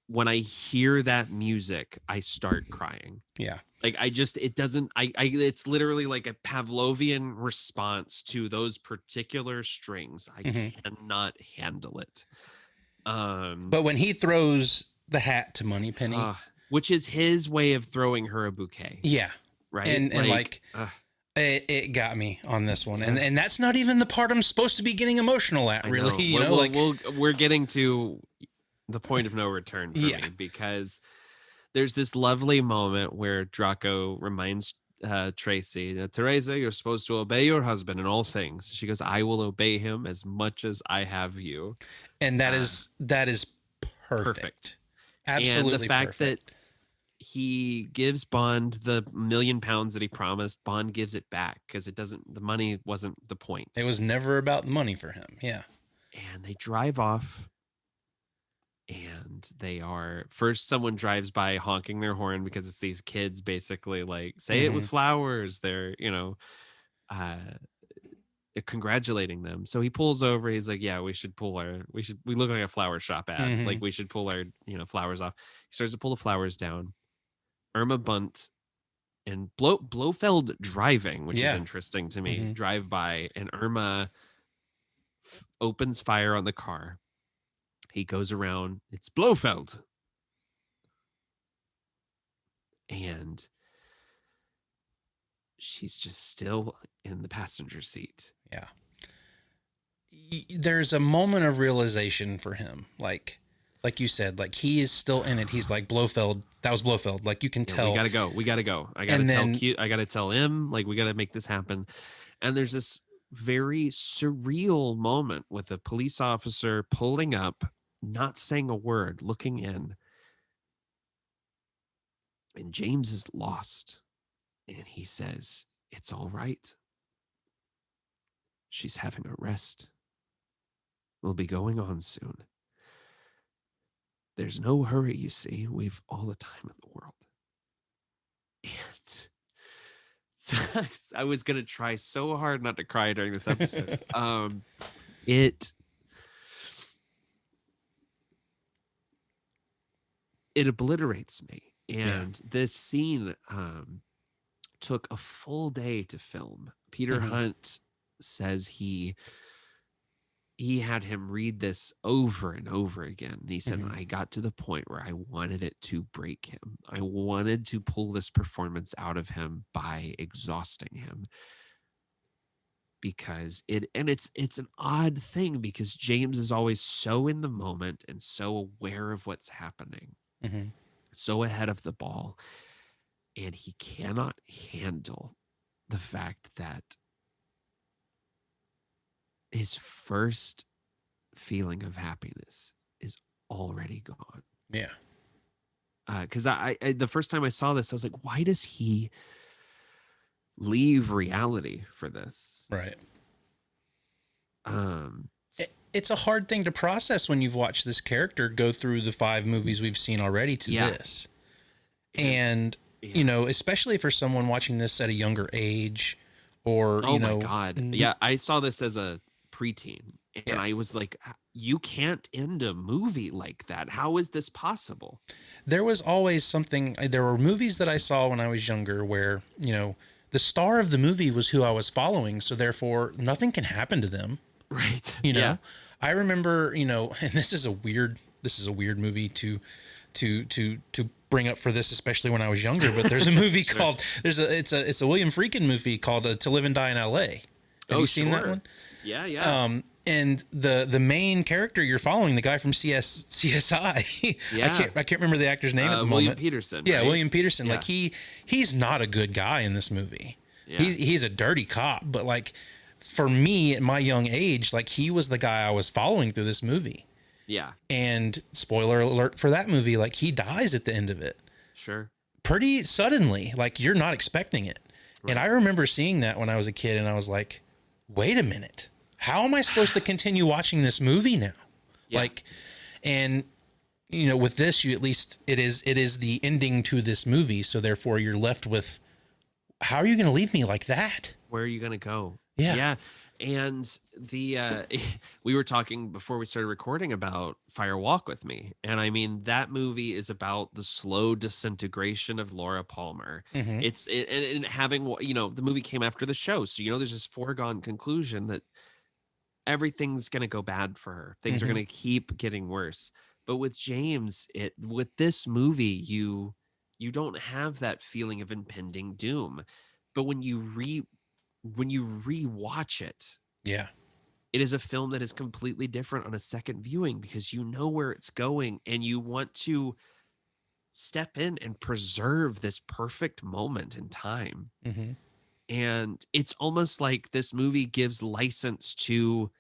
When I hear that music, I start crying. Yeah. Like it's literally like a Pavlovian response to those particular strings. I cannot handle it. But when he throws the hat to Moneypenny, which is his way of throwing her a bouquet. Yeah. Right. And it got me on this one. And that's not even the part I'm supposed to be getting emotional at, really. You know, we're getting to the point of no return for me, because there's this lovely moment where Draco reminds Tracy, "Teresa, you're supposed to obey your husband in all things." She goes, "I will obey him as much as I have you." And that is perfect. Absolutely. And the fact that he gives Bond the £1 million that he promised. Bond gives it back because the money wasn't the point. It was never about the money for him. Yeah. And they drive off, and they are first, someone drives by honking their horn because it's these kids basically like say it with flowers. They're, congratulating them. So he pulls over. He's like, yeah, we look like a flower shop ad. Like we should pull our, flowers off. He starts to pull the flowers down. Irma Bunt and Blofeld driving, which is interesting to me, drive by, and Irma opens fire on the car. He goes around. It's Blofeld. And she's just still in the passenger seat. Yeah. There's a moment of realization for him. Like you said, like he is still in it. He's like, Blofeld, that was Blofeld. Like you can tell. We gotta go. I gotta tell him, like, we gotta make this happen. And there's this very surreal moment with a police officer pulling up, not saying a word, looking in. And James is lost. And he says, it's all right. She's having a rest. We'll be going on soon. There's no hurry, you see. We've all the time in the world. And so I was going to try so hard not to cry during this episode. It obliterates me. And this scene took a full day to film. Peter Hunt says he had him read this over and over again. And he said, I got to the point where I wanted it to break him. I wanted to pull this performance out of him by exhausting him. Because it's an odd thing, because James is always so in the moment and so aware of what's happening. So ahead of the ball. And he cannot handle the fact that his first feeling of happiness is already gone. Yeah. Because I the first time I saw this, I was like, why does he leave reality for this? Right. It's a hard thing to process when you've watched this character go through the 5 movies we've seen already to this. And especially for someone watching this at a younger age, or, oh my God. Yeah. I saw this as a preteen, and I was like, you can't end a movie like that. How is this possible? There was always something. There were movies that I saw when I was younger where, the star of the movie was who I was following. So therefore nothing can happen to them. Right. I remember, and this is a weird movie to bring up for this, especially when I was younger, but there's a movie called, it's a William Friedkin movie called To Live and Die in LA. Have you seen that one? Yeah. And the main character you're following, the guy from CSI, I can't remember the actor's name at the William moment. Peterson. Yeah, right? William Peterson. Yeah. Like he's not a good guy in this movie. Yeah. He's a dirty cop, but like for me at my young age, like he was the guy I was following through this movie. Yeah. And spoiler alert for that movie, like he dies at the end of it. Sure. Pretty suddenly, like you're not expecting it. Right. And I remember seeing that when I was a kid, and I was like, wait a minute. How am I supposed to continue watching this movie now? Yeah. Like, and with this, you at least it is the ending to this movie. So therefore you're left with, how are you going to leave me like that? Where are you going to go? Yeah. Yeah. And we were talking before we started recording about Fire Walk with Me. And I mean, that movie is about the slow disintegration of Laura Palmer. And having, the movie came after the show. So, there's this foregone conclusion that everything's going to go bad for her. Things are going to keep getting worse. But with James, with this movie, you don't have that feeling of impending doom. But when you rewatch it, it is a film that is completely different on a second viewing, because you know where it's going and you want to step in and preserve this perfect moment in time. And it's almost like this movie gives license to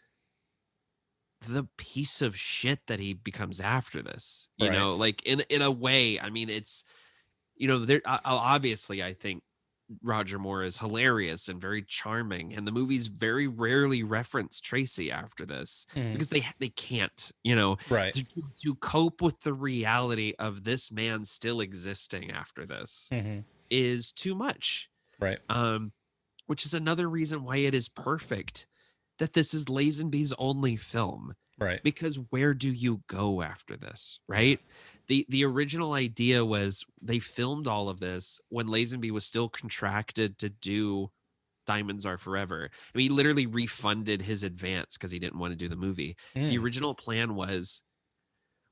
the piece of shit that he becomes after this, like in a way. I mean, there obviously I think Roger Moore is hilarious and very charming, and the movies very rarely reference Tracy after this because they can't, right, to cope with the reality of this man still existing after this is too much. Right. Which is another reason why it is perfect that this is Lazenby's only film. Right. Because where do you go after this, right? The original idea was they filmed all of this when Lazenby was still contracted to do Diamonds Are Forever. I mean, he literally refunded his advance because he didn't want to do the movie. The original plan was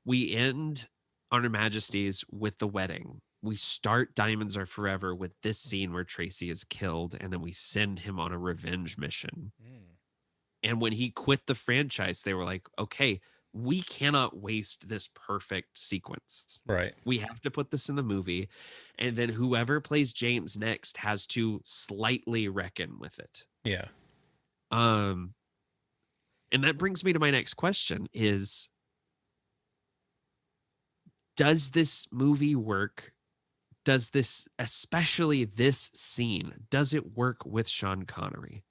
we end on Her Majesty's with the wedding. We start Diamonds Are Forever with this scene where Tracy is killed, and then we send him on a revenge mission. And when he quit the franchise, they were like, okay, we cannot waste this perfect sequence. Right. We have to put this in the movie. And then whoever plays James next has to slightly reckon with it. Yeah. And that brings me to my next question is, does this movie work? Does this, especially this scene, does it work with Sean Connery?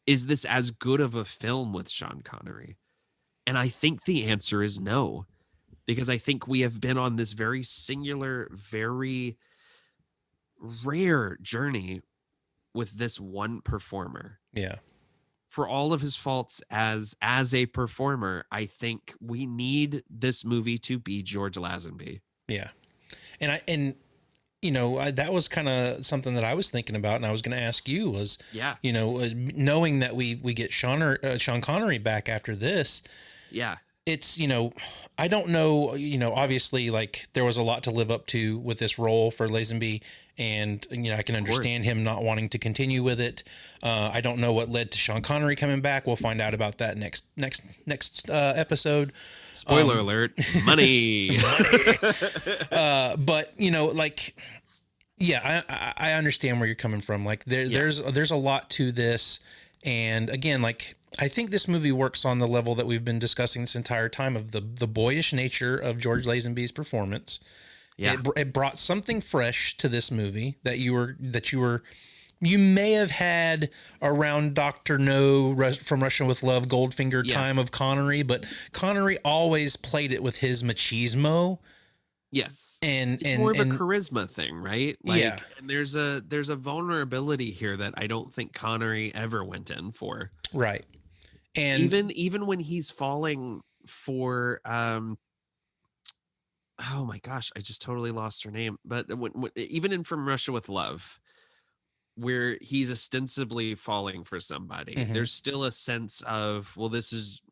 Is this as good of a film with Sean Connery? And I think the answer is no, because I think we have been on this very singular, very rare journey with this one performer. Yeah. For all of his faults as a performer, I think we need this movie to be George Lazenby. Yeah. And that was kind of something that I was thinking about, and I was going to ask you was, knowing that we get Sean Connery back after this. Yeah. It's, I don't know, obviously, like, there was a lot to live up to with this role for Lazenby, and, I can understand him not wanting to continue with it. I don't know what led to Sean Connery coming back. We'll find out about that next episode. Spoiler alert, money. But, I understand where you're coming from. Like, there's a lot to this. And again, like, I think this movie works on the level that we've been discussing this entire time of the boyish nature of George Lazenby's performance. Yeah. It brought something fresh to this movie that you may have had around Dr. No from Russian with Love, Goldfinger time of Connery, but Connery always played it with his machismo. Yes. And more of a charisma thing, right? Like, yeah. And there's a vulnerability here that I don't think Connery ever went in for. Right. And even when he's falling for oh my gosh, I just totally lost her name. But even in From Russia with Love, where he's ostensibly falling for somebody, there's still a sense of, well, this is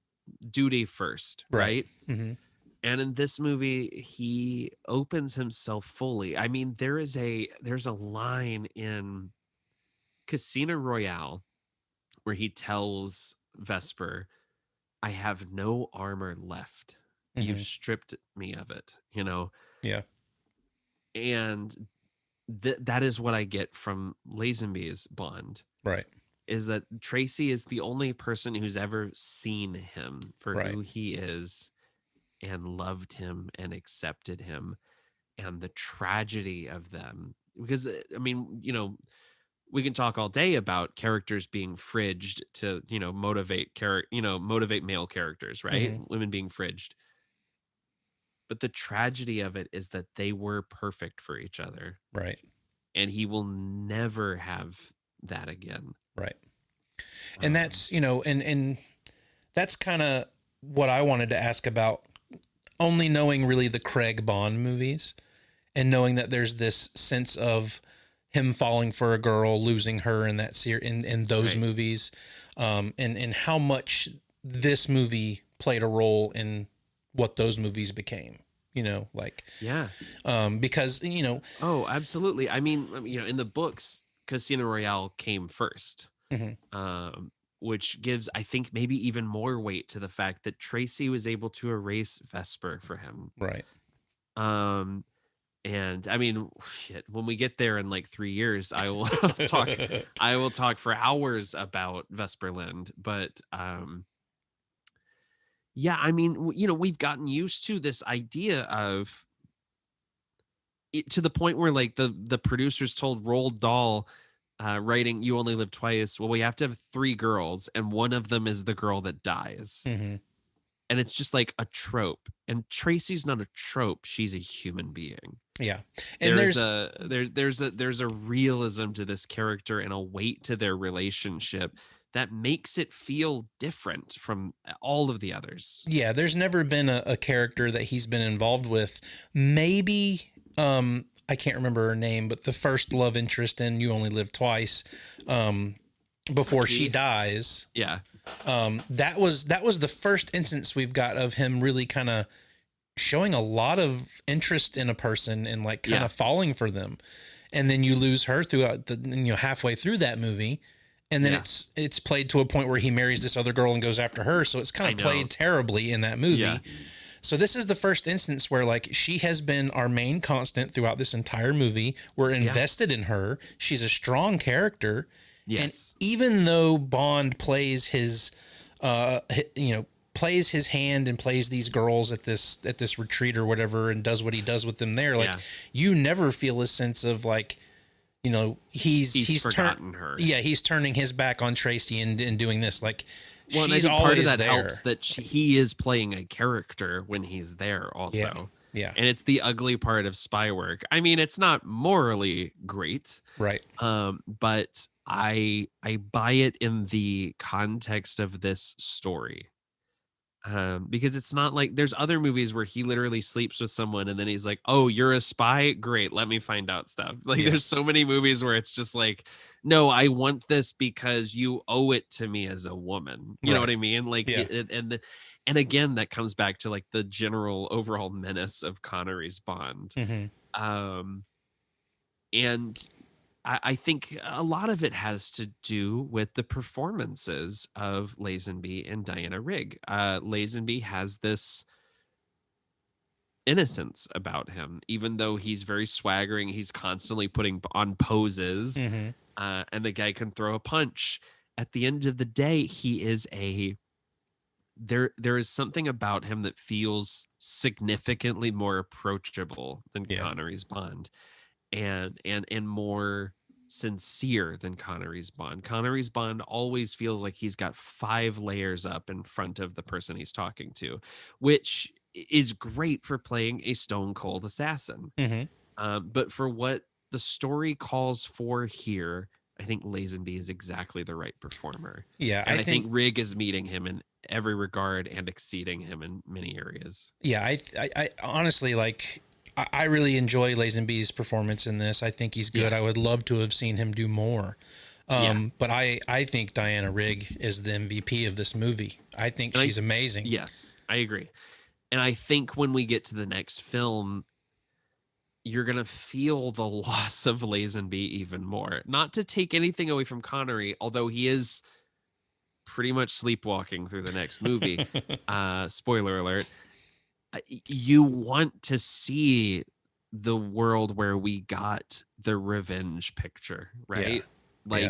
duty first, right? Mm-hmm. And in this movie, he opens himself fully. I mean, there's a line in Casino Royale where he tells Vesper, I have no armor left. You've stripped me of it, Yeah. And that is what I get from Lazenby's Bond. Right. Is that Tracy is the only person who's ever seen him for who he is and loved him and accepted him, and the tragedy of them. Because, I mean, we can talk all day about characters being fridged to, motivate male characters, right? Women being fridged. But the tragedy of it is that they were perfect for each other. Right. And he will never have that again. Right. And that's, and that's kind of what I wanted to ask about, only knowing really the Craig Bond movies and knowing that there's this sense of him falling for a girl, losing her in that in those movies, and how much this movie played a role in what those movies became, because, Oh, absolutely. I mean, in the books, Casino Royale came first, which gives, I think, maybe even more weight to the fact that Tracy was able to erase Vesper for him. Right. And I mean, shit, when we get there in like 3 years, I will talk for hours about Vesper Lind, but, yeah, I mean, we've gotten used to this idea of to the point where like the producers told Roald Dahl, writing You Only Live Twice, well, we have to have 3 girls, and one of them is the girl that dies. And it's just like a trope. And Tracy's not a trope; she's a human being. Yeah, and there's a realism to this character and a weight to their relationship that makes it feel different from all of the others. Yeah, there's never been a character that he's been involved with. Maybe I can't remember her name, but the first love interest in You Only Live Twice, before she dies. Yeah. That was the first instance we've got of him really kind of showing a lot of interest in a person and like kind of falling for them. And then you lose her throughout halfway through that movie. And then it's played to a point where he marries this other girl and goes after her. So it's kind of played terribly in that movie. Yeah. So this is the first instance where like she has been our main constant throughout this entire movie. We're invested in her. She's a strong character. Yes. And even though Bond plays his plays his hand and plays these girls at this retreat or whatever and does what he does with them there, like you never feel a sense of like, he's forgotten her. Yeah, he's turning his back on Tracy and doing this. Like, well, she's and I think always part of that there. helps that he is playing a character when he's there also. Yeah. And it's the ugly part of spy work. I mean, it's not morally great. Right. But I buy it in the context of this story. Because it's not like there's other movies where he literally sleeps with someone and then he's like, oh, you're a spy? Great. Let me find out stuff. Like there's so many movies where it's just like, no, I want this because you owe it to me as a woman. You know what I mean? Like, and again, that comes back to like the general overall menace of Connery's Bond. And I think a lot of it has to do with the performances of Lazenby and Diana Rigg. Lazenby has this innocence about him, even though he's very swaggering. He's constantly putting on poses, and the guy can throw a punch. At the end of the day, he is there is something about him that feels significantly more approachable than Connery's Bond, and more sincere than Connery's Bond. Connery's Bond always feels like he's got 5 layers up in front of the person he's talking to, which is great for playing a stone cold assassin. But for what the story calls for here, I think Lazenby is exactly the right performer. Yeah, and I think Rigg is meeting him in every regard and exceeding him in many areas. Yeah, I honestly like. I really enjoy Lazenby's performance in this. I think he's good. I would love to have seen him do more. But I think Diana Rigg is the MVP of this movie. I think she's amazing. Yes, I agree. And I think when we get to the next film, you're going to feel the loss of Lazenby even more. Not to take anything away from Connery, although he is pretty much sleepwalking through the next movie. Spoiler alert. You want to see the world where we got the revenge picture, right?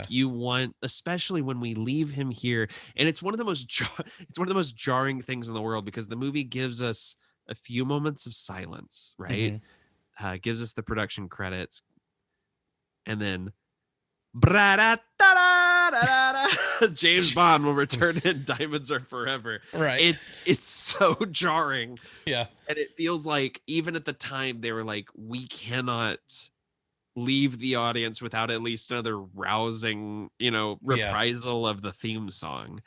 You want, especially when we leave him here, and it's one of the most jarring things in the world, because the movie gives us a few moments of silence, right? Gives us the production credits, and then James Bond will return in Diamonds Are Forever. Right. It's so jarring. Yeah. And it feels like even at the time they were like, we cannot leave the audience without at least another rousing, reprisal of the theme song.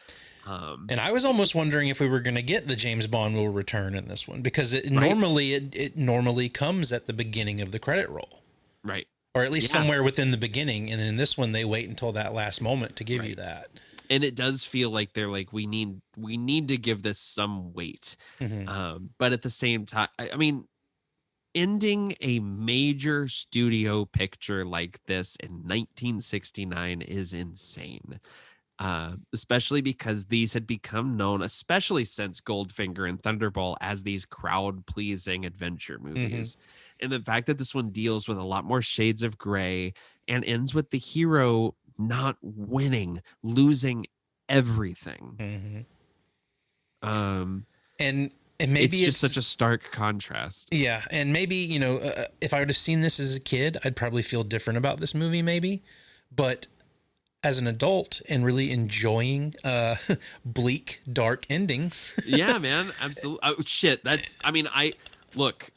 And I was almost wondering if we were going to get the James Bond will return in this one, because it normally comes at the beginning of the credit roll. Right. Or at least somewhere within the beginning. And then in this one, they wait until that last moment to give you that. And it does feel like they're like, we need to give this some weight. But at the same time, I mean, ending a major studio picture like this in 1969 is insane. Especially because these had become known, especially since Goldfinger and Thunderball, as these crowd-pleasing adventure movies. And the fact that this one deals with a lot more shades of gray and ends with the hero not winning, losing everything. And And maybe it's just such a stark contrast. Yeah, and maybe, you know, if I would have seen this as a kid, I'd probably feel different about this movie, maybe. But as an adult and really enjoying bleak, dark endings. Yeah, man, absolutely. Oh, shit, look,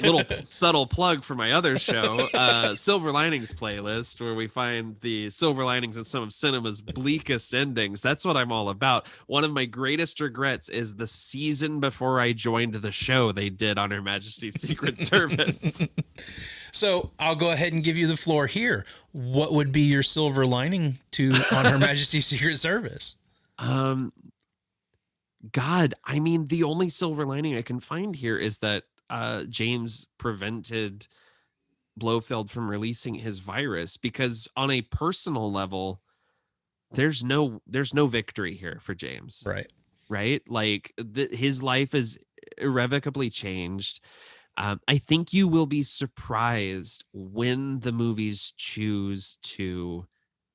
little subtle plug for my other show, Silver Linings Playlist, where we find the silver linings in some of cinema's bleakest endings. That's what I'm all about. One of my greatest regrets is the season before I joined the show they did on Her Majesty's Secret Service. So I'll go ahead and give you the floor here. What would be your silver lining to on Her Majesty's Secret Service? God, I mean, the only silver lining I can find here is that James prevented Blofeld from releasing his virus, because on a personal level, there's no victory here for James. Right. Like his life is irrevocably changed. I think you will be surprised when the movies choose to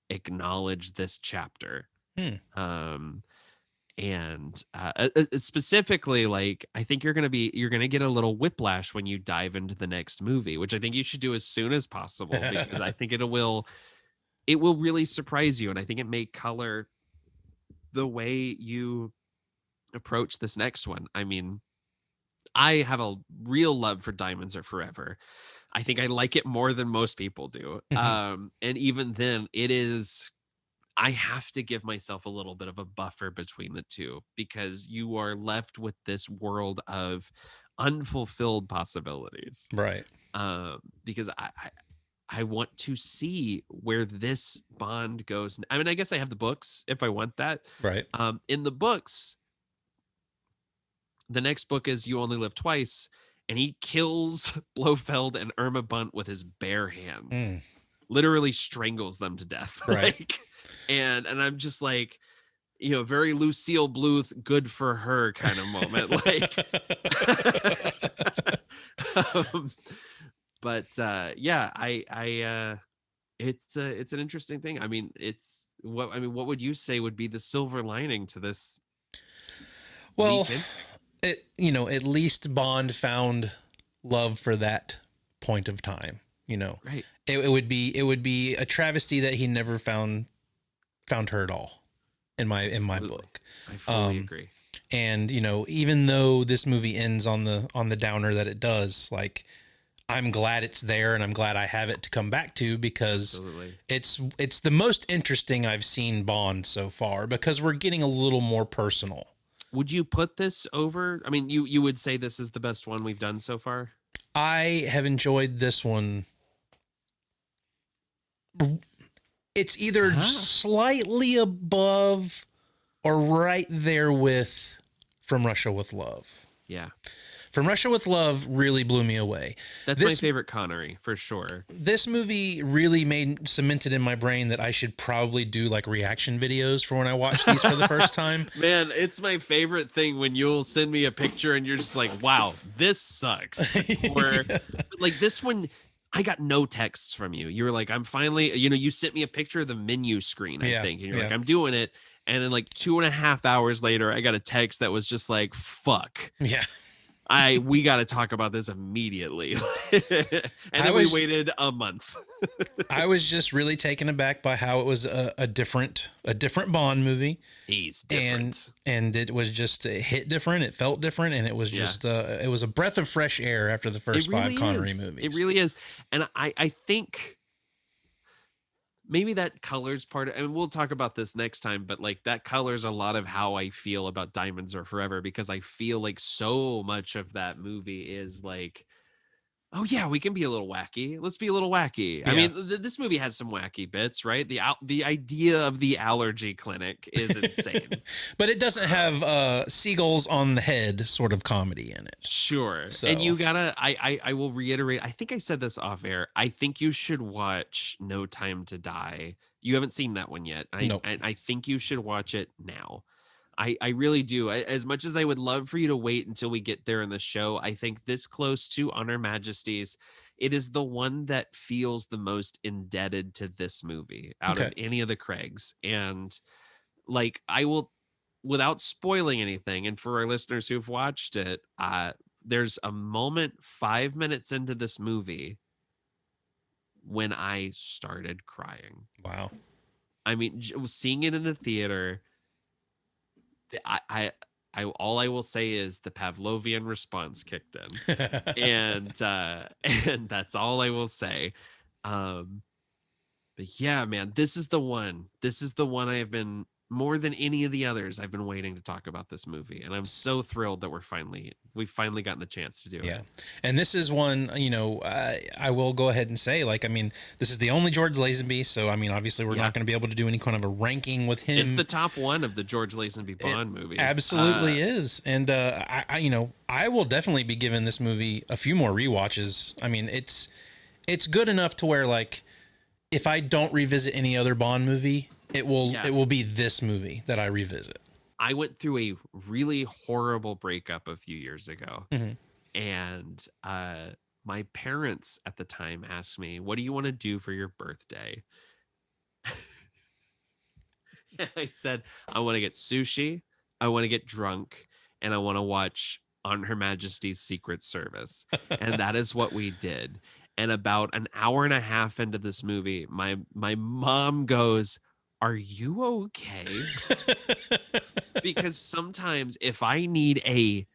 acknowledge this chapter. And specifically, like, I think you're gonna get a little whiplash when you dive into the next movie, which I think you should do as soon as possible, because I think it will really surprise you, and I think it may color the way you approach this next one. I mean, I have a real love for Diamonds Are Forever. I think I like it more than most people do. And even then, I have to give myself a little bit of a buffer between the two, because you are left with this world of unfulfilled possibilities. Right. Because I want to see where this bond goes. I mean, I guess I have the books if I want that. Right. In the books, the next book is You Only Live Twice, and he kills Blofeld and Irma Bunt with his bare hands. Literally strangles them to death. Right. And I'm just like, you know, very Lucille Bluth, good for her kind of moment. Like, it's an interesting thing. I mean, what would you say would be the silver lining to this? Well, at least Bond found love for that point of time, you know. Right. It would be a travesty that he never found her at all in my book. I fully agree. And, you know, even though this movie ends on the downer that it does, like, I'm glad it's there, and I'm glad I have it to come back to, because it's the most interesting I've seen Bond so far, because we're getting a little more personal. Would you put this over? I mean, you would say this is the best one we've done so far? I have enjoyed this one. It's either slightly above or right there with From Russia with Love. Yeah. From Russia with Love really blew me away. That's my favorite Connery, for sure. This movie really cemented in my brain that I should probably do like reaction videos for when I watch these for the first time. Man, it's my favorite thing when you'll send me a picture and you're just like, wow, this sucks. Or like this one, I got no texts from you. You were like, I'm finally, you sent me a picture of the menu screen, I think. And you're like, I'm doing it. And then like 2.5 hours later, I got a text that was just like, fuck. Yeah. We got to talk about this immediately. And then we waited a month. I was just really taken aback by how it was a different Bond movie. He's different. And it was just, it hit different. It felt different. And it was just, it was a breath of fresh air after the first five Connery movies. It really is. And I think maybe that colors part of, and we'll talk about this next time, but like that colors a lot of how I feel about Diamonds Are Forever, because I feel like so much of that movie is like, oh yeah, we can be a little wacky. Let's be a little wacky. Yeah. I mean, this movie has some wacky bits, right? The idea of the allergy clinic is insane. But it doesn't have seagulls on the head sort of comedy in it. Sure. So. And you gotta, I will reiterate, I think I said this off air. I think you should watch No Time to Die. You haven't seen that one yet. Nope. I think you should watch it now. I really do. As much as I would love for you to wait until we get there in the show, I think this close to On Her Majesty's, it is the one that feels the most indebted to this movie out of any of the Craigs. And like, I will without spoiling anything, and for our listeners who've watched it, there's a moment 5 minutes into this movie when I started crying. Wow. I mean, seeing it in the theater, I all I will say is the Pavlovian response kicked in, and that's all I will say. But yeah, man, this is the one. This is the one I have been, more than any of the others, I've been waiting to talk about this movie, and I'm so thrilled that we've finally gotten the chance to do it. Yeah, and this is one, you know, I will go ahead and say, like, I mean, this is the only George Lazenby, so I mean, obviously, we're not going to be able to do any kind of a ranking with him. It's the top one of the George Lazenby Bond movies. Absolutely is, and you know, I will definitely be giving this movie a few more rewatches. I mean, it's good enough to where, like, if I don't revisit any other Bond movie, it will be this movie that I revisit. I went through a really horrible breakup a few years ago, and my parents at the time asked me, "What do you want to do for your birthday?" And I said, "I want to get sushi, I want to get drunk, and I want to watch On Her Majesty's Secret Service." And that is what we did. And about an hour and a half into this movie, my mom goes, "Are you okay?" Because sometimes if I need a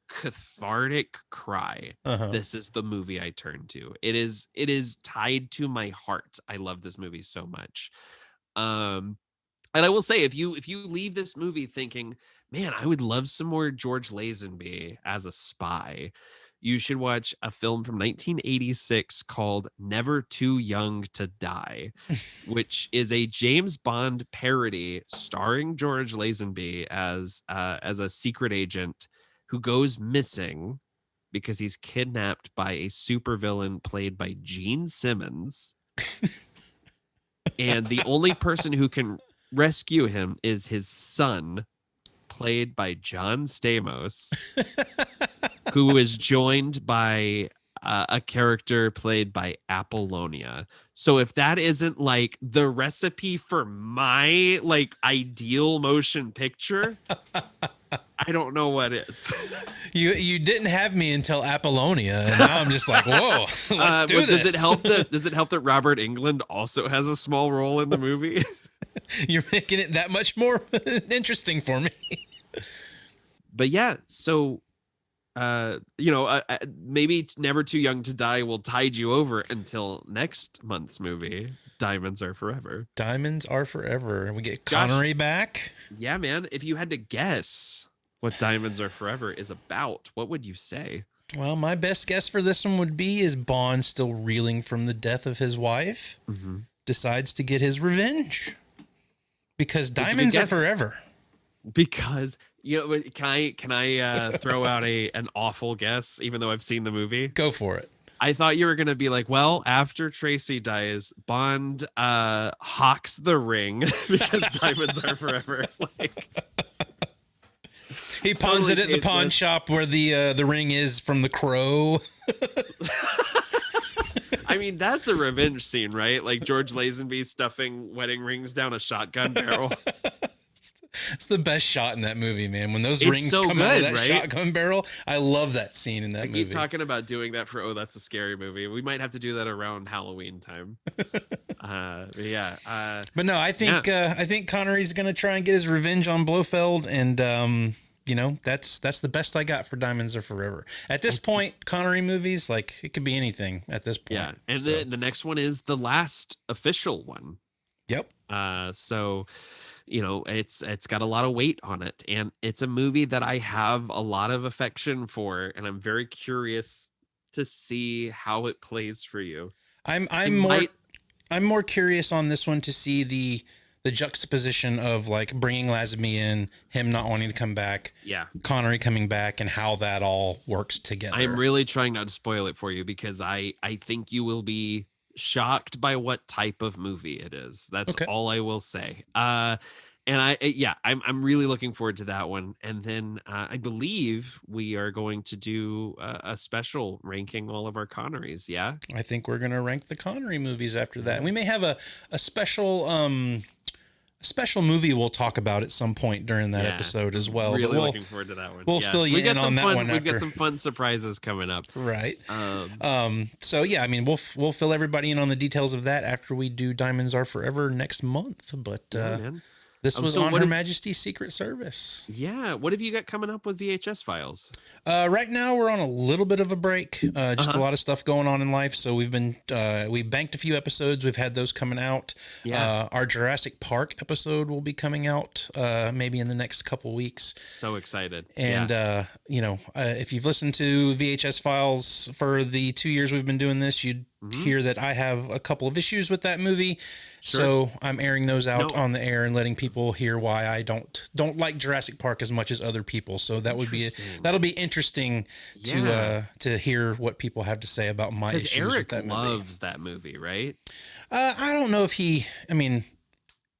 cathartic cry, this is the movie I turn to. It is tied to my heart. I love this movie so much. And I will say, if you leave this movie thinking, man, I would love some more George Lazenby as a spy, you should watch a film from 1986 called Never Too Young to Die, which is a James Bond parody starring George Lazenby as a secret agent who goes missing because he's kidnapped by a supervillain played by Gene Simmons. And the only person who can rescue him is his son, played by John Stamos, who is joined by a character played by Apollonia. So if that isn't like the recipe for my like ideal motion picture, I don't know what is. You didn't have me until Apollonia, and now I'm just like, whoa, let's do this. Does it help that Robert Englund also has a small role in the movie? You're making it that much more interesting for me. But yeah, so maybe Never Too Young to Die will tide you over until next month's movie, Diamonds Are Forever. Diamonds Are Forever. We get Connery back. Yeah, man. If you had to guess what Diamonds Are Forever is about, what would you say? Well, my best guess for this one would be, is Bond still reeling from the death of his wife, decides to get his revenge. Because diamonds are forever. Because, can I throw out an awful guess, even though I've seen the movie? Go for it. I thought you were going to be like, well, after Tracy dies, Bond hawks the ring because diamonds are forever. He pawns it at the pawn shop where the ring is from The Crow. I mean, that's a revenge scene, right? Like George Lazenby stuffing wedding rings down a shotgun barrel. It's the best shot in that movie, man. When those rings come out of that shotgun barrel, I love that scene in that movie. I keep talking about doing that for That's a Scary Movie. We might have to do that around Halloween time. But no, I think Connery's gonna try and get his revenge on Blofeld, and that's the best I got for Diamonds Are Forever. At this point, Connery movies, like, it could be anything at this point. Yeah, and the next one is the last official one. Yep. So, it's got a lot of weight on it, and it's a movie that I have a lot of affection for, and I'm very curious to see how it plays for you. I'm more curious on this one to see the juxtaposition of, like, bringing Lazenby in, him not wanting to come back, Connery coming back, and how that all works together. I'm really trying not to spoil it for you, because I think you will be shocked by what type of movie it is. That's all I will say. And I'm really looking forward to that one. And then I believe we are going to do a special ranking all of our Connerys. Yeah, I think we're going to rank the Connery movies after that. And we may have a special special movie we'll talk about at some point during that episode as well. Really but looking forward to that one. We'll fill you in on that one. We've got some fun surprises coming up. Right. So yeah, I mean, we'll fill everybody in on the details of that after we do Diamonds Are Forever next month. But this was on Her Majesty's Secret Service. Yeah. What have you got coming up with VHS Files? Right now we're on a little bit of a break. Just a lot of stuff going on in life. So we banked a few episodes. We've had those coming out. Yeah. Our Jurassic Park episode will be coming out maybe in the next couple weeks. So excited. And if you've listened to VHS Files for the 2 years we've been doing this, you'd hear that I have a couple of issues with that movie. Sure. So I'm airing those out on the air and letting people hear why I don't like Jurassic Park as much as other people. So that would that'll be interesting to hear what people have to say about my issues Eric with that movie. Loves that movie, right? I don't know if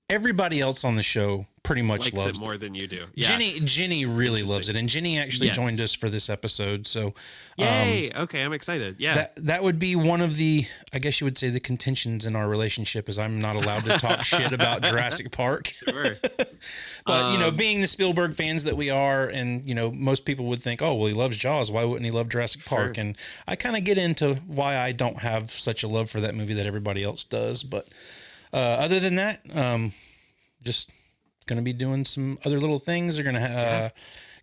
everybody else on the show pretty much likes loves it more than you do. Yeah. Ginny really loves it, and Ginny actually joined us for this episode. So, yay! Okay, I'm excited. Yeah, that would be one of the, I guess you would say, the contentions in our relationship is I'm not allowed to talk shit about Jurassic Park. Sure. But being the Spielberg fans that we are, and most people would think, oh well, he loves Jaws. Why wouldn't he love Jurassic Park? Sure. And I kind of get into why I don't have such a love for that movie that everybody else does. But other than that, just going to be doing some other little things. They're going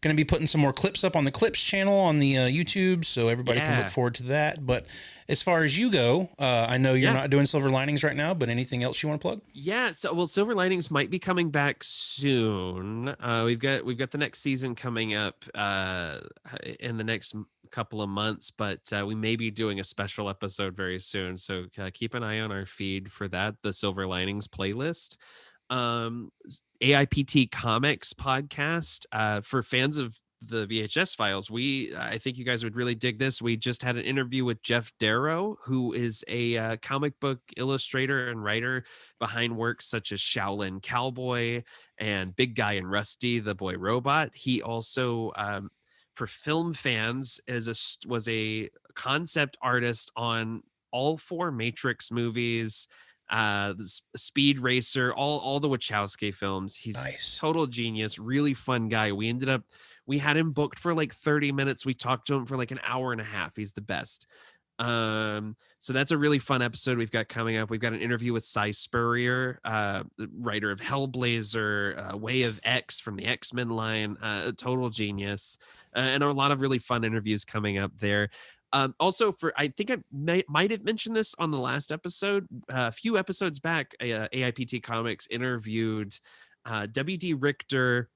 to be putting some more clips up on the Clips channel on the YouTube, so everybody can look forward to that. But as far as you go, I know you're not doing Silver Linings right now, but anything else you want to plug? Yeah, so Silver Linings might be coming back soon. We've got the next season coming up in the next couple of months, but we may be doing a special episode very soon. So keep an eye on our feed for that, the Silver Linings playlist. AIPT Comics podcast for fans of the VHS Files. I think you guys would really dig this. We just had an interview with Jeff Darrow, who is a comic book illustrator and writer behind works such as Shaolin Cowboy and Big Guy and Rusty the Boy Robot. He also for film fans was a concept artist on all 4 Matrix movies, Speed Racer, all the Wachowski films. He's nice. Total genius, really fun guy. We had him booked for like 30 minutes. We talked to him for like an hour and a half. He's the best. So that's a really fun episode we've got coming up. We've got an interview with Cy Spurrier, the writer of Hellblazer, Way of X from the X-Men line, a total genius, and a lot of really fun interviews coming up there. Also, I think I might have mentioned this on the last episode. A few episodes back, AIPT Comics interviewed W.D. Richter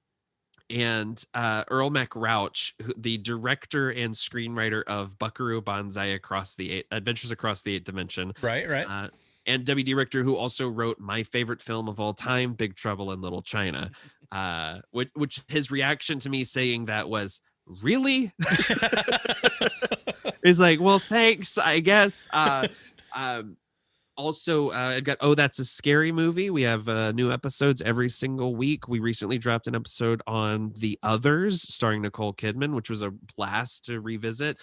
and Earl MacRouch, the director and screenwriter of Buckaroo Banzai Adventures Across the Eighth Dimension. Right. And W.D. Richter, who also wrote my favorite film of all time, Big Trouble in Little China, which his reaction to me saying that was, really? He's like, well, thanks, I guess. Also, I've got That's a Scary Movie. We have new episodes every single week. We recently dropped an episode on The Others, starring Nicole Kidman, which was a blast to revisit.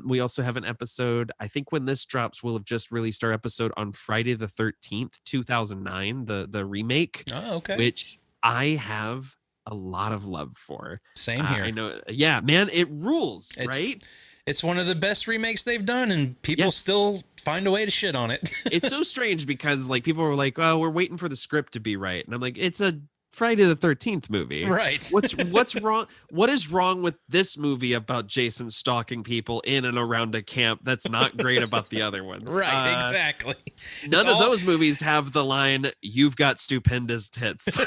We also have an episode, I think when this drops, we'll have just released our episode on Friday the 13th, 2009, the remake. Oh, okay. Which I have a lot of love for. Same here. I know. Yeah, man, it rules, right? It's one of the best remakes they've done, and people still find a way to shit on it. It's so strange because like people were like, "Oh, we're waiting for the script to be right," and I'm like, "It's a Friday the 13th movie, right? What's wrong? What is wrong with this movie about Jason stalking people in and around a camp? That's not great about the other ones, right? Exactly. None of those movies have the line, "You've got stupendous tits."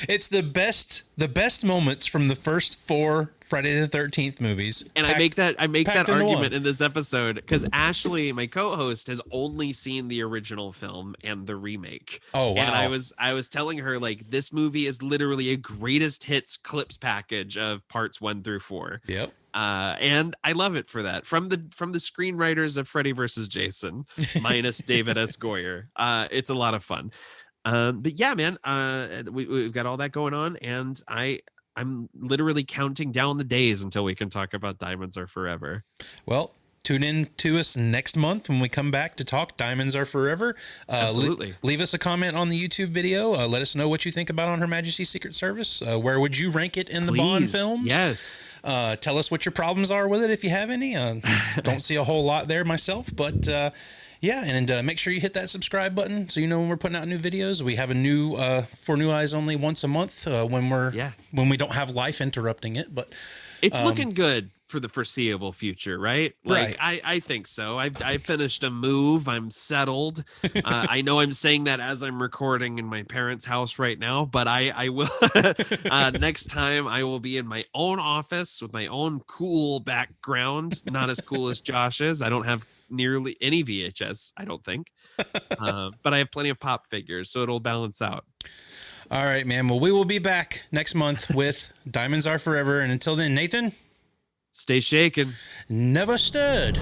It's the best moments from the first 4 Friday the 13th movies. And I make that argument in this episode because Ashley, my co-host, has only seen the original film and the remake. Oh, wow. And I was telling her like this movie is literally a greatest hits clips package of parts 1 through 4. Yep. And I love it for that. From the screenwriters of Freddy vs. Jason, minus David S. Goyer. It's a lot of fun. But yeah, man, we've got all that going on, and I'm literally counting down the days until we can talk about Diamonds Are Forever. Well, tune in to us next month when we come back to talk Diamonds Are Forever. Absolutely. Leave us a comment on the YouTube video. Let us know what you think about On Her Majesty's Secret Service. Where would you rank it in the Bond films? Yes. Tell us what your problems are with it if you have any. Don't see a whole lot there myself, but yeah, and make sure you hit that subscribe button so you know when we're putting out new videos. We have a new For New Eyes Only once a month when we don't have life interrupting it. But it's looking good for the foreseeable future, right? Like, right. I think so. I finished a move. I'm settled. I know I'm saying that as I'm recording in my parents' house right now, but I will next time I will be in my own office with my own cool background. Not as cool as Josh's. I don't have nearly any VHS, I don't think. But I have plenty of pop figures, so it'll balance out. All right, man. Well, we will be back next month with Diamonds Are Forever. And until then, Nathan, stay shaken. Never stirred.